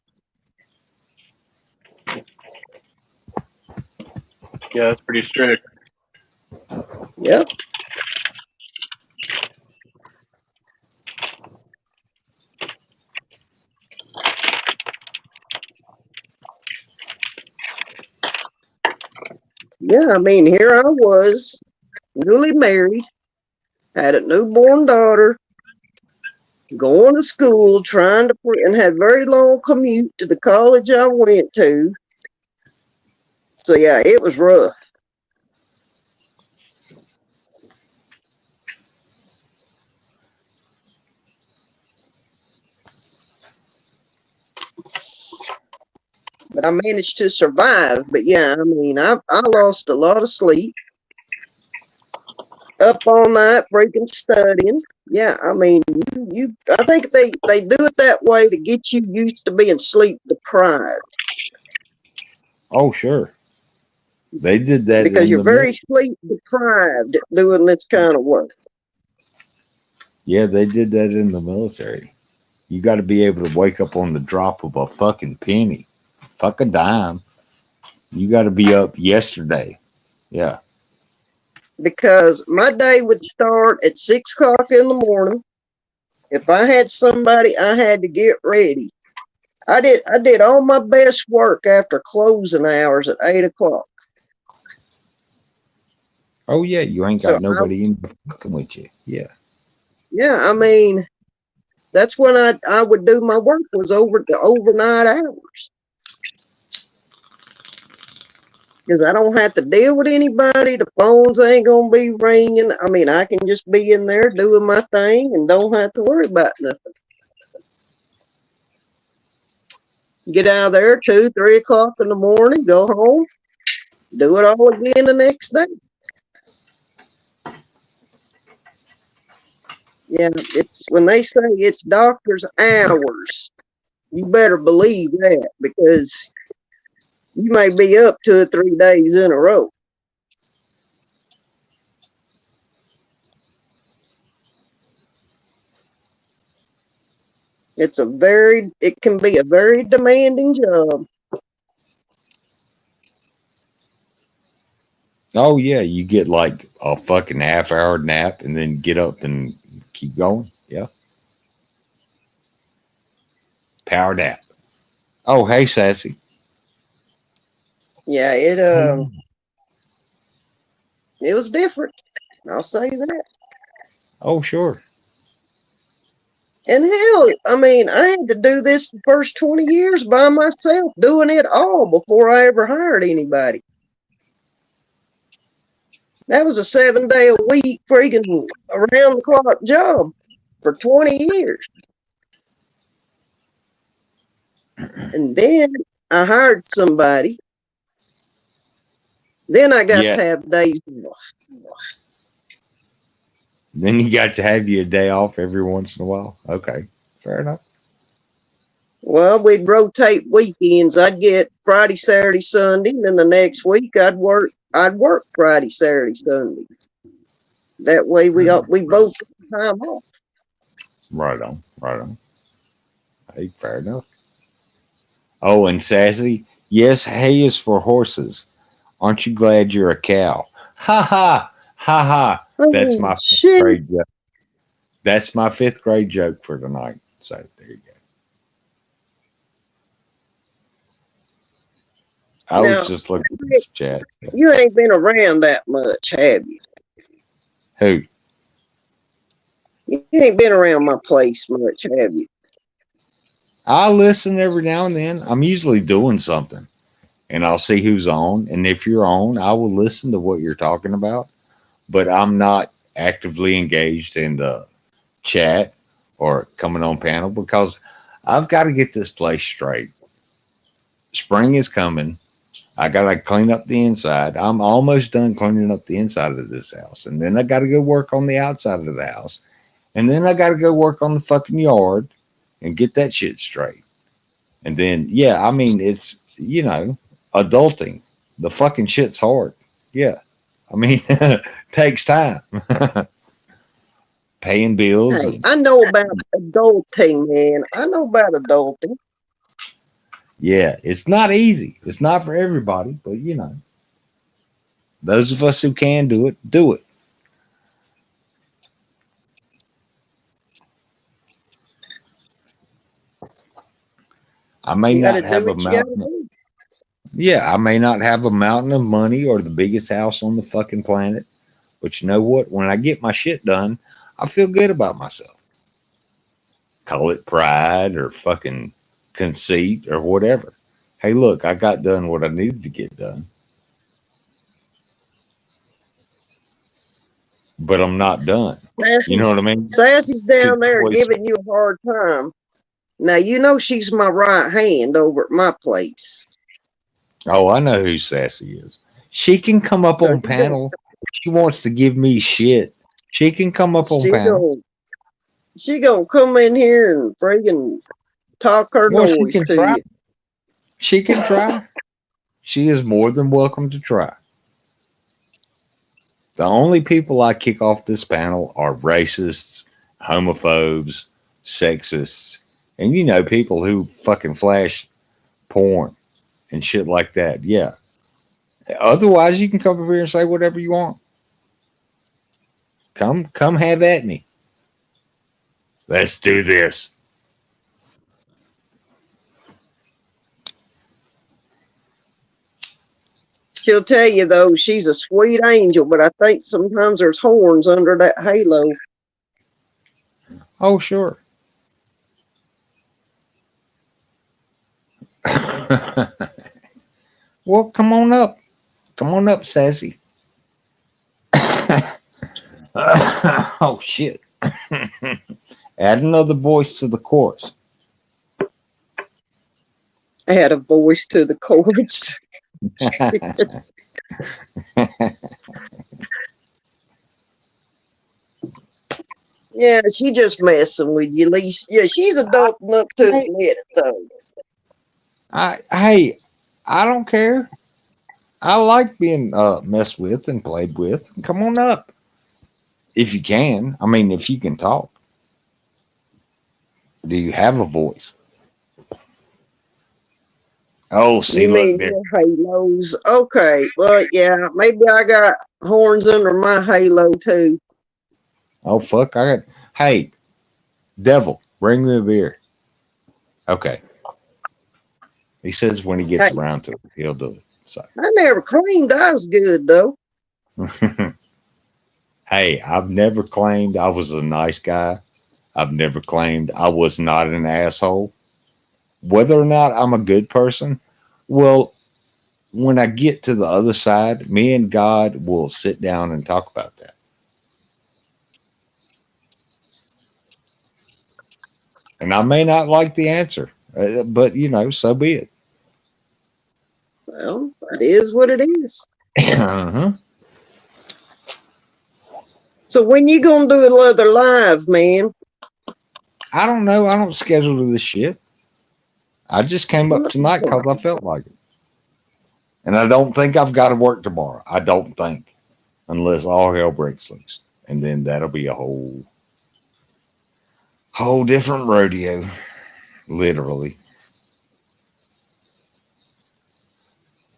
Yeah, that's pretty strict. Yep. Yeah, I mean, here I was, newly married, had a newborn daughter, going to school, trying to, and had very long commute to the college I went to. So yeah, it was rough. But I managed to survive. But yeah, I mean, I lost a lot of sleep. Up all night, freaking studying. Yeah, I mean, I think they do it that way to get you used to being sleep deprived. Oh, sure. They did that because you're very sleep deprived doing this kind of work. Yeah, they did that in the military. You got to be able to wake up on the drop of a fucking penny, fuck a dime. You got to be up yesterday. Yeah. Because my day would start at 6 o'clock in the morning. If I had somebody, I had to get ready. I did all my best work after closing hours at 8 o'clock. Oh yeah, you ain't got nobody in fucking with you. Yeah. Yeah, I mean, that's when I would do my work was over the overnight hours. Because I don't have to deal with anybody. The phones ain't going to be ringing. I mean, I can just be in there doing my thing and don't have to worry about nothing. Get out of there 2, 3 o'clock in the morning, go home, do it all again the next day. Yeah, it's when they say it's doctor's hours, you better believe that, because you may be up 2 or 3 days in a row. It can be a very demanding job. Oh yeah, you get like a fucking half-hour nap and then get up and keep going. Yeah. Power nap. Oh, hey, Sassy. Yeah, it was different. I'll say that. Oh, sure. And hell, I mean, I had to do this the first 20 years by myself, doing it all before I ever hired anybody. That was a 7-day-a-week freaking around-the-clock job for 20 years. And then I hired somebody. Then I got to have days off. Then you got to have you a day off every once in a while. Okay, fair enough. Well, we'd rotate weekends. I'd get Friday, Saturday, Sunday, and then the next week I'd work Friday, Saturday, Sunday. That way we both got time off. Right on. Hey, fair enough. Oh, and Sassy, yes, hay is for horses. Aren't you glad you're a cow? Ha ha ha ha. That's my fifth grade joke. That's my 5th grade joke for tonight. So there you go. I was just looking at this chat. You ain't been around that much, have you? Who? You ain't been around my place much, have you? I listen every now and then. I'm usually doing something, and I'll see who's on. And if you're on, I will listen to what you're talking about. But I'm not actively engaged in the chat or coming on panel because I've got to get this place straight. Spring is coming. I got to clean up the inside. I'm almost done cleaning up the inside of this house. And then I got to go work on the outside of the house. And then I got to go work on the fucking yard and get that shit straight. And then, yeah, I mean, it's, adulting. The fucking shit's hard. Yeah. I mean, takes time. Paying bills. Hey, I know about adulting, man. I know about adulting. Yeah, it's not easy. It's not for everybody, but you know, those of us who can do it, do it. I may You got to not do have a what you got to mountain. do. Yeah, I may not have a mountain of money or the biggest house on the fucking planet, but you know what? When I get my shit done, I feel good about myself. Call it pride or fucking conceit or whatever. Hey, look, I got done what I needed to get done, but I'm not done. You know Sassy's, what I mean? Sassy's 'Cause down there always, giving you a hard time. Now, you know she's my right hand over at my place. oh, I know who Sassy is. She can come up So on panel. If she wants to give me shit, she can come up on she panel. gonna she gonna come in here and friggin' talk her Well, she noise can to try. you. She can try. She is more than welcome to try. The only people I kick off this panel are racists, homophobes, sexists, and you know, people who fucking flash porn and shit like that. Yeah. Otherwise, you can come over here and say whatever you want. Come have at me. Let's do this. She'll tell you though she's a sweet angel, but I think sometimes there's horns under that halo. Oh, sure. Well, come on up. Come on up, Sassy. Oh, shit. Add another voice to the chorus. Add a voice to the chords. Yeah, she just messing with you, Lisa. Yeah, she's adult enough to admit it, though. Hey, I don't care. I like being messed with and played with. Come on up if you can. I mean, if you can talk. Do you have a voice? Oh, see, You look mean there. your halos? Okay, well, yeah, maybe I got horns under my halo too. Oh, fuck. Hey, devil, bring me a beer. Okay. He says when he gets Hey, around to it, he'll do it. So, I never claimed I was good though. hey, I've never claimed I was a nice guy. I've never claimed I was not an asshole. Whether or not I'm a good person, well, when I get to the other side, me and God will sit down and talk about that. And I may not like the answer, but you know, so be it. Well, it is what it is. Uh-huh. So when you gonna do another live, man? I don't know. I don't schedule this shit. I just came up tonight because I felt like it. And I don't think I've got to work tomorrow. I don't think. Unless all hell breaks loose. And then that'll be a whole different rodeo. Literally.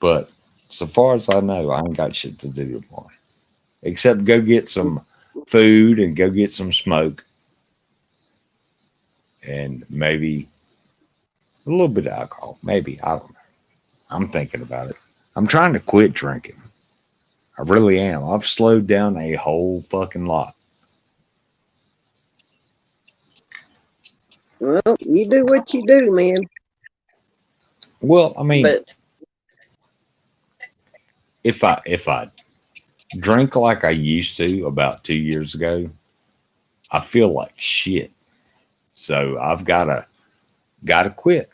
But so far as I know, I ain't got shit to do tomorrow. Except go get some food and go get some smoke. And maybe a little bit of alcohol. Maybe. I don't know. I'm thinking about it. I'm trying to quit drinking. I really am. I've slowed down a whole fucking lot. Well, you do what you do, man. Well, I mean, But if I drink like I used to about 2 years ago, I feel like shit. So I've gotta quit.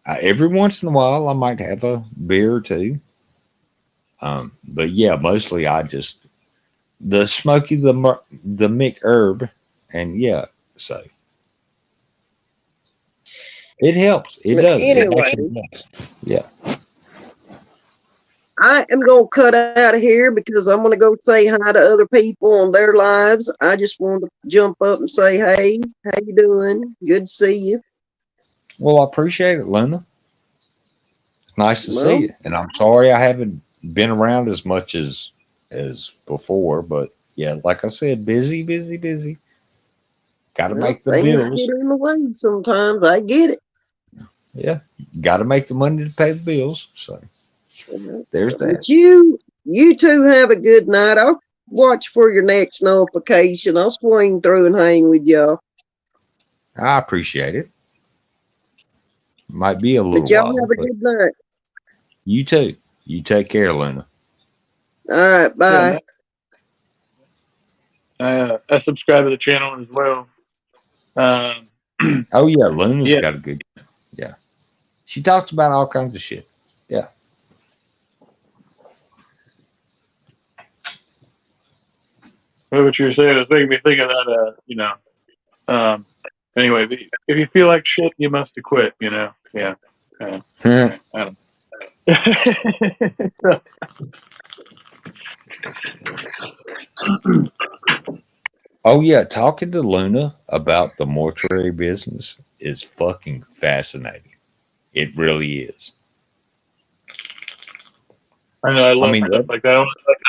Every once in a while, I might have a beer or two. But yeah, mostly I just the Smoky the McHerb, and yeah, so it helps. It does. It anyway, actually helps. Yeah. I am going to cut out of here because I'm going to go say hi to other people on their lives. I just wanted to jump up and say, hey, how you doing? Good to see you. Well, I appreciate it, Luna. It's nice to see Well, you. And I'm sorry I haven't been around as much as before, but yeah, like I said, busy. Got to well, make the things bills. get in the way sometimes. I get it. Yeah, got to make the money to pay the bills. So there's that. But you two have a good night. I'll watch for your next notification. I'll swing through and hang with y'all. I appreciate it. Might be a little But y'all while, have a but good night. you too. You take care, Luna. All right, bye. I subscribe to the channel as well. Oh yeah, Luna's Yeah. got a good. Yeah, she talks about all kinds of shit. Yeah. What you were saying is making me think of that. Anyway, if you feel like shit, you must have quit. Yeah. I don't. Oh yeah, talking to Luna about the mortuary business is fucking fascinating. It really is. I know. I love mean, stuff like that.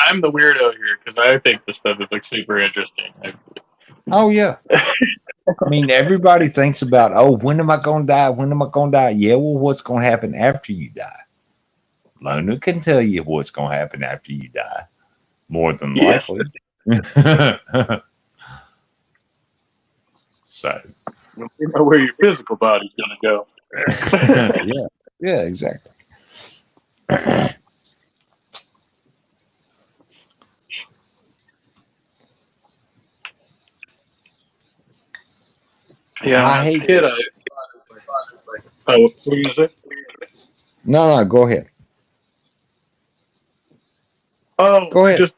I'm the weirdo here because I think this stuff is like super interesting. Oh yeah. I mean, everybody thinks about, oh, when am I going to die? When am I going to die? Yeah, well, what's going to happen after you die? Luna can tell you what's going to happen after you die, more than likely. So, You know where your physical body's gonna go. yeah, exactly. Yeah, I as a hate kid, what were you gonna say? No, go ahead. Oh, Go ahead. just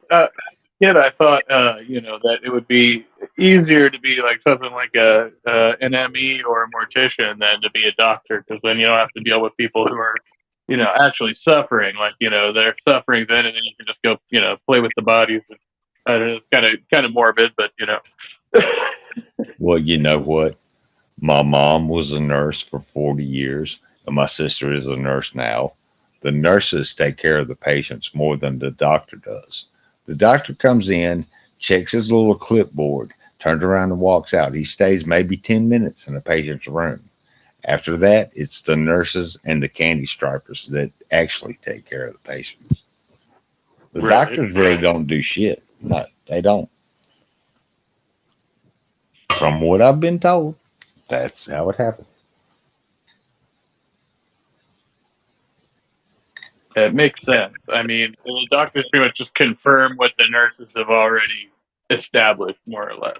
kid, I thought that it would be easier to be like something like an ME or a mortician than to be a doctor, because then you don't have to deal with people who are actually suffering. Like they're suffering then, and then you can just go play with the bodies. It's kind of morbid, but Well, you know what? My mom was a nurse for 40 years, and my sister is a nurse now. The nurses take care of the patients more than the doctor does. The doctor comes in, checks his little clipboard, turns around and walks out. He stays maybe 10 minutes in the patient's room. After that, it's the nurses and the candy stripers that actually take care of the patients. The Right. doctors really don't do shit. No, they don't. From what I've been told, that's how it happens. it makes sense. I mean, the doctors pretty much just confirm what the nurses have already established, more or less.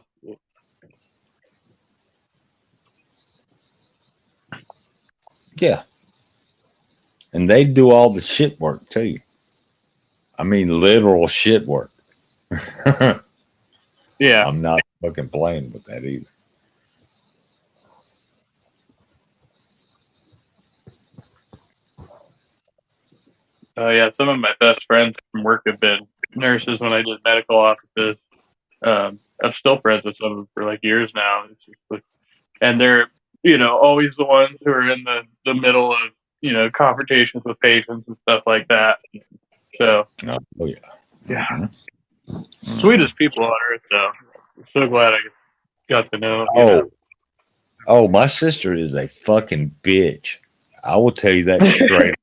Yeah. And they do all the shit work too. I mean, literal shit work. Yeah. I'm not fucking playing with that either. Yeah, some of my best friends from work have been nurses when I did medical offices. I'm still friends with some of them for like years now. It's just like, and they're always the ones who are in the middle of confrontations with patients and stuff like that. So Oh yeah. yeah, Mhm. sweetest people on earth, though. I'm so glad I got to know. Oh, my sister is a fucking bitch. I will tell you that straight.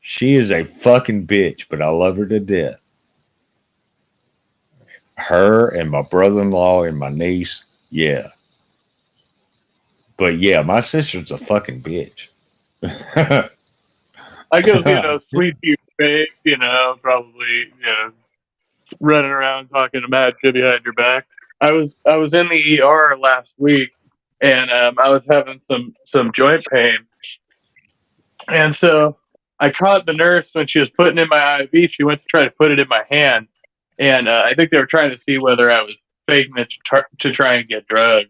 She is a fucking bitch, but I love her to death. Her and my brother-in-law and my niece, yeah. But yeah, my sister's a fucking bitch. I go, sweet you fake, probably, running around talking mad shit behind your back. I was in the ER last week, and I was having some joint pain, and so I caught the nurse when she was putting in my IV. She went to try to put it in my hand, and I think they were trying to see whether I was faking it to try and get drugs,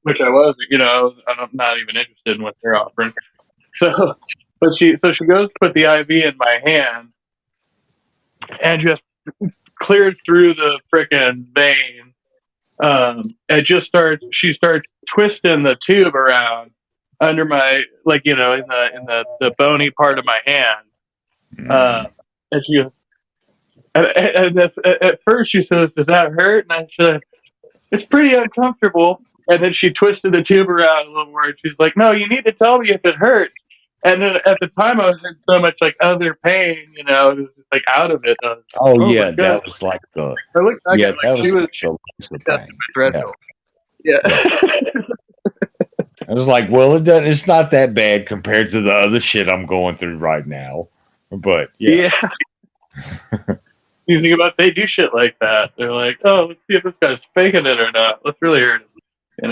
which I wasn't. I'm not even interested in what they're offering. So, she goes to put the IV in my hand and just clears through the frickin' vein. She starts twisting the tube around under my, like, in the bony part of my hand. And she goes, and at first she says, "Does that hurt?" And I said, "It's pretty uncomfortable." And then she twisted the tube around a little more. And she's like, "No, you need to tell me if it hurts." And then at the time, I was in so much like other pain, it was just like out of it. Yeah, that was like the I looked back yeah, at it, that like she was was the that's thing. dreadful. Yeah. I was like, well, it's not that bad compared to the other shit I'm going through right now. But yeah. You think about they do shit like that. They're like, "Oh, let's see if this guy's faking it or not. Let's really hurt him."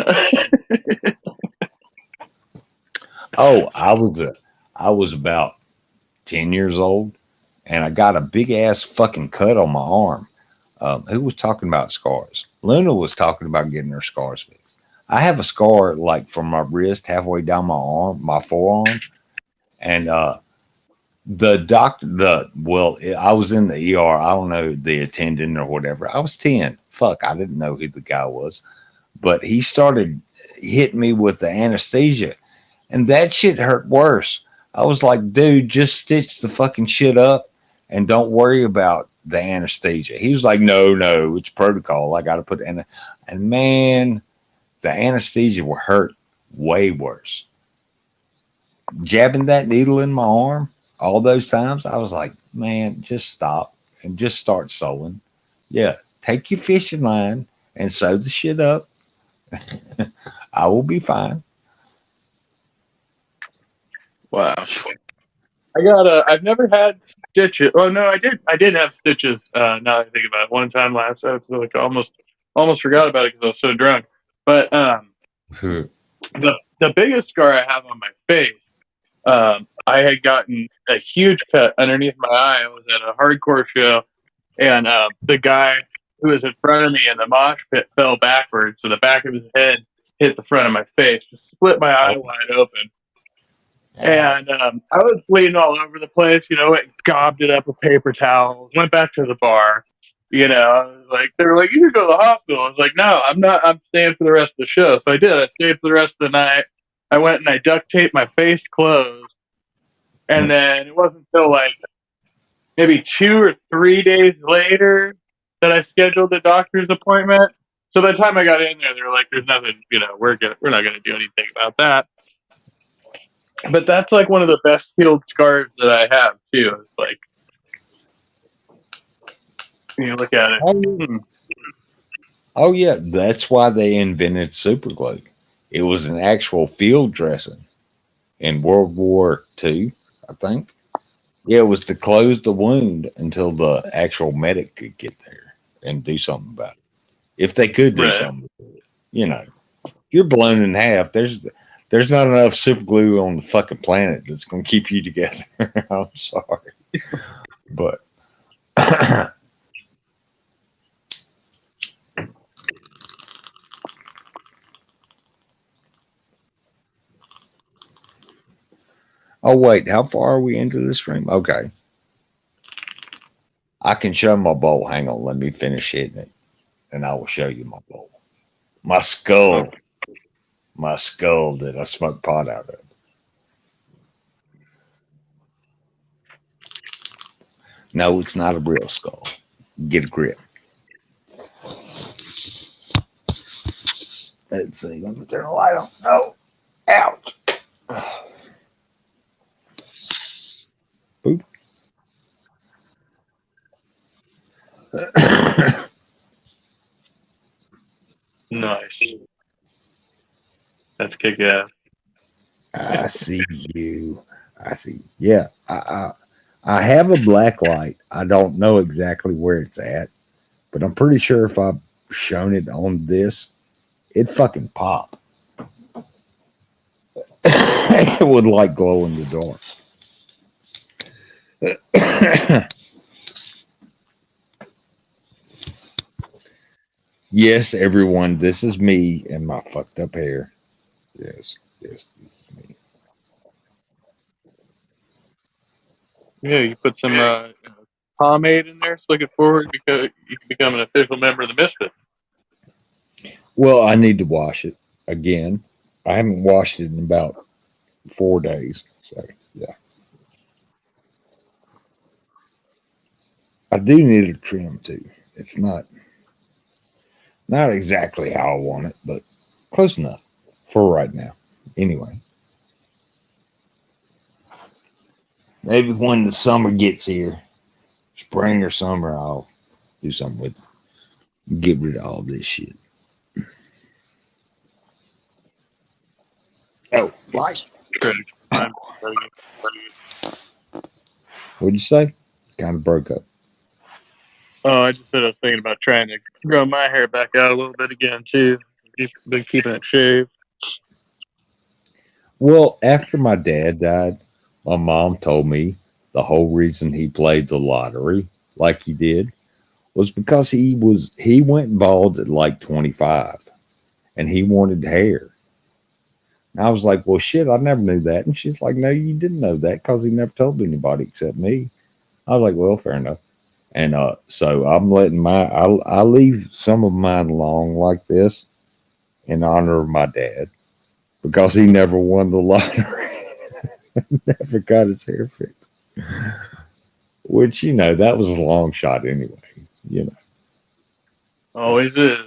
Oh, I was about 10 years old, and I got a big ass fucking cut on my arm. Who was talking about scars? Luna was talking about getting her scars fixed. I have a scar like from my wrist halfway down my arm, my forearm, and the doctor, I was in the ER. I don't know the attendant or whatever. I was 10. Fuck, I didn't know who the guy was, but he started hitting me with the anesthesia, and that shit hurt worse. I was like, dude, just stitch the fucking shit up and don't worry about the anesthesia. He was like, no, it's protocol. I got to put and man, the anesthesia will hurt way worse. Jabbing that needle in my arm all those times, I was like, man, just stop and just start sewing. Yeah, take your fishing line and sew the shit up. I will be fine. Wow. I've never had stitches. Oh no, I did have stitches. Now that I think about it, one time last episode, like almost forgot about it because I was so drunk. But the biggest scar I have on my face, I had gotten a huge cut underneath my eye. I was at a hardcore show, and the guy who was in front of me in the mosh pit fell backwards, so the back of his head hit the front of my face, just split my eye wide open. And I was bleeding all over the place, gobbed it up with paper towels, went back to the bar, I was like, they were like, "You should go to the hospital." I was like, "No, I'm not, I'm staying for the rest of the show." So I did. I stayed for the rest of the night. I went and I duct taped my face closed. And then it wasn't until like maybe 2 or 3 days later that I scheduled the doctor's appointment. So by the time I got in there, they were like, "There's nothing, we're not going to do anything about that." But that's like one of the best healed scars that I have too. It's like, you look at it. Oh yeah, that's why they invented super glue. It was an actual field dressing in World War II, I think. Yeah, it was to close the wound until the actual medic could get there and do something about it. If they could do something with it. If you're blown in half, there's not enough super glue on the fucking planet that's going to keep you together. I'm sorry. But oh, wait, how far are we into the stream? Okay. I can show my bowl. Hang on, let me finish hitting it, and I will show you my bowl. My skull. My skull that I smoked pot out of. No, it's not a real skull. Get a grip. Let's see. Let me turn the light on. No. Ouch. Boop. Nice. That's kick ass. I see you. I see. Yeah. I have a black light. I don't know exactly where it's at, but I'm pretty sure if I've shown it on this, it'd fucking pop. It would like glow in the dark. Yes, everyone, this is me and my fucked up hair. Yes, this is me. Yeah, you put some pomade in there, slick it forward, because you can become an official member of the Misfits. Well, I need to wash it again. I haven't washed it in about 4 days. So yeah, I do need a trim too. It's not exactly how I want it, but close enough for right now. Anyway, maybe when the summer gets here, spring or summer, I'll do something with it. Get rid of all this shit. Oh, light. Critic. Oh, what'd you say? Kind of broke up. Oh, I just said I was thinking about trying to grow my hair back out a little bit again too. Just been keeping it shaved. Well, after my dad died, my mom told me the whole reason he played the lottery like he did was because he went bald at like 25 and he wanted hair. And I was like, well, shit, I never knew that. And she's like, no, you didn't know that because he never told anybody except me. I was like, well, fair enough. And so I'm letting I leave some of mine long like this in honor of my dad because he never won the lottery. Never got his hair fixed. Which, that was a long shot anyway, you know. Always is.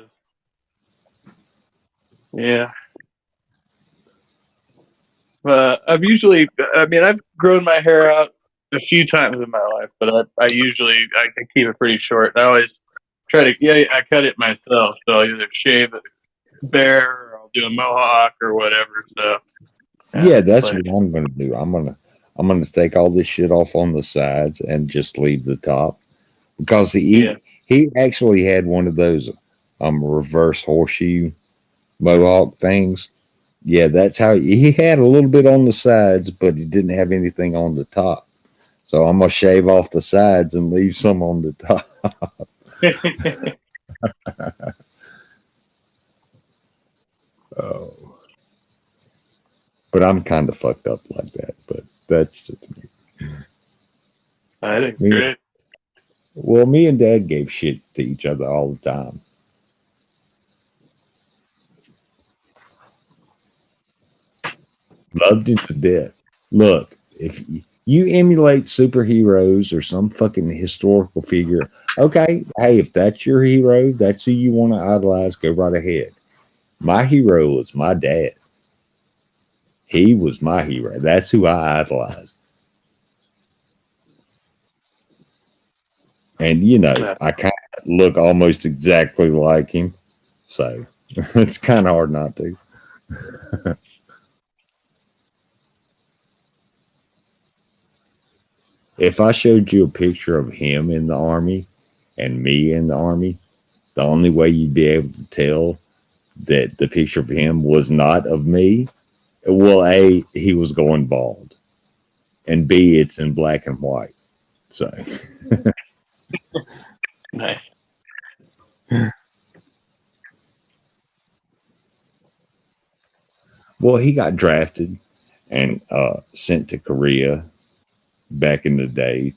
Yeah. I've grown my hair out a few times in my life, but I can keep it pretty short. I always I cut it myself, so I'll either shave it bare or I'll do a mohawk or whatever. So Yeah, that's what I'm gonna do. I'm gonna take all this shit off on the sides and just leave the top because he actually had one of those reverse horseshoe mohawk things. Yeah, that's how he had a little bit on the sides, but he didn't have anything on the top. So I'm gonna shave off the sides and leave some on the top. Oh. But I'm kind of fucked up like that. But that's just me. I think it's great. Well, me and Dad gave shit to each other all the time. Loved him to death. Look, if you emulate superheroes or some fucking historical figure, okay, hey, if that's your hero, that's who you want to idolize, go right ahead. My hero was my dad. He was my hero. That's who I idolized. And, I kind of look almost exactly like him. So it's kind of hard not to. If I showed you a picture of him in the Army and me in the Army, the only way you'd be able to tell that the picture of him was not of me, well, A, he was going bald, and B, it's in black and white. So. Nice. Well, he got drafted and sent to Korea back in the day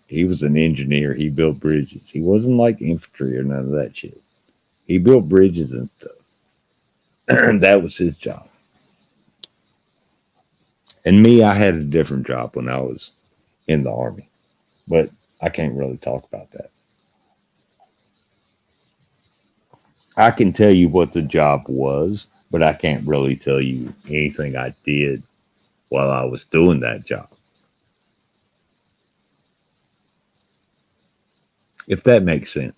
he was an engineer. He built bridges. He wasn't like infantry or none of that shit. He built bridges and stuff. That was his job. And me, I had a different job when I was in the Army, but I can't really talk about that. I can tell you what the job was, but I can't really tell you anything I did while I was doing that job. If that makes sense.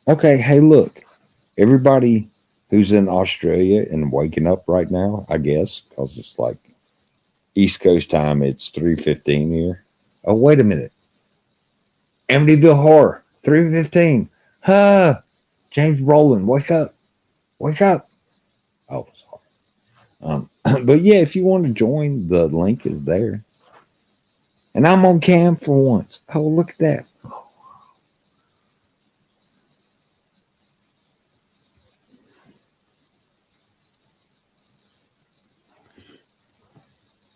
Okay, hey, look, everybody who's in Australia and waking up right now, I guess, because it's like East Coast time, it's 3:15 here. Oh, wait a minute. Amityville Horror, 3:15. Huh? James Rowland, wake up. Wake up. Oh, sorry. But yeah, if you want to join, the link is there. And I'm on cam for once. Oh, look at that.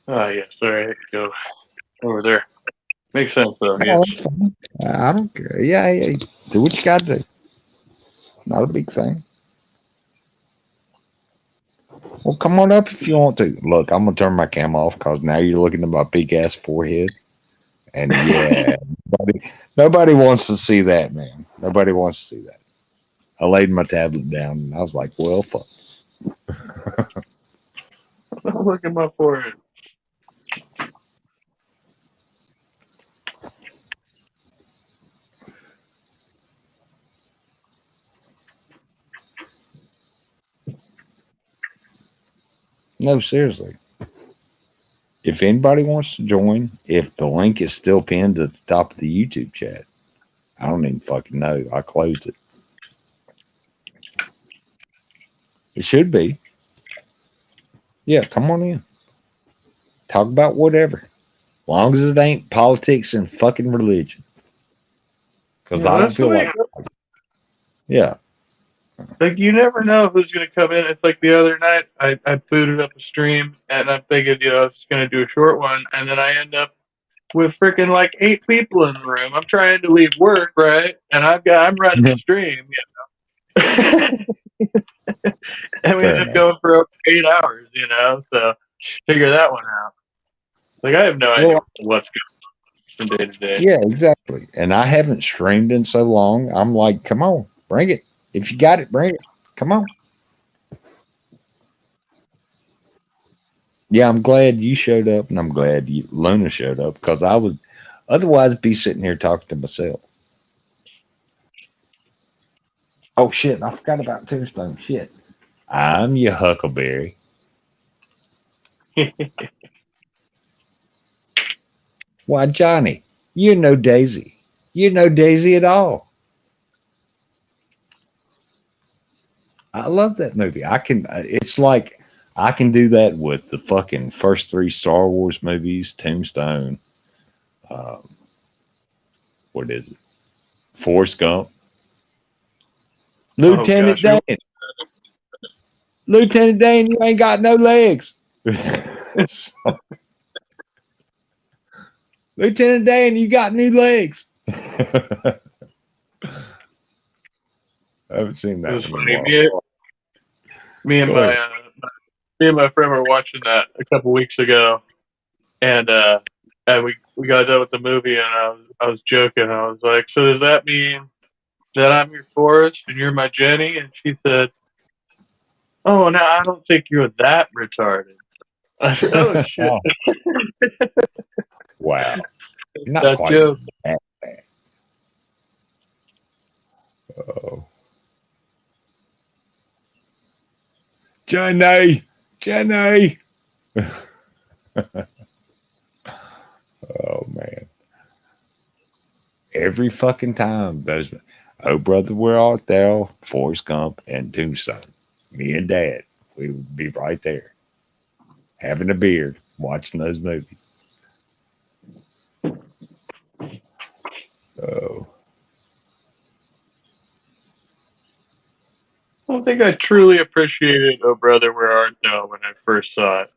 Oh, yeah, sorry, I had to go over there. Makes sense, though, No, yes. that's fine. I don't care. Yeah, yeah, do what you got to do. Not a big thing. Well, come on up if you want to. Look, I'm gonna turn my cam off because now you're looking at my big ass forehead, and yeah, nobody wants to see that, man. Nobody wants to see that. I laid my tablet down and I was like, well, fuck. Look at my forehead. No, seriously. If anybody wants to join, if the link is still pinned at the top of the YouTube chat, I don't even fucking know. I closed it. It should be. Yeah, come on in. Talk about whatever. Long as it ain't politics and fucking religion. Because Yeah, I don't that's the feel way like. Yeah. Like, you never know who's going to come in. It's like the other night, I booted up a stream, and I'm thinking, I was just going to do a short one, and then I end up with freaking like 8 people in the room. I'm trying to leave work, right? And I'm running the stream, and we Fair end up enough. going for over 8 hours, so figure that one out. Like, I have no idea Well, what's going from day to day. yeah, exactly. And I haven't streamed in so long. I'm like, come on, bring it. If you got it, bring it. Come on. Yeah, I'm glad you showed up, and I'm glad Luna showed up because I would otherwise be sitting here talking to myself. Oh shit! I forgot about Tombstone. Shit, I'm your Huckleberry. Why, Johnny? You know Daisy. You know Daisy at all. I love that movie. I can. It's like I can do that with the fucking first 3 Star Wars movies. Tombstone. Um, what is it? Forrest Gump. Oh, Lieutenant gosh. Dan. Lieutenant Dan, you ain't got no legs. So, Lieutenant Dan, you got new legs. I haven't seen It that was one in funny. a while. Me and Go my ahead. me and my friend were watching that a couple weeks ago, and we got done with the movie, and I was joking. I was like, "So does that mean that I'm your Forrest and you're my Jenny?" And she said, "Oh, no, I don't think you're that retarded." I said, "Oh shit, Wow. Not that quite joke." that bad. Oh. Jenny. Jenny. Oh, man. Every fucking time, those Oh Brother, Where Art Thou, Forrest Gump, and Tombstone. Me and Dad, we would be right there, having a beer, watching those movies. Oh, I don't think I truly appreciated "Oh Brother, Where Art Thou" when I first saw it.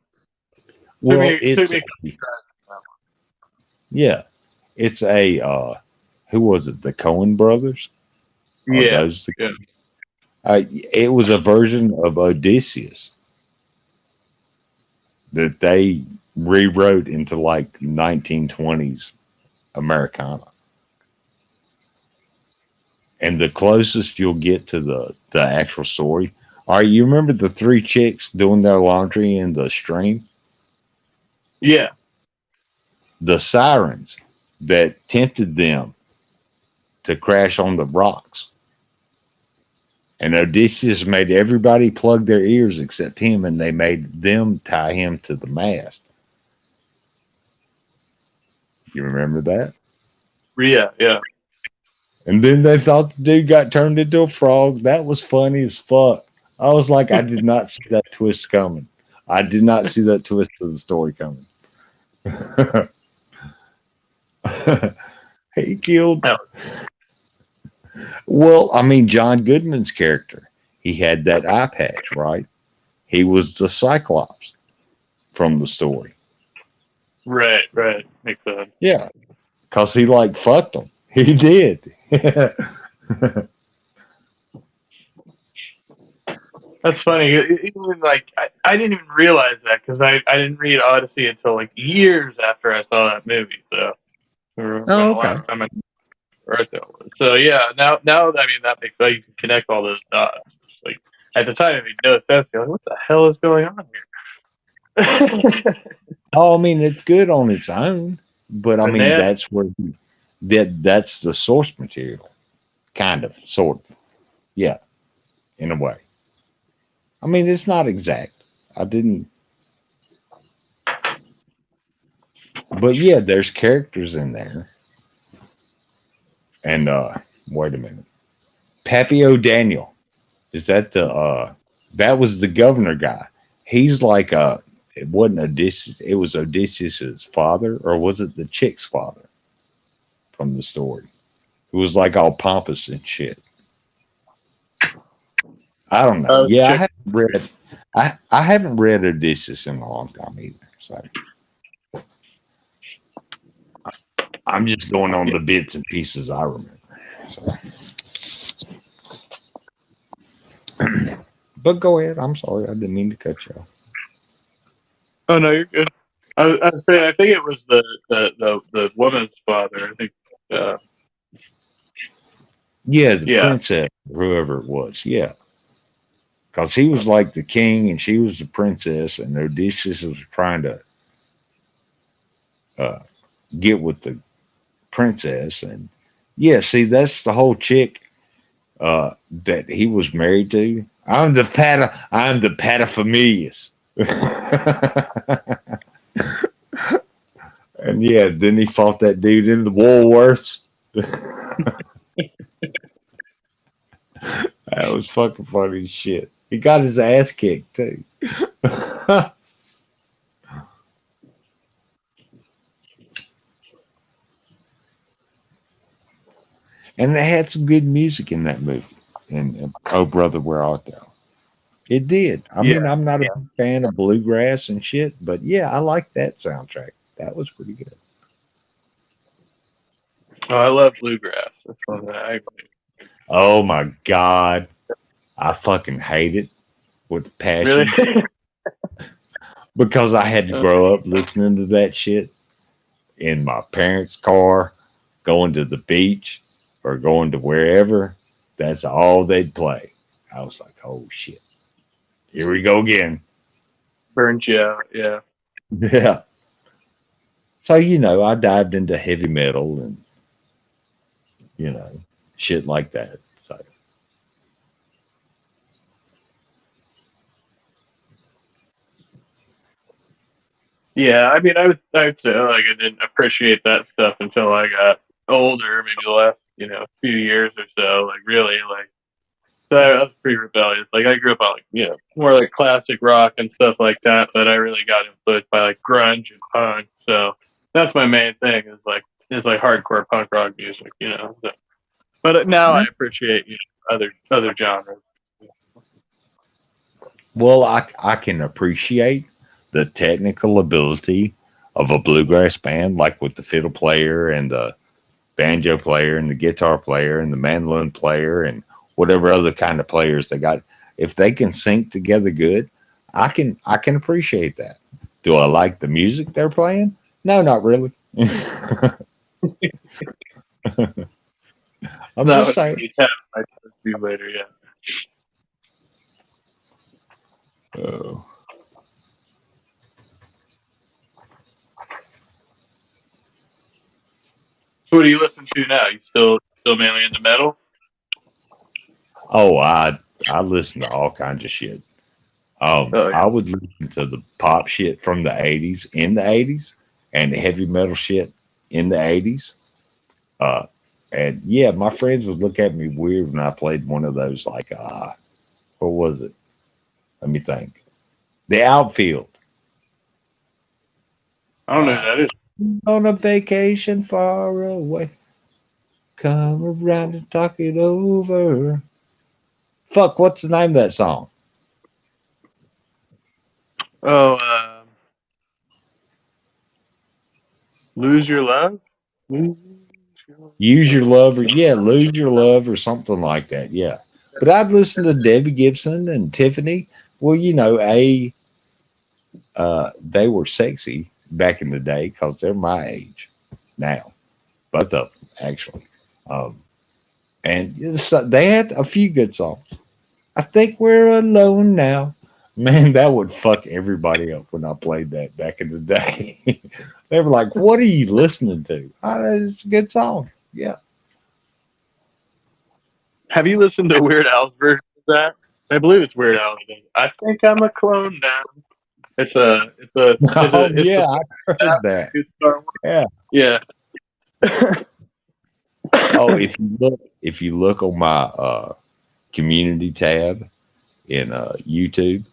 well, Took it's me. yeah, it's a who was it? The Coen brothers? Are Yeah, those the? yeah. It was a version of Odysseus that they rewrote into like 1920s Americana. And the closest you'll get to the actual story. All right, you remember the 3 chicks doing their laundry in the stream? Yeah. The sirens that tempted them to crash on the rocks. And Odysseus made everybody plug their ears except him, and they made them tie him to the mast. You remember that? Yeah, yeah. And then they thought the dude got turned into a frog. That was funny as fuck. I was like, I did not see that twist coming. I did not see that twist of the story coming. He killed. Oh. Well, I mean, John Goodman's character, he had that eye patch, right? He was the Cyclops from the story. Right, right. Makes sense. Yeah, because he like fucked them. He did. That's funny. Even like I didn't even realize that because I didn't read Odyssey until like years after I saw that movie. So or when Oh, the okay. last time I Earth was. So yeah, now I mean that makes you can connect all those dots. It's like at the time it made no sense. You're like, what the hell is going on here? Oh, I mean, it's good on its own, but I mean, Banana. that's where that's the source material, kind of, sort of. Yeah, in a way. I mean, it's not exact. I didn't, but yeah, there's characters in there. And wait a minute, Pappy O'Daniel, is that the that was the governor guy? He's like it wasn't Odysseus, it was Odysseus's father, or was it the chick's father from the story? It was like all pompous and shit. I don't know. Yeah, I Chick. haven't read. I haven't read Odysseus in a long time either. So I'm just going on the bits and pieces I remember. So. But go ahead. I'm sorry. I didn't mean to cut you off. Oh no, you're good. I was saying I think it was the woman's father. I think. Yeah, the Yeah. princess, whoever it was. Yeah, because he was like the king and she was the princess, and Odysseus was trying to uh, get with the princess. And yeah, see, that's the whole chick that he was married to. I'm the paterfamilias. And yeah, then he fought that dude in the Woolworths. That was fucking funny as shit. He got his ass kicked too. And they had some good music in that movie. And Oh Brother, Where Art Thou? It did. I mean, Yeah. I'm not a big fan of bluegrass and shit, but yeah, I like that soundtrack. That was pretty good. Oh, I love bluegrass. That's one that I Oh my God. I fucking hate it with really. passion because I had to grow up listening to that shit in my parents' car, going to the beach or going to wherever. That's all they'd play. I was like, oh shit, here we go again. Burns you out. Yeah. Yeah. So, I dived into heavy metal and, you know, shit like that. So, Yeah, I mean, I'd say like I didn't appreciate that stuff until I got older, maybe the last few years or so. Like really, like so I was pretty rebellious. Like I grew up on like more like classic rock and stuff like that, but I really got influenced by like grunge and punk. So that's my main thing is like hardcore punk rock music. So, but now I appreciate other genres. well, I can appreciate the technical ability of a bluegrass band, like with the fiddle player and the banjo player and the guitar player and the mandolin player and whatever other kind of players they got. If they can sync together good, I can appreciate that. Do I like the music they're playing? No, not really. I'm That just would saying. be tough. I do later, yeah. Oh. So what do you listen to now? You still mainly into metal? Oh, I listen to all kinds of shit. Oh yeah. I would listen to the pop shit from the '80s in the '80s, and the heavy metal shit in the '80s. Uh, and yeah, my friends would look at me weird when I played one of those. Like, what was it? Let me think. The Outfield. I don't know who Uh, that is. on a vacation far away, come around and talk it over. Fuck, what's the name of that song? Oh, Lose Your Love? Lose Your Love. Use Your Love, or yeah, Lose Your Love, or something like that. Yeah. But I'd listen to Debbie Gibson and Tiffany. Well, they were sexy back in the day because they're my age now, both of them actually. Um, and they had a few good songs. I think we're alone now. Man, that would fuck everybody up when I played that back in the day. They were like, "What are you listening to?" Oh, it's a good song. Yeah. Have you listened to Weird Al's version of that? I believe it's Weird Al. I think I'm a clone now. Oh It's yeah, the I heard that. Star Wars. Yeah. Yeah. Oh, if you look on my community tab in YouTube,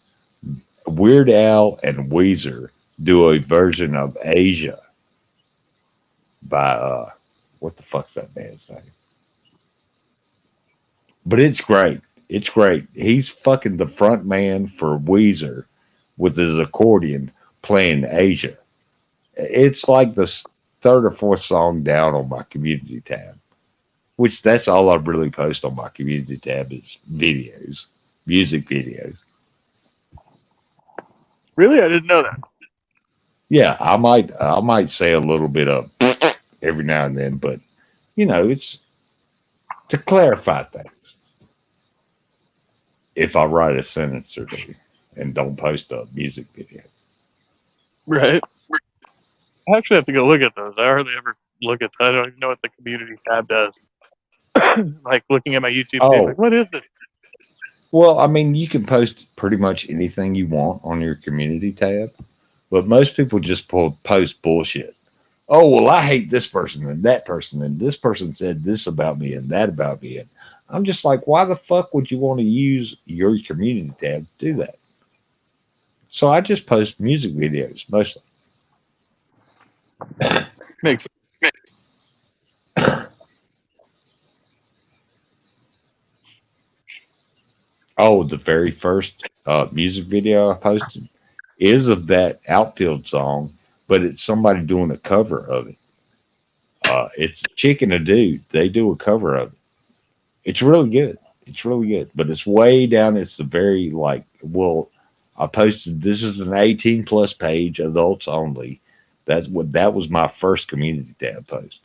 Weird Al and Weezer do a version of Asia by what the fuck's that band's name? But it's great. It's great. He's fucking the front man for Weezer with his accordion playing Asia. It's like the third or fourth song down on my community tab, which that's all I really post on my community tab is videos, music videos. Really? I didn't know that. Yeah, I might say a little bit of every now and then, but it's to clarify things. If I write a sentence or two and don't post a music video. Right. I actually have to go look at those. I hardly ever look at that. I don't even know what the community tab does. Like looking at my YouTube page, like, Oh, what is this? well, I mean, you can post pretty much anything you want on your community tab, but most people just post bullshit. Oh, well, I hate this person and that person, and this person said this about me and that about me. And I'm just like, why the fuck would you want to use your community tab to do that? So I just post music videos mostly. Makes Oh, the very first music video I posted is of that outfield song, but it's somebody doing a cover of it. It's a chick and a dude. They do a cover of it. It's really good. It's really good, but it's way down. It's the very well, I posted. This is an 18 plus page, adults only. That was my first community tab post,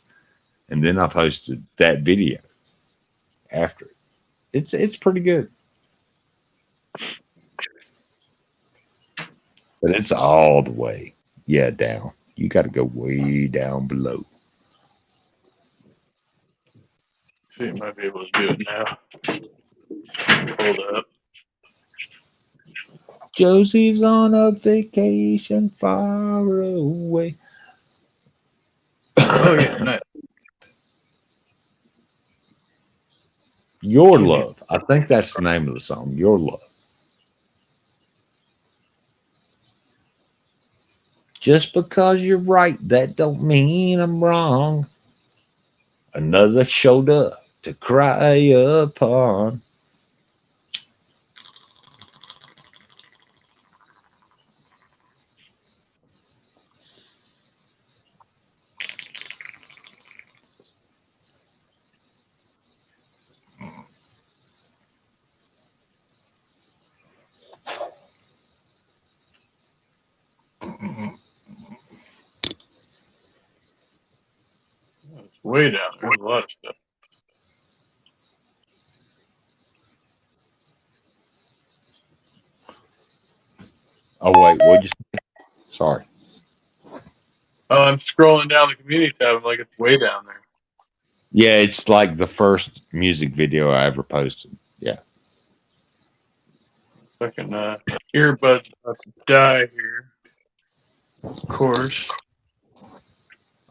and then I posted that video after it. It's pretty good, but it's all the way down. You got to go way down below. see, you might be able to do it now. Hold up. Josie's on a vacation far away. Oh yeah, nice. Your Love. I think that's the name of the song. Your Love. Just because you're right, that don't mean I'm wrong. Another shoulder to cry upon. It's way down. There's a lot of stuff. Oh wait, what'd you say? Sorry. Oh, I'm scrolling down the community tab. Like it's way down there. Yeah, it's like the first music video I ever posted. Yeah. Fucking earbuds about to die here. Of course.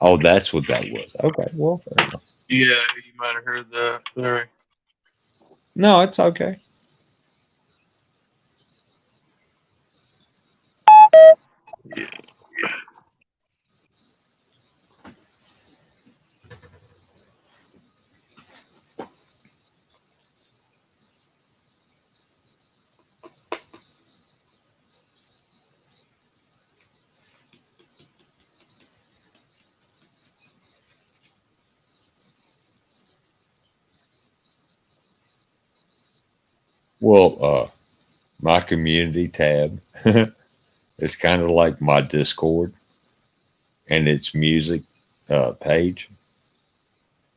Oh, that's what that was. Okay, well, fair enough. Yeah, you might have heard that. Sorry. No, it's okay. Yeah. Well, my community tab is kind of like my Discord and its music page.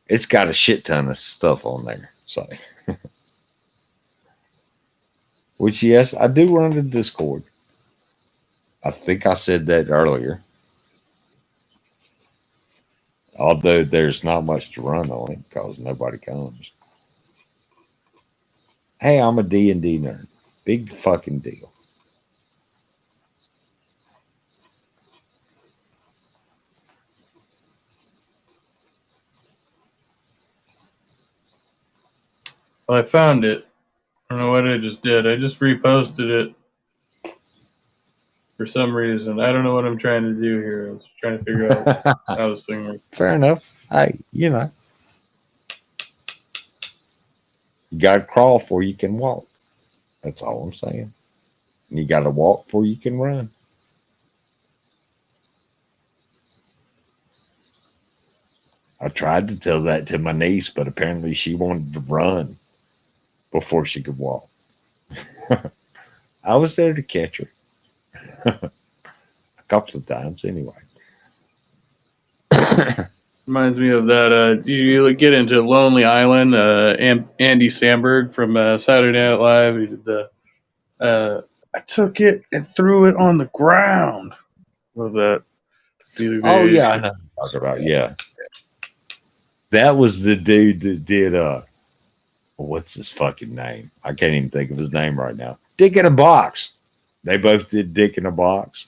It's got a shit ton of stuff on there. So, which yes, I do run the Discord. I think I said that earlier. Although there's not much to run on it because nobody comes. Hey, I'm a D&D nerd. Big fucking deal. Well, I found it. I don't know what I just did. I just reposted it for some reason. I don't know what I'm trying to do here. I was trying to figure out how this thing works. Fair enough. Hey, you know. You got to crawl before you can walk. That's all I'm saying. And you got to walk before you can run. I tried to tell that to my niece, but apparently she wanted to run before she could walk. I was there to catch her. A couple of times, anyway. Reminds me of that. You get into Lonely Island. Andy Samberg from Saturday Night Live. He did the. I took it and threw it on the ground. Love that. Oh yeah, I know what you're talking about. Yeah, that was the dude that did. What's his fucking name? I can't even think of his name right now. Dick in a Box. They both did Dick in a Box.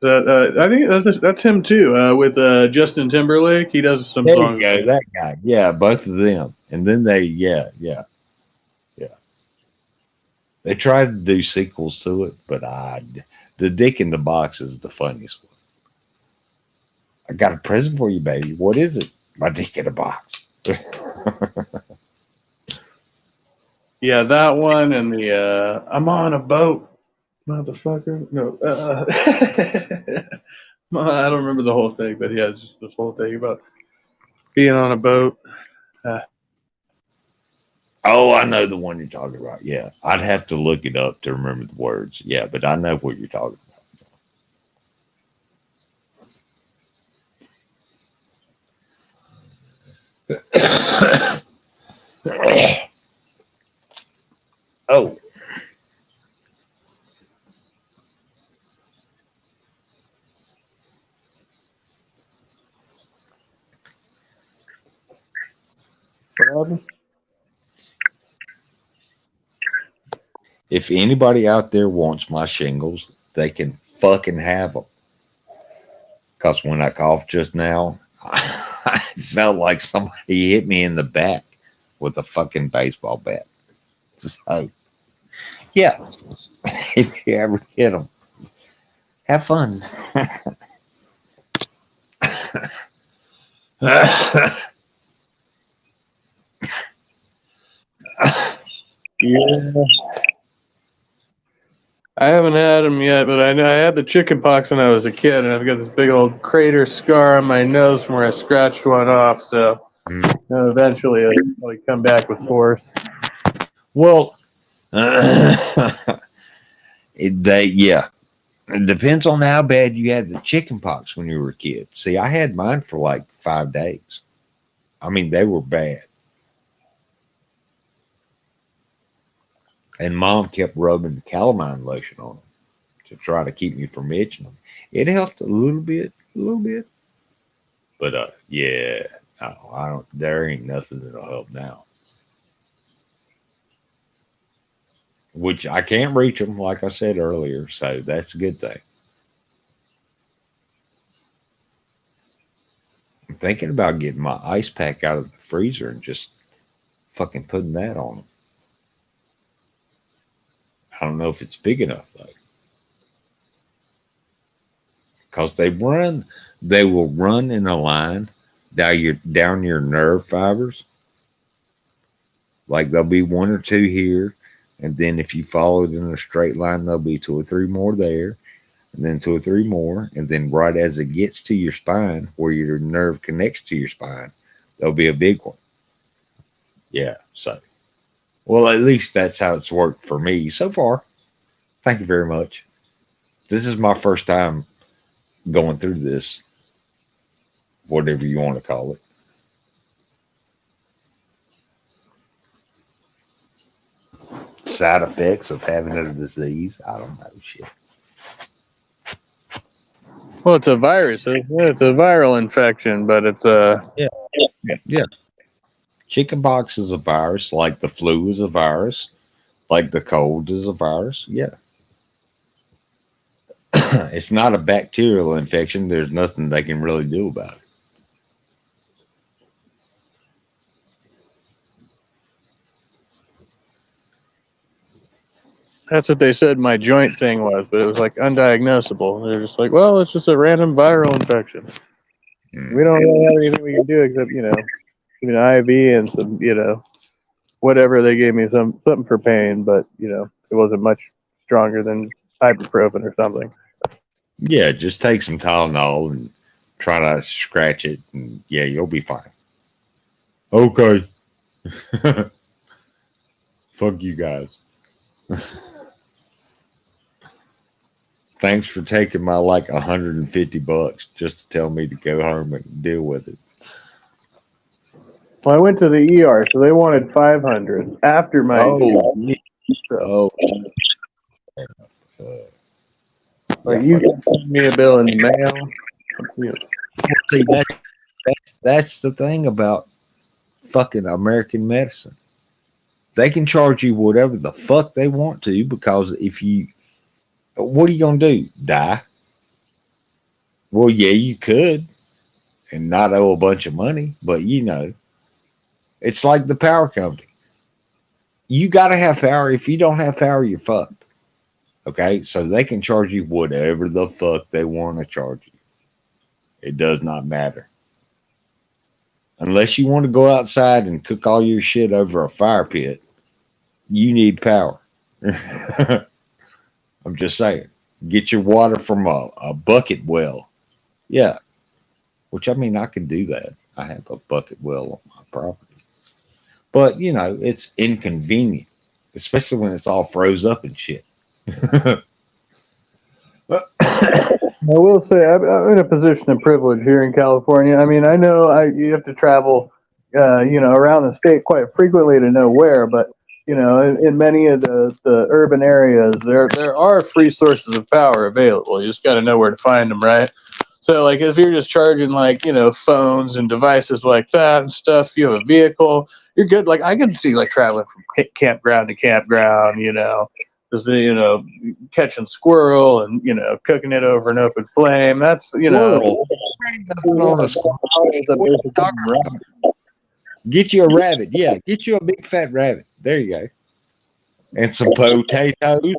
I think that's him too. With Justin Timberlake, he does some There songs. you go, that guy. Yeah, both of them. And then yeah. They tried to do sequels to it, but the Dick in the Box is the funniest one. I got a present for you, baby. What is it? My Dick in a Box. Yeah, that one and the I'm on a boat, motherfucker. No, I don't remember the whole thing, but yeah, it's just this whole thing about being on a boat. Oh, I know the one you're talking about. Yeah, I'd have to look it up to remember the words. Yeah, but I know what you're talking about. Oh. If anybody out there wants my shingles, they can fucking have them. Because when I coughed just now, I felt like somebody hit me in the back with a fucking baseball bat. So, yeah, if you ever hit them, have fun. Yeah. I haven't had them yet, but I know I had the chicken pox when I was a kid, and I've got this big old crater scar on my nose from where I scratched one off. So eventually it'll come back with force. Well, it depends on how bad you had the chicken pox when you were a kid. See, I had mine for like 5 days. I mean, they were bad. And Mom kept rubbing the calamine lotion on them to try to keep me from itching them. It helped a little bit. But yeah, no, I don't. There ain't nothing that'll help now. Which I can't reach them, like I said earlier, so that's a good thing. I'm thinking about getting my ice pack out of the freezer and just fucking putting that on them. I don't know if it's big enough though, because they will run in a line down your nerve fibers. Like there'll be 1 or 2 here, and then if you follow it in a straight line, there'll be 2 or 3 more there, and then 2 or 3 more, and then right as it gets to your spine, where your nerve connects to your spine, there'll be a big one. Yeah, so Well, at least that's how it's worked for me so far. Thank you very much. This is my first time going through this, whatever you want to call it. Side effects of having a disease. I don't know shit. Well, it's a virus. It's a viral infection, but it's a Yeah. Chickenpox is a virus, like the flu is a virus, like the cold is a virus. Yeah. It's not a bacterial infection. There's nothing they can really do about it. That's what they said my joint thing was, but it was like undiagnosable. They're just like, well, it's just a random viral infection. We don't really have anything we can do except, give me an IV and some, whatever. They gave me something for pain, but, it wasn't much stronger than ibuprofen or something. Yeah, just take some Tylenol and try to scratch it, and yeah, you'll be fine. Okay. Fuck you guys. Thanks for taking my like $150 just to tell me to go home and deal with it. Well, I went to the ER, so they wanted $500 after my. Like you can send me a bill in the mail. See, that's the thing about fucking American medicine. They can charge you whatever the fuck they want to, because what are you gonna do? Die? Well, yeah, you could, and not owe a bunch of money, but it's like the power company. You gotta have power. If you don't have power, you're fucked. Okay, so they can charge you whatever the fuck they want to charge you. It does not matter. Unless you want to go outside and cook all your shit over a fire pit, you need power. I'm just saying. Get your water from a bucket well. Yeah. Which, I mean, I can do that. I have a bucket well on my property. But, it's inconvenient. Especially when it's all froze up and shit. I will say I'm in a position of privilege here in California. I mean, I know you have to travel, around the state quite frequently to know where, but in many of the urban areas, there are free sources of power available. You just got to know where to find them, right? So, like, if you're just charging, like, phones and devices like that and stuff, you have a vehicle, you're good. Like, I can see, like, traveling from campground to campground, just, catching squirrel and, cooking it over an open flame. That's, Get you a rabbit. Yeah, get you a big fat rabbit. There you go. And some potatoes.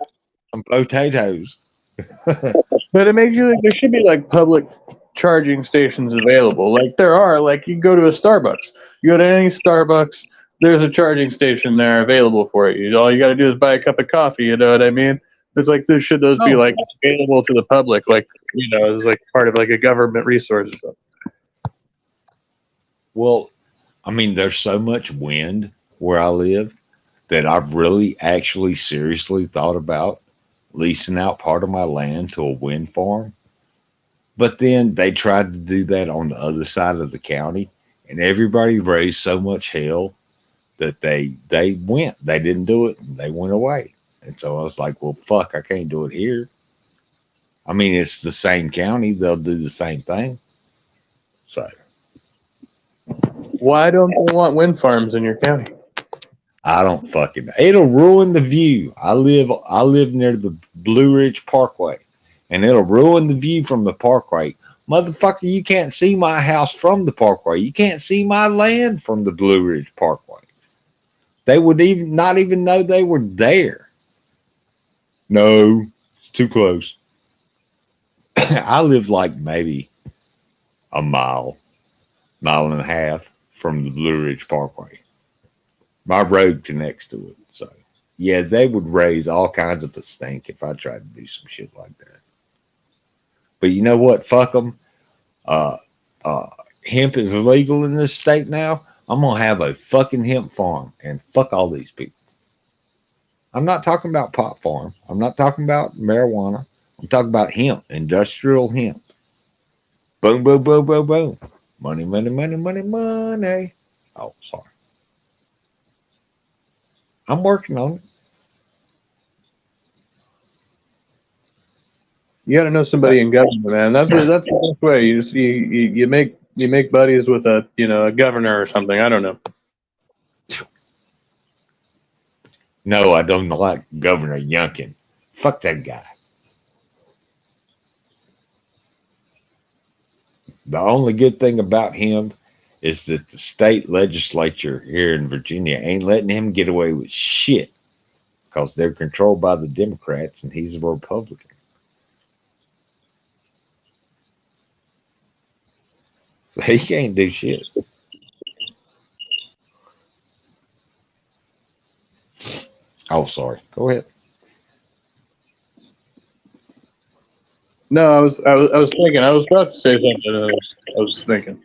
But it makes you think there should be like public charging stations available. Like there are, like you go to a Starbucks. You go to any Starbucks, there's a charging station there available for you. All you got to do is buy a cup of coffee. You know what I mean? It's like should those be like available to the public? Like it's like part of like a government resource or something. Well, I mean, there's so much wind where I live that I've really actually seriously thought about leasing out part of my land to a wind farm. But then they tried to do that on the other side of the county, and everybody raised so much hell that they went. They didn't do it, and they went away. And so I was like, well, fuck, I can't do it here. I mean, it's the same county. They'll do the same thing. So. Why don't they want wind farms in your county? I don't fucking know. It'll ruin the view. I live near the Blue Ridge Parkway, and it'll ruin the view from the parkway. Motherfucker, you can't see my house from the parkway. You can't see my land from the Blue Ridge Parkway. They would not even know they were there. No, it's too close. I live like maybe a mile and a half from the Blue Ridge Parkway. My road connects to it. So, yeah, they would raise all kinds of a stink if I tried to do some shit like that. But you know what? Fuck them. Hemp is illegal in this state now. I'm going to have a fucking hemp farm and fuck all these people. I'm not talking about pot farm. I'm not talking about marijuana. I'm talking about hemp, industrial hemp. Boom, boom, boom, boom, boom. Money, money, money, money, money. Oh, sorry. I'm working on it. You got to know somebody in government, man. That's the best way. You just you make buddies with a governor or something. I don't know. No, I don't like Governor Youngkin. Fuck that guy. The only good thing about him is that the state legislature here in Virginia ain't letting him get away with shit because they're controlled by the Democrats and he's a Republican. So he can't do shit. Oh, sorry. Go ahead. No, I was thinking. I was about to say something. I was thinking.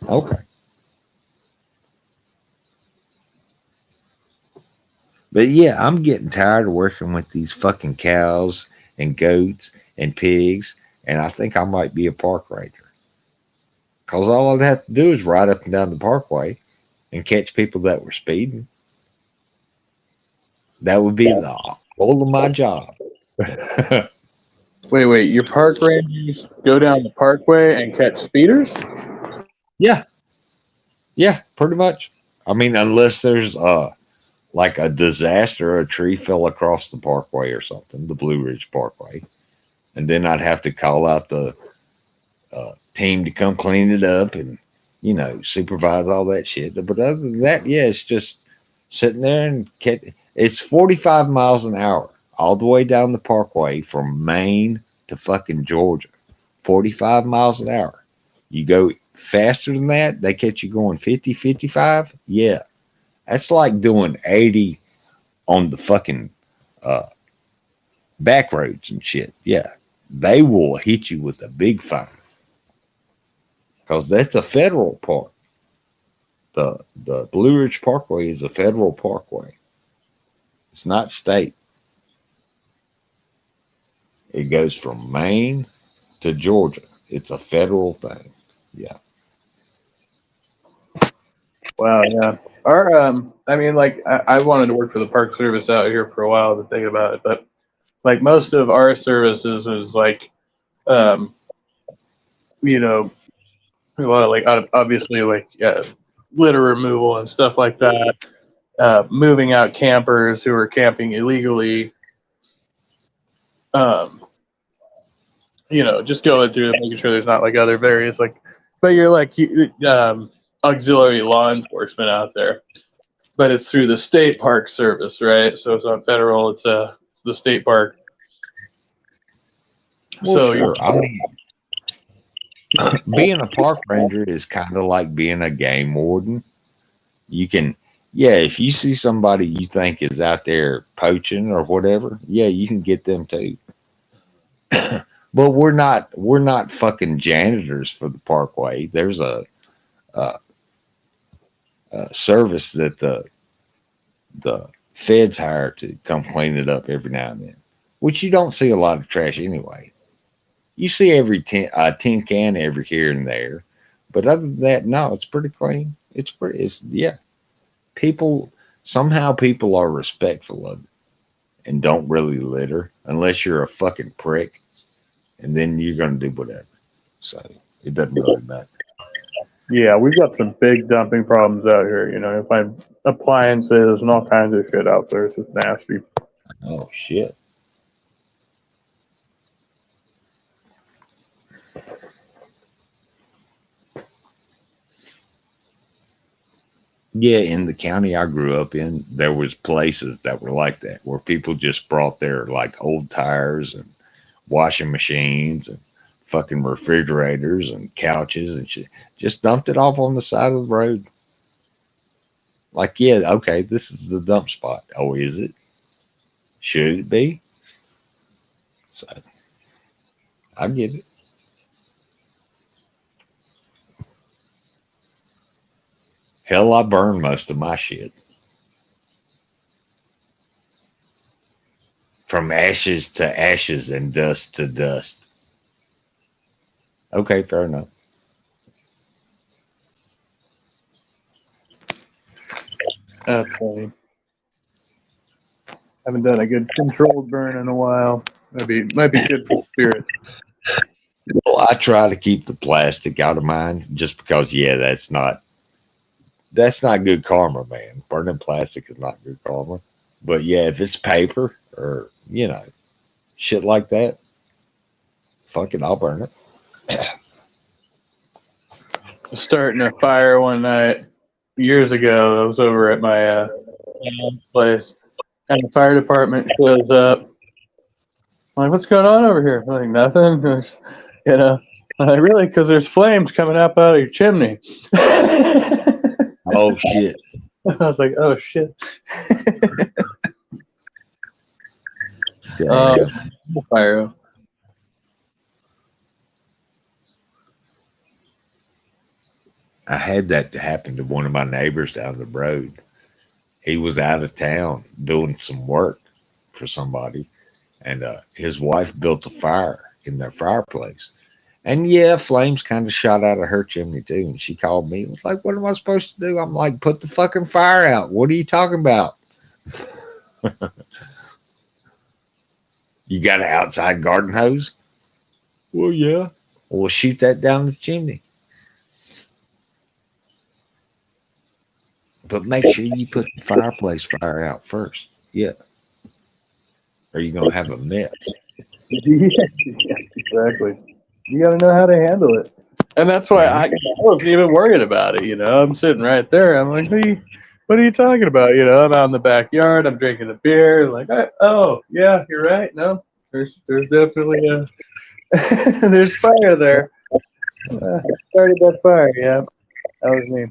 Okay. But yeah, I'm getting tired of working with these fucking cows and goats and pigs, and I think I might be a park ranger. Because all I'd have to do is ride up and down the parkway and catch people that were speeding. That would be the whole of my job. Wait. Your park rangers go down the parkway and catch speeders? Yeah, yeah, pretty much. I mean, unless there's like a disaster, a tree fell across the parkway or something, the Blue Ridge Parkway, and then I'd have to call out the team to come clean it up and supervise all that shit. But other than that, yeah, it's just sitting there and it's 45 miles an hour all the way down the parkway from Maine to fucking Georgia. 45 miles an hour. You go faster than that, they catch you going 50, 55. Yeah, that's like doing 80 on the fucking back roads and shit. Yeah, they will hit you with a big fine because that's a federal park. The Blue Ridge Parkway is a federal parkway. It's not state. It goes from Maine to Georgia. It's a federal thing. Yeah. Wow. Yeah. I mean, like, I wanted to work for the Park Service out here for a while to think about it, but like most of our services is like, um, a lot of like obviously like litter removal and stuff like that. Moving out campers who are camping illegally. Just going through and making sure there's not like other various like, but you're like auxiliary law enforcement out there. But it's through the state park service, right? So it's not federal. It's the state park. Well, So sure. I mean, being a park ranger is kind of like being a game warden. You can, yeah, if you see somebody you think is out there poaching or whatever, yeah, you can get them too. But we're not fucking janitors for the parkway. There's a service that the feds hire to come clean it up every now and then, which you don't see a lot of trash anyway. You see every tin can every here and there, but other than that, no, it's pretty clean. Yeah. People are respectful of it and don't really litter unless you're a fucking prick, and then you're gonna do whatever. So it doesn't really matter. yeah, we've got some big dumping problems out here. You find appliances and all kinds of shit out there. It's just nasty. Oh shit. Yeah, in the county I grew up in, there was places that were like that where people just brought their like old tires and washing machines and fucking refrigerators and couches and shit. Just dumped it off on the side of the road. Like, yeah, okay, this is the dump spot. Oh, is it? Should it be? So I get it. Hell, I burn most of my shit. From ashes to ashes and dust to dust. Okay, fair enough. That's funny. Haven't done a good controlled burn in a while. Might be good for the spirit. Well, I try to keep the plastic out of mine just because, yeah, that's not good karma, man. Burning plastic is not good karma. But yeah, if it's paper or shit like that, fuck it, I'll burn it. Starting a fire one night years ago. I was over at my place, and the fire department shows up. I'm like, what's going on over here? I'm like, nothing. I'm like, really? Because there's flames coming up out of your chimney. Oh shit. I was like, oh shit. Fire. I had that happen to one of my neighbors down the road. He was out of town doing some work for somebody, and his wife built a fire in their fireplace. And yeah, flames kind of shot out of her chimney too. And she called me and was like, what am I supposed to do? I'm like, put the fucking fire out. What are you talking about? You got an outside garden hose? Well, yeah. Well, shoot that down the chimney. But make sure you put the fireplace fire out first. Yeah. Or you're going to have a mess. Yeah, exactly. You got to know how to handle it. And that's why I wasn't even worried about it. I'm sitting right there. I'm like, what are you talking about? I'm out in the backyard. I'm drinking a beer. Like, oh, yeah, you're right. No, there's definitely there's fire there. Started that fire. Yeah, that was me.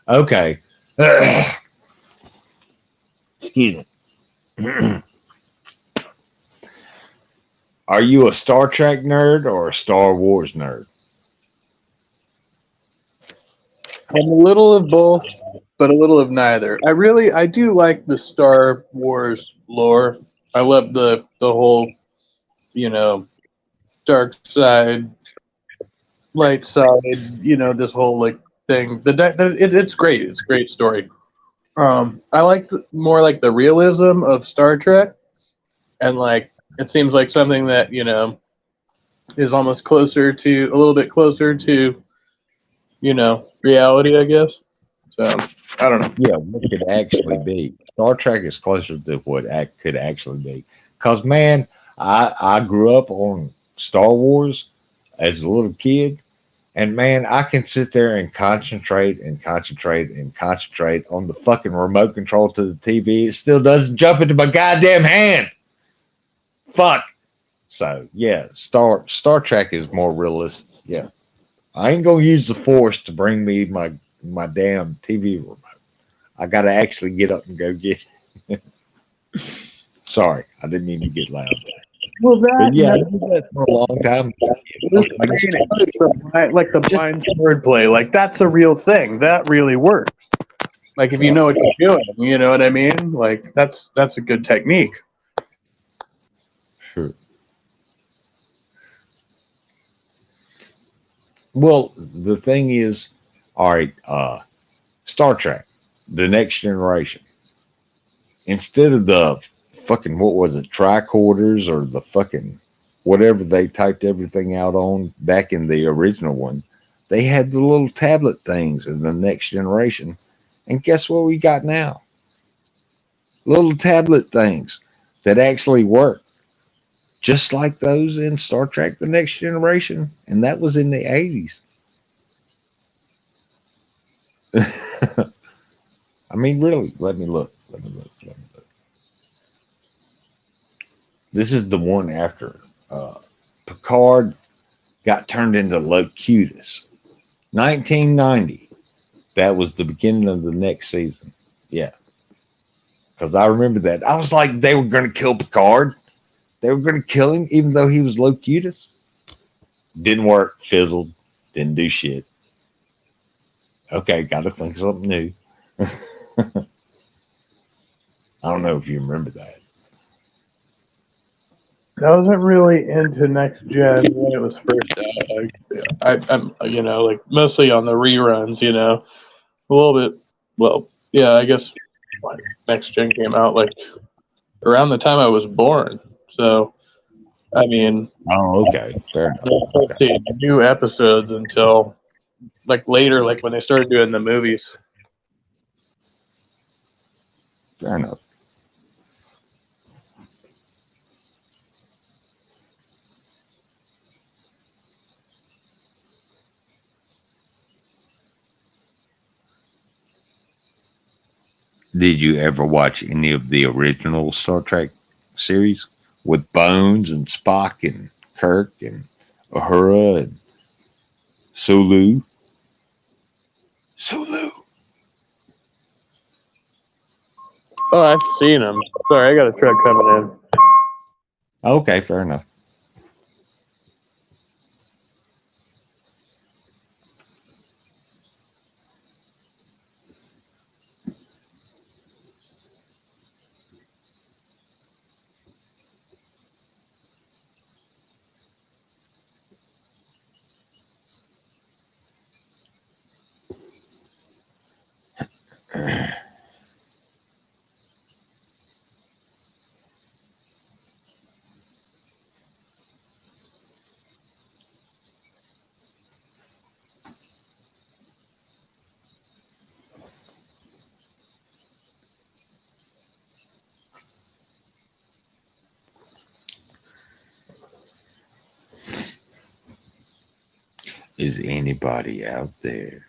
Okay. Excuse me. Are you a Star Trek nerd or a Star Wars nerd? I'm a little of both, but a little of neither. I do like the Star Wars lore. I love the whole, dark side, light side, this whole like thing. It's great. It's a great story. I like more like the realism of Star Trek, and like it seems like something that is almost a little bit closer to reality, I guess. So I don't know. Yeah, what could actually be. Star Trek is closer to what could actually be. Because, man, I grew up on Star Wars as a little kid. And, man, I can sit there and concentrate and concentrate and concentrate on the fucking remote control to the TV. It still doesn't jump into my goddamn hand. Fuck. So, yeah, Star Trek is more realistic. Yeah. I ain't going to use the Force to bring me my damn TV remote. I got to actually get up and go get it. Sorry, I didn't mean to get loud. Well, But yeah, I did that for a long time. Like the blind sword play, like that's a real thing. That really works. Like if you know what you're doing, you know what I mean? Like that's a good technique. Sure. Well, the thing is, all right, Star Trek, The Next Generation. Instead of the fucking, what was it, tricorders or the fucking whatever they typed everything out on back in the original one, they had the little tablet things in The Next Generation. And guess what we got now? Little tablet things that actually work. Just like those in Star Trek The Next Generation. And that was in the 80s. I mean, really, let me look. This is the one after Picard got turned into Locutus. 1990. That was the beginning of the next season. Yeah. Because I remember that. I was like, they were going to kill Picard. They were going to kill him, even though he was Locutus. Didn't work. Fizzled. Didn't do shit. Okay, got to think something new. I don't know if you remember that. I wasn't really into Next Gen when it was first out. I'm, like mostly on the reruns, a little bit. Well, yeah, I guess Next Gen came out like around the time I was born. So, I mean, Oh, okay. Fair I enough. didn't start seeing new episodes until like later, like when they started doing the movies. Fair enough. Did you ever watch any of the original Star Trek series with Bones and Spock and Kirk and Uhura and Sulu? Sulu. Oh, I've seen them. Sorry, I got a truck coming in. Okay, fair enough. Is anybody out there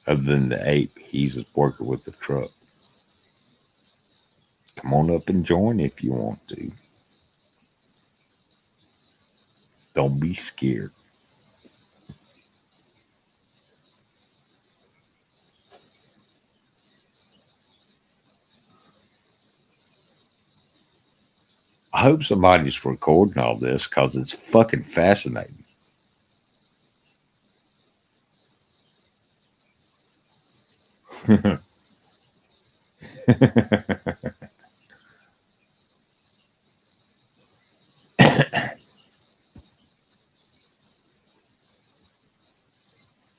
other than the ape? He's working with the truck. Come on up and join if you want to. Don't be scared. I hope somebody's recording all this because it's fucking fascinating.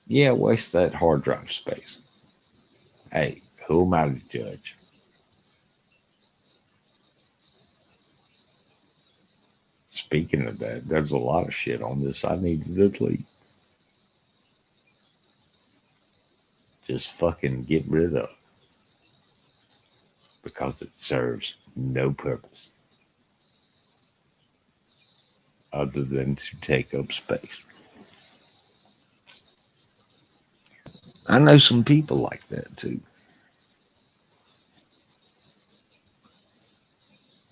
Yeah, waste that hard drive space. Hey, who am I to judge? Speaking of that, there's a lot of shit on this I need to delete. Just fucking get rid of. Because it serves no purpose other than to take up space. I know some people like that too.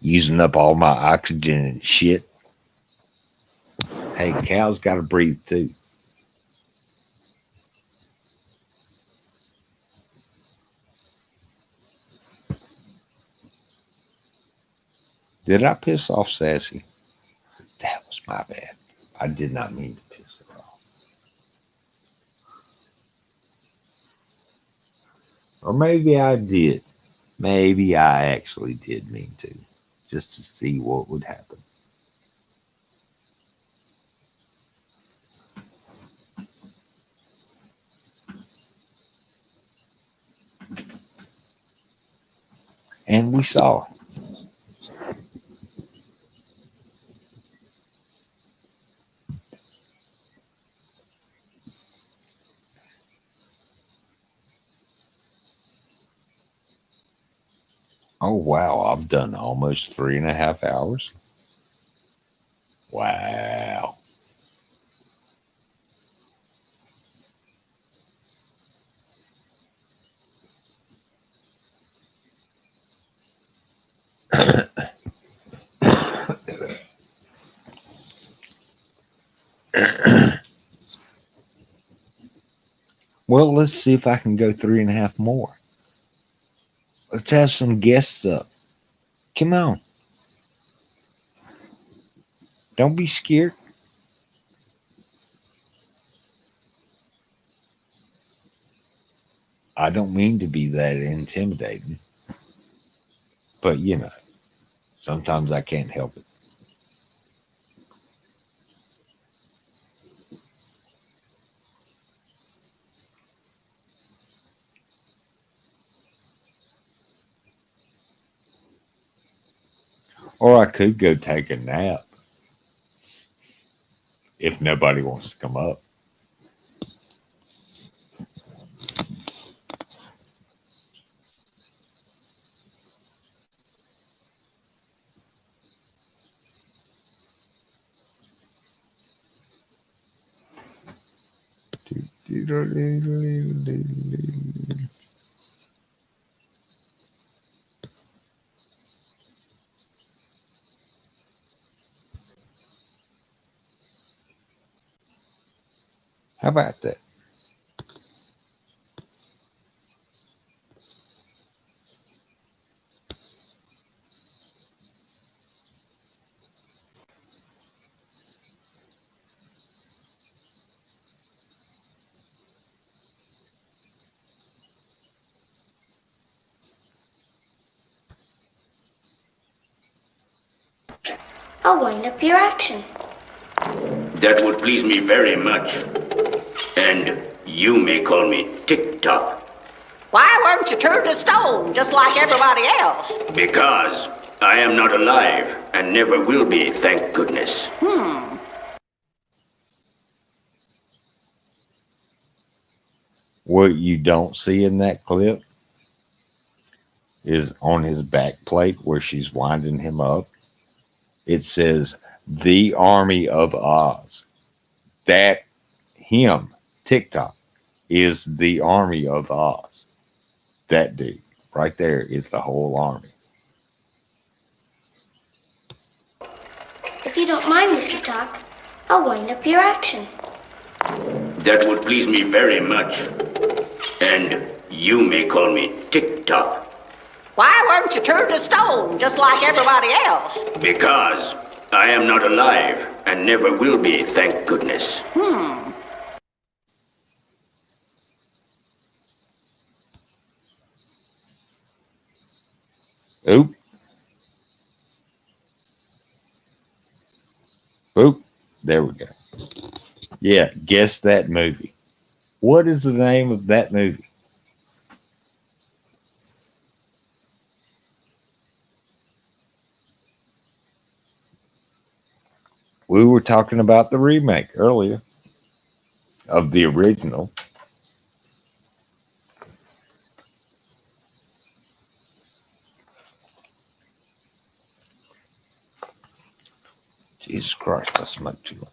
Using up all my oxygen and shit. Hey, cows got to breathe too. Did I piss off Sassy? That was my bad. I did not mean to piss her off. Or maybe I did. Maybe I actually did mean to. Just to see what would happen. And we saw. Oh, wow. I've done almost 3.5 hours. Wow. Well, let's see if I can go 3.5 more. Let's have some guests up. Come on. Don't be scared. I don't mean to be that intimidating, but sometimes I can't help it. Or I could go take a nap if nobody wants to come up. How about that? I'll wind up your action. That would please me very much. And you may call me Tick-Tock. Why weren't you turned to stone just like everybody else? Because I am not alive and never will be, thank goodness. What you don't see in that clip is on his back plate where she's winding him up. It says, "The Army of Oz." That him, Tick-Tock, is the Army of Oz. That dude right there is the whole army. If you don't mind, Mr. Talk, I'll wind up your action. That would please me very much. And you may call me Tick-Tock. Why weren't you turned to stone just like everybody else? Because I am not alive and never will be, thank goodness. Oop. Oop. There we go. Yeah, guess that movie. What is the name of that movie? We were talking about the remake earlier of the original. Jesus Christ, I smoked too much.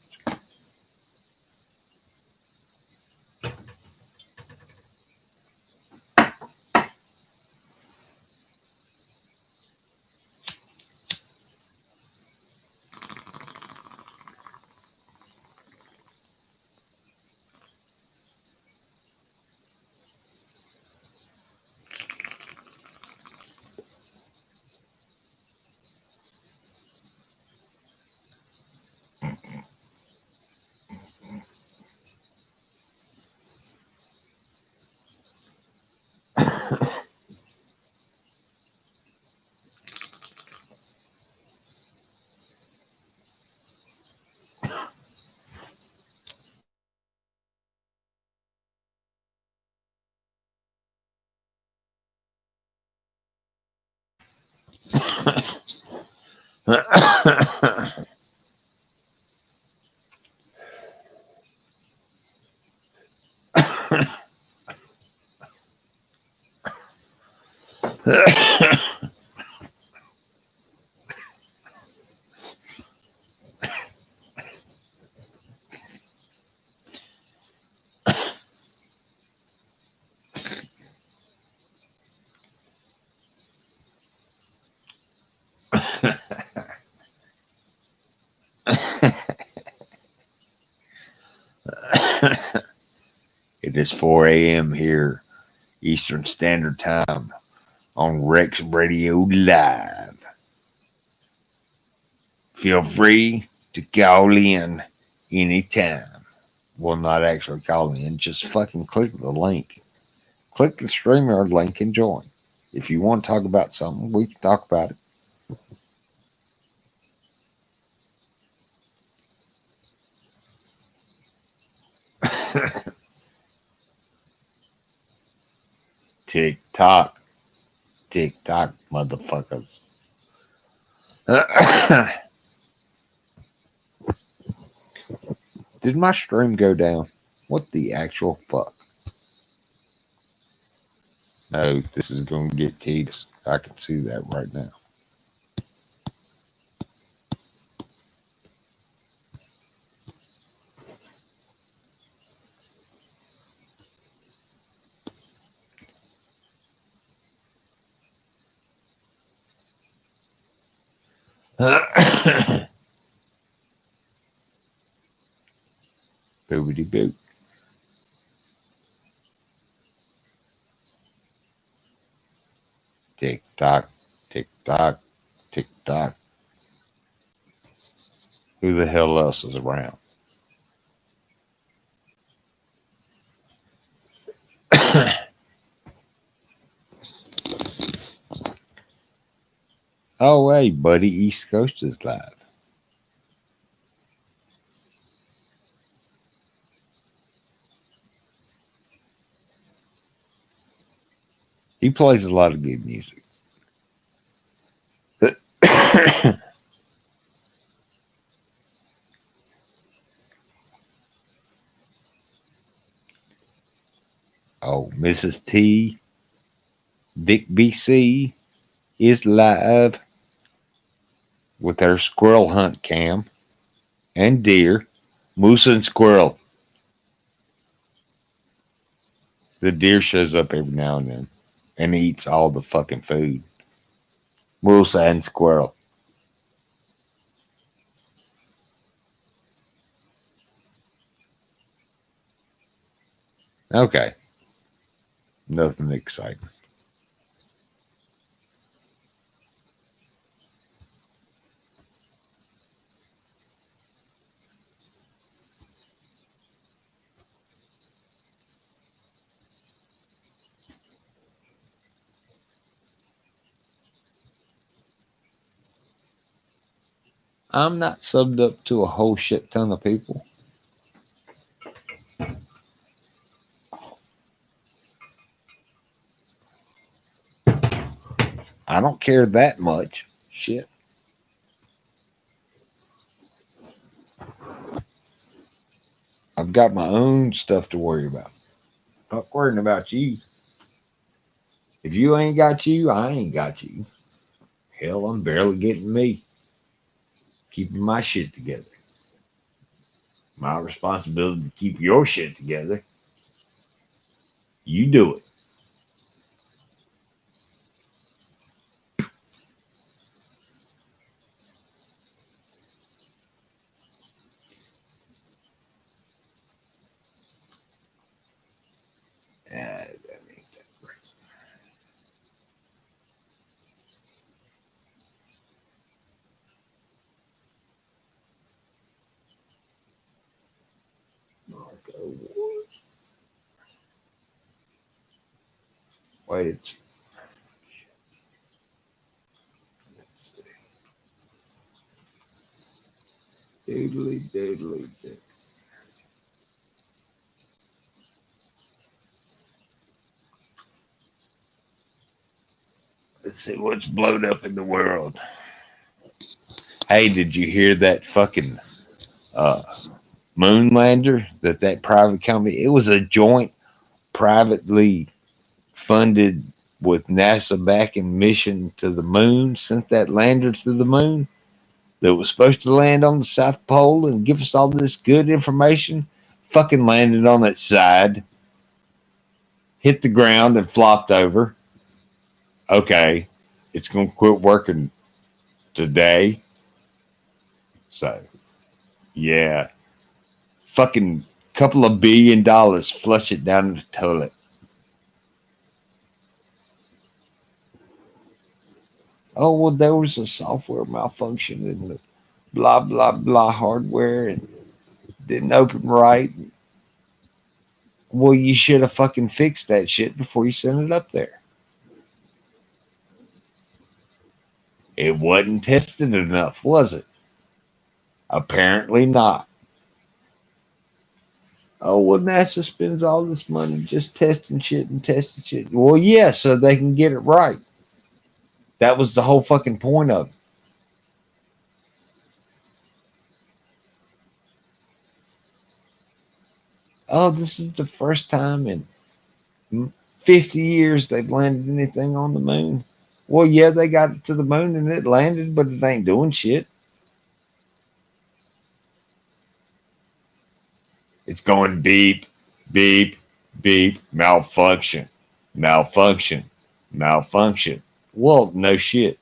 It It's 4 a.m. here, Eastern Standard Time, on Rex Radio Live. Feel free to call in anytime. Well, not actually call in, just fucking click the link. Click the StreamYard link and join. If you want to talk about something, we can talk about it. TikTok, motherfuckers. Did my stream go down? What the actual fuck? No, this is going to get tedious. I can see that right now. Boobity boop. Tick tock, tick tock, tick tock. Who the hell else is around? Oh, hey, buddy, East Coast is live. He plays a lot of good music. Oh, Mrs. T, Vic BC is live with her squirrel hunt cam and deer, moose and squirrel. The deer shows up every now and then and eats all the fucking food. Moose and squirrel. Okay. Nothing exciting. I'm not subbed up to a whole shit ton of people. I don't care that much. Shit. I've got my own stuff to worry about. Fuck worrying about you. If you ain't got you, I ain't got you. Hell, I'm barely getting me. Keeping my shit together. My responsibility to keep your shit together. You do it. That ain't that great. Marco Woods. Wait, let's see. Doodly doodly doodly. Let's see what's blown up in the world. Hey, did you hear that fucking moon lander that private company? It was a joint, privately funded with NASA backing mission to the moon. Sent that lander to the moon that was supposed to land on the South Pole and give us all this good information. Fucking landed on its side, hit the ground and flopped over. Okay, it's gonna quit working today. So, yeah. Fucking couple of $1 billion, flush it down the toilet. Oh, well, there was a software malfunction in the blah, blah, blah hardware and didn't open right. Well, you should have fucking fixed that shit before you sent it up there. It wasn't tested enough, was it? Apparently not. Oh, well, NASA spends all this money just testing shit and testing shit. Well, yeah, so they can get it right. That was the whole fucking point of it. Oh, this is the first time in 50 years they've landed anything on the moon. Well, yeah, they got it to the moon and it landed, but it ain't doing shit. It's going beep, beep, beep, malfunction, malfunction, malfunction. Well, no shit.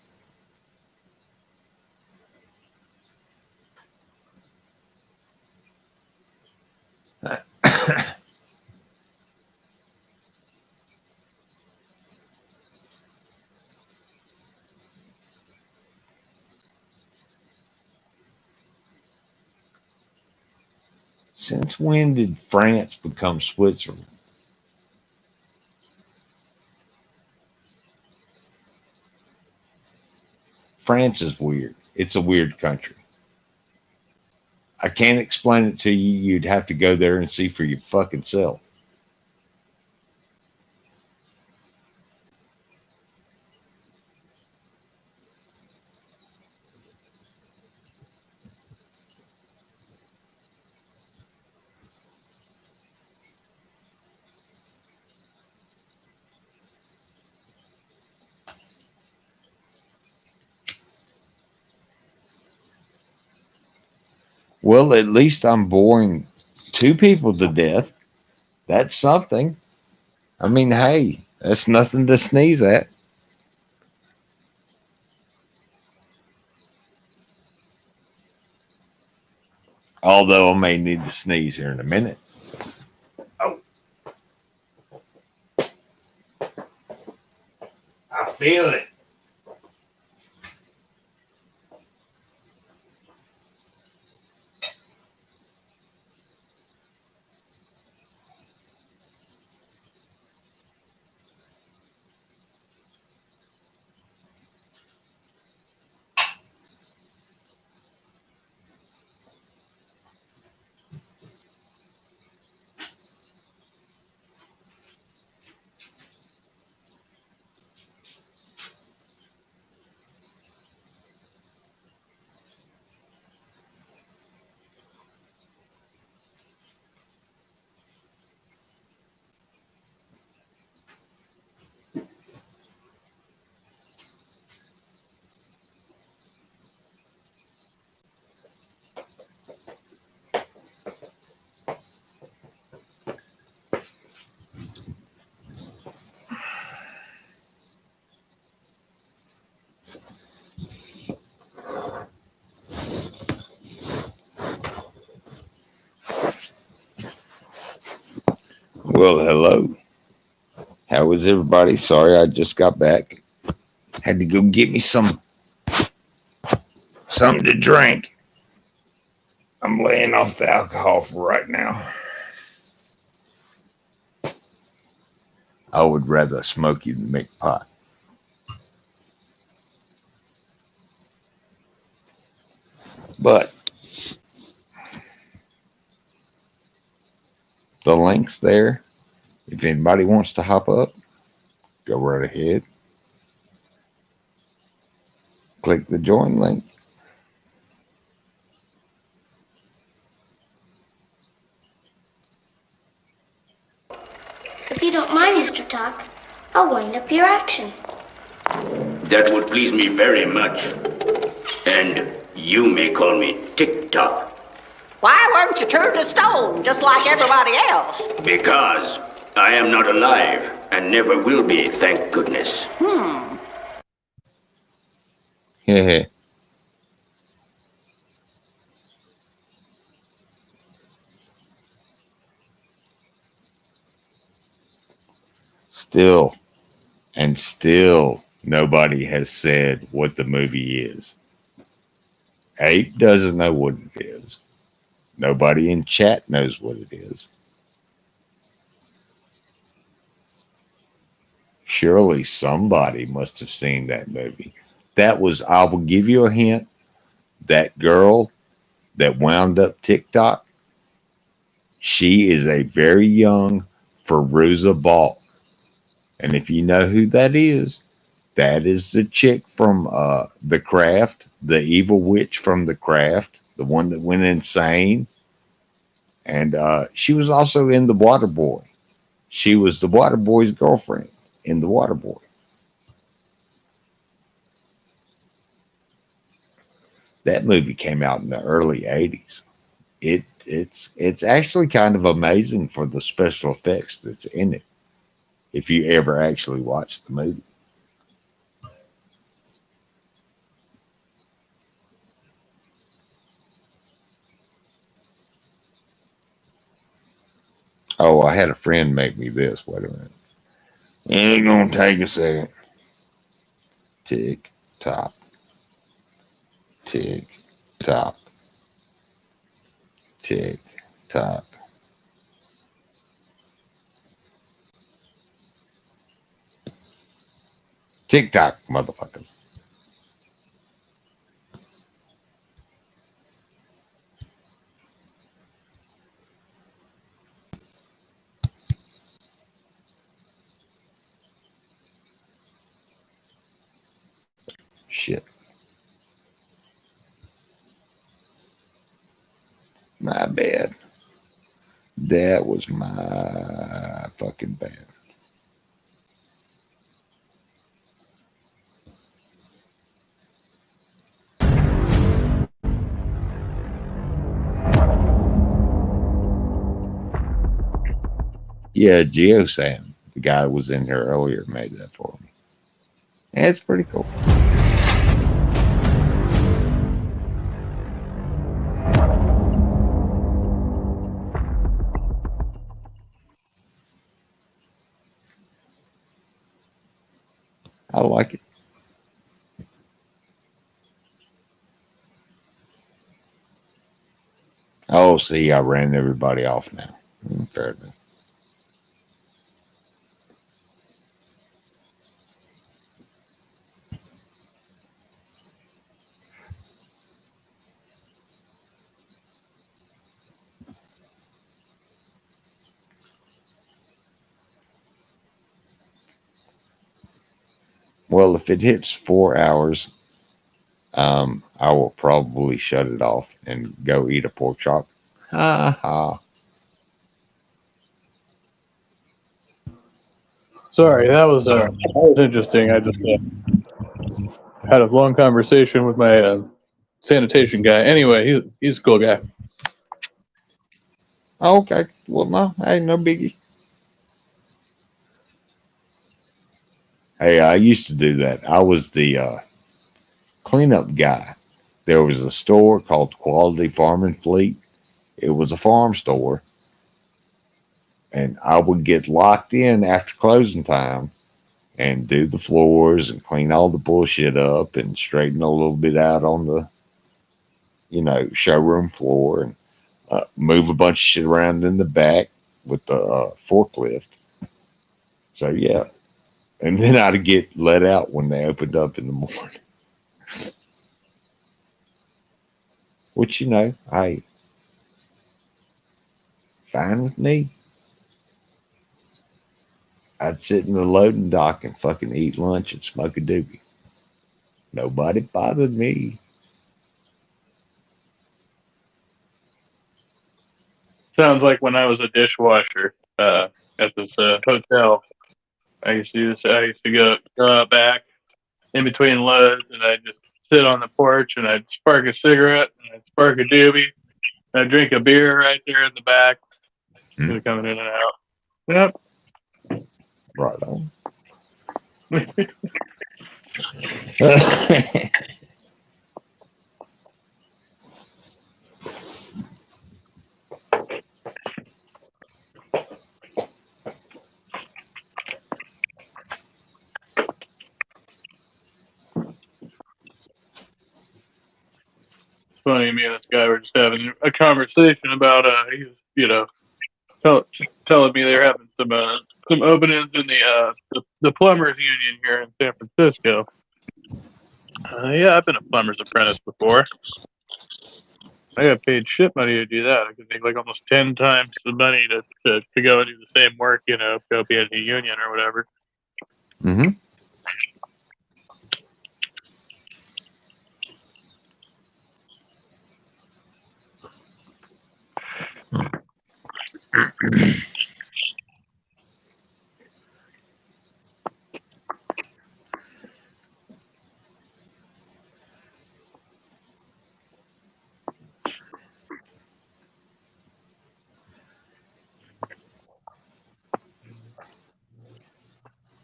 Since when did France become Switzerland? France is weird. It's a weird country. I can't explain it to you. You'd have to go there and see for your fucking self. Well, at least I'm boring 2 people to death. That's something. I mean, hey, that's nothing to sneeze at. Although I may need to sneeze here in a minute. Oh, I feel it. Well, hello. How was everybody? Sorry, I just got back. Had to go get me something to drink. I'm laying off the alcohol for right now. I would rather smoke you than make pot. But the link's there. If anybody wants to hop up, go right ahead. Click the join link. If you don't mind, Mr. Talk, I'll wind up your action. That would please me very much. And you may call me Tick-Tock. Why weren't you turned to stone just like everybody else? Because I am not alive and never will be, thank goodness. Yeah. Still, and still, nobody has said what the movie is. Ape doesn't know what it is. Nobody in chat knows what it is. Surely somebody must have seen that movie. That was, I will give you a hint, that girl that wound up TikTok, she is a very young Feruza Balk. And if you know who that is the chick from The Craft, the evil witch from The Craft, the one that went insane. And she was also in The Waterboy. She was the Waterboy's girlfriend in The Waterboy. That movie came out in the early '80s. It's actually kind of amazing for the special effects that's in it. If you ever actually watch the movie. Oh, I had a friend make me this. Wait a minute. Ain't gonna take a second. Tick tock. Tick tock. Tick tock. Tick tock, motherfuckers. Shit. My bad. That was my fucking bad. Yeah, GeoSam, the guy who was in here earlier, made that for me. Yeah, it's pretty cool. I like it. Oh, see, I ran everybody off now. Fair enough. Well, if it hits 4 hours, I will probably shut it off and go eat a pork chop. Ha ha. Sorry, that was interesting. I just had a long conversation with my sanitation guy. Anyway, he's a cool guy. Okay. Well, no, hey, no biggie. Hey, I used to do that. I was the cleanup guy. There was a store called Quality Farm and Fleet. It was a farm store, and I would get locked in after closing time and do the floors and clean all the bullshit up and straighten a little bit out on the, showroom floor and move a bunch of shit around in the back with the forklift. So yeah, and then I'd get let out when they opened up in the morning. Which hey, fine with me. I'd sit in the loading dock and fucking eat lunch and smoke a doobie. Nobody bothered me. Sounds like when I was a dishwasher at this hotel. I used to go out back in between loads, and I'd just sit on the porch, and I'd spark a cigarette, and I'd spark a doobie, and I'd drink a beer right there in the back. Just coming in and out. Yep. Right on. funny. Me and this guy were just having a conversation about he was, telling me they're having some openings in the plumbers union here in San Francisco. Yeah, I've been a plumber's apprentice before. I got paid shit money to do that. I could make like almost 10 times the money to go and do the same work, go be in a union or whatever. Mm-hmm.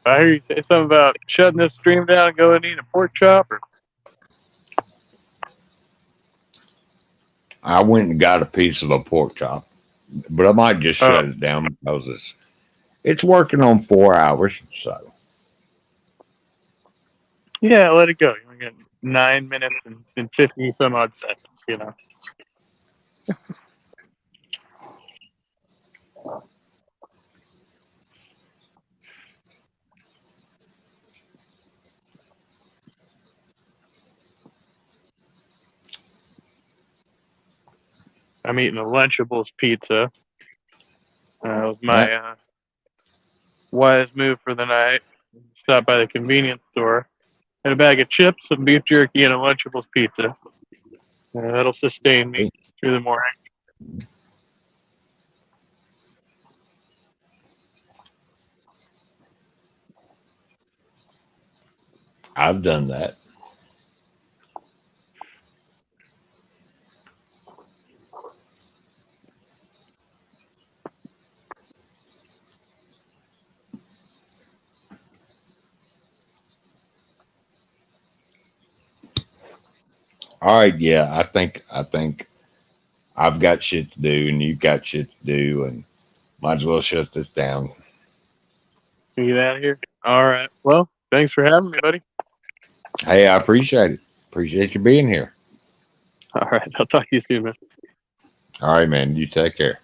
I hear you say something about shutting this stream down and going and eating a pork chop. I went and got a piece of a pork chop, but I might just shut it down because it's working on 4 hours. So Yeah, let it go. You only got 9 minutes and 50 some odd seconds. I'm eating a Lunchables pizza. It was my wise move for the night. Stopped by the convenience store. Had a bag of chips, some beef jerky, and a Lunchables pizza. That'll sustain me through the morning. I've done that. All right, yeah, I think I've got shit to do, and you've got shit to do, and might as well shut this down. Can you get out of here? All right. Well, thanks for having me, buddy. Hey, I appreciate it. Appreciate you being here. All right. I'll talk to you soon, man. All right, man. You take care.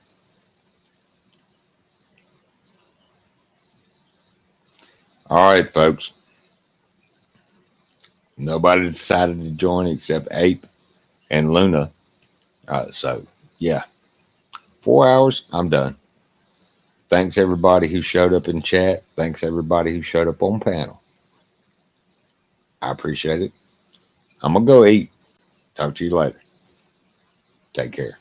All right, folks. Nobody decided to join except Ape and Luna. So, yeah. 4 hours, I'm done. Thanks, everybody who showed up in chat. Thanks, everybody who showed up on panel. I appreciate it. I'm going to go eat. Talk to you later. Take care.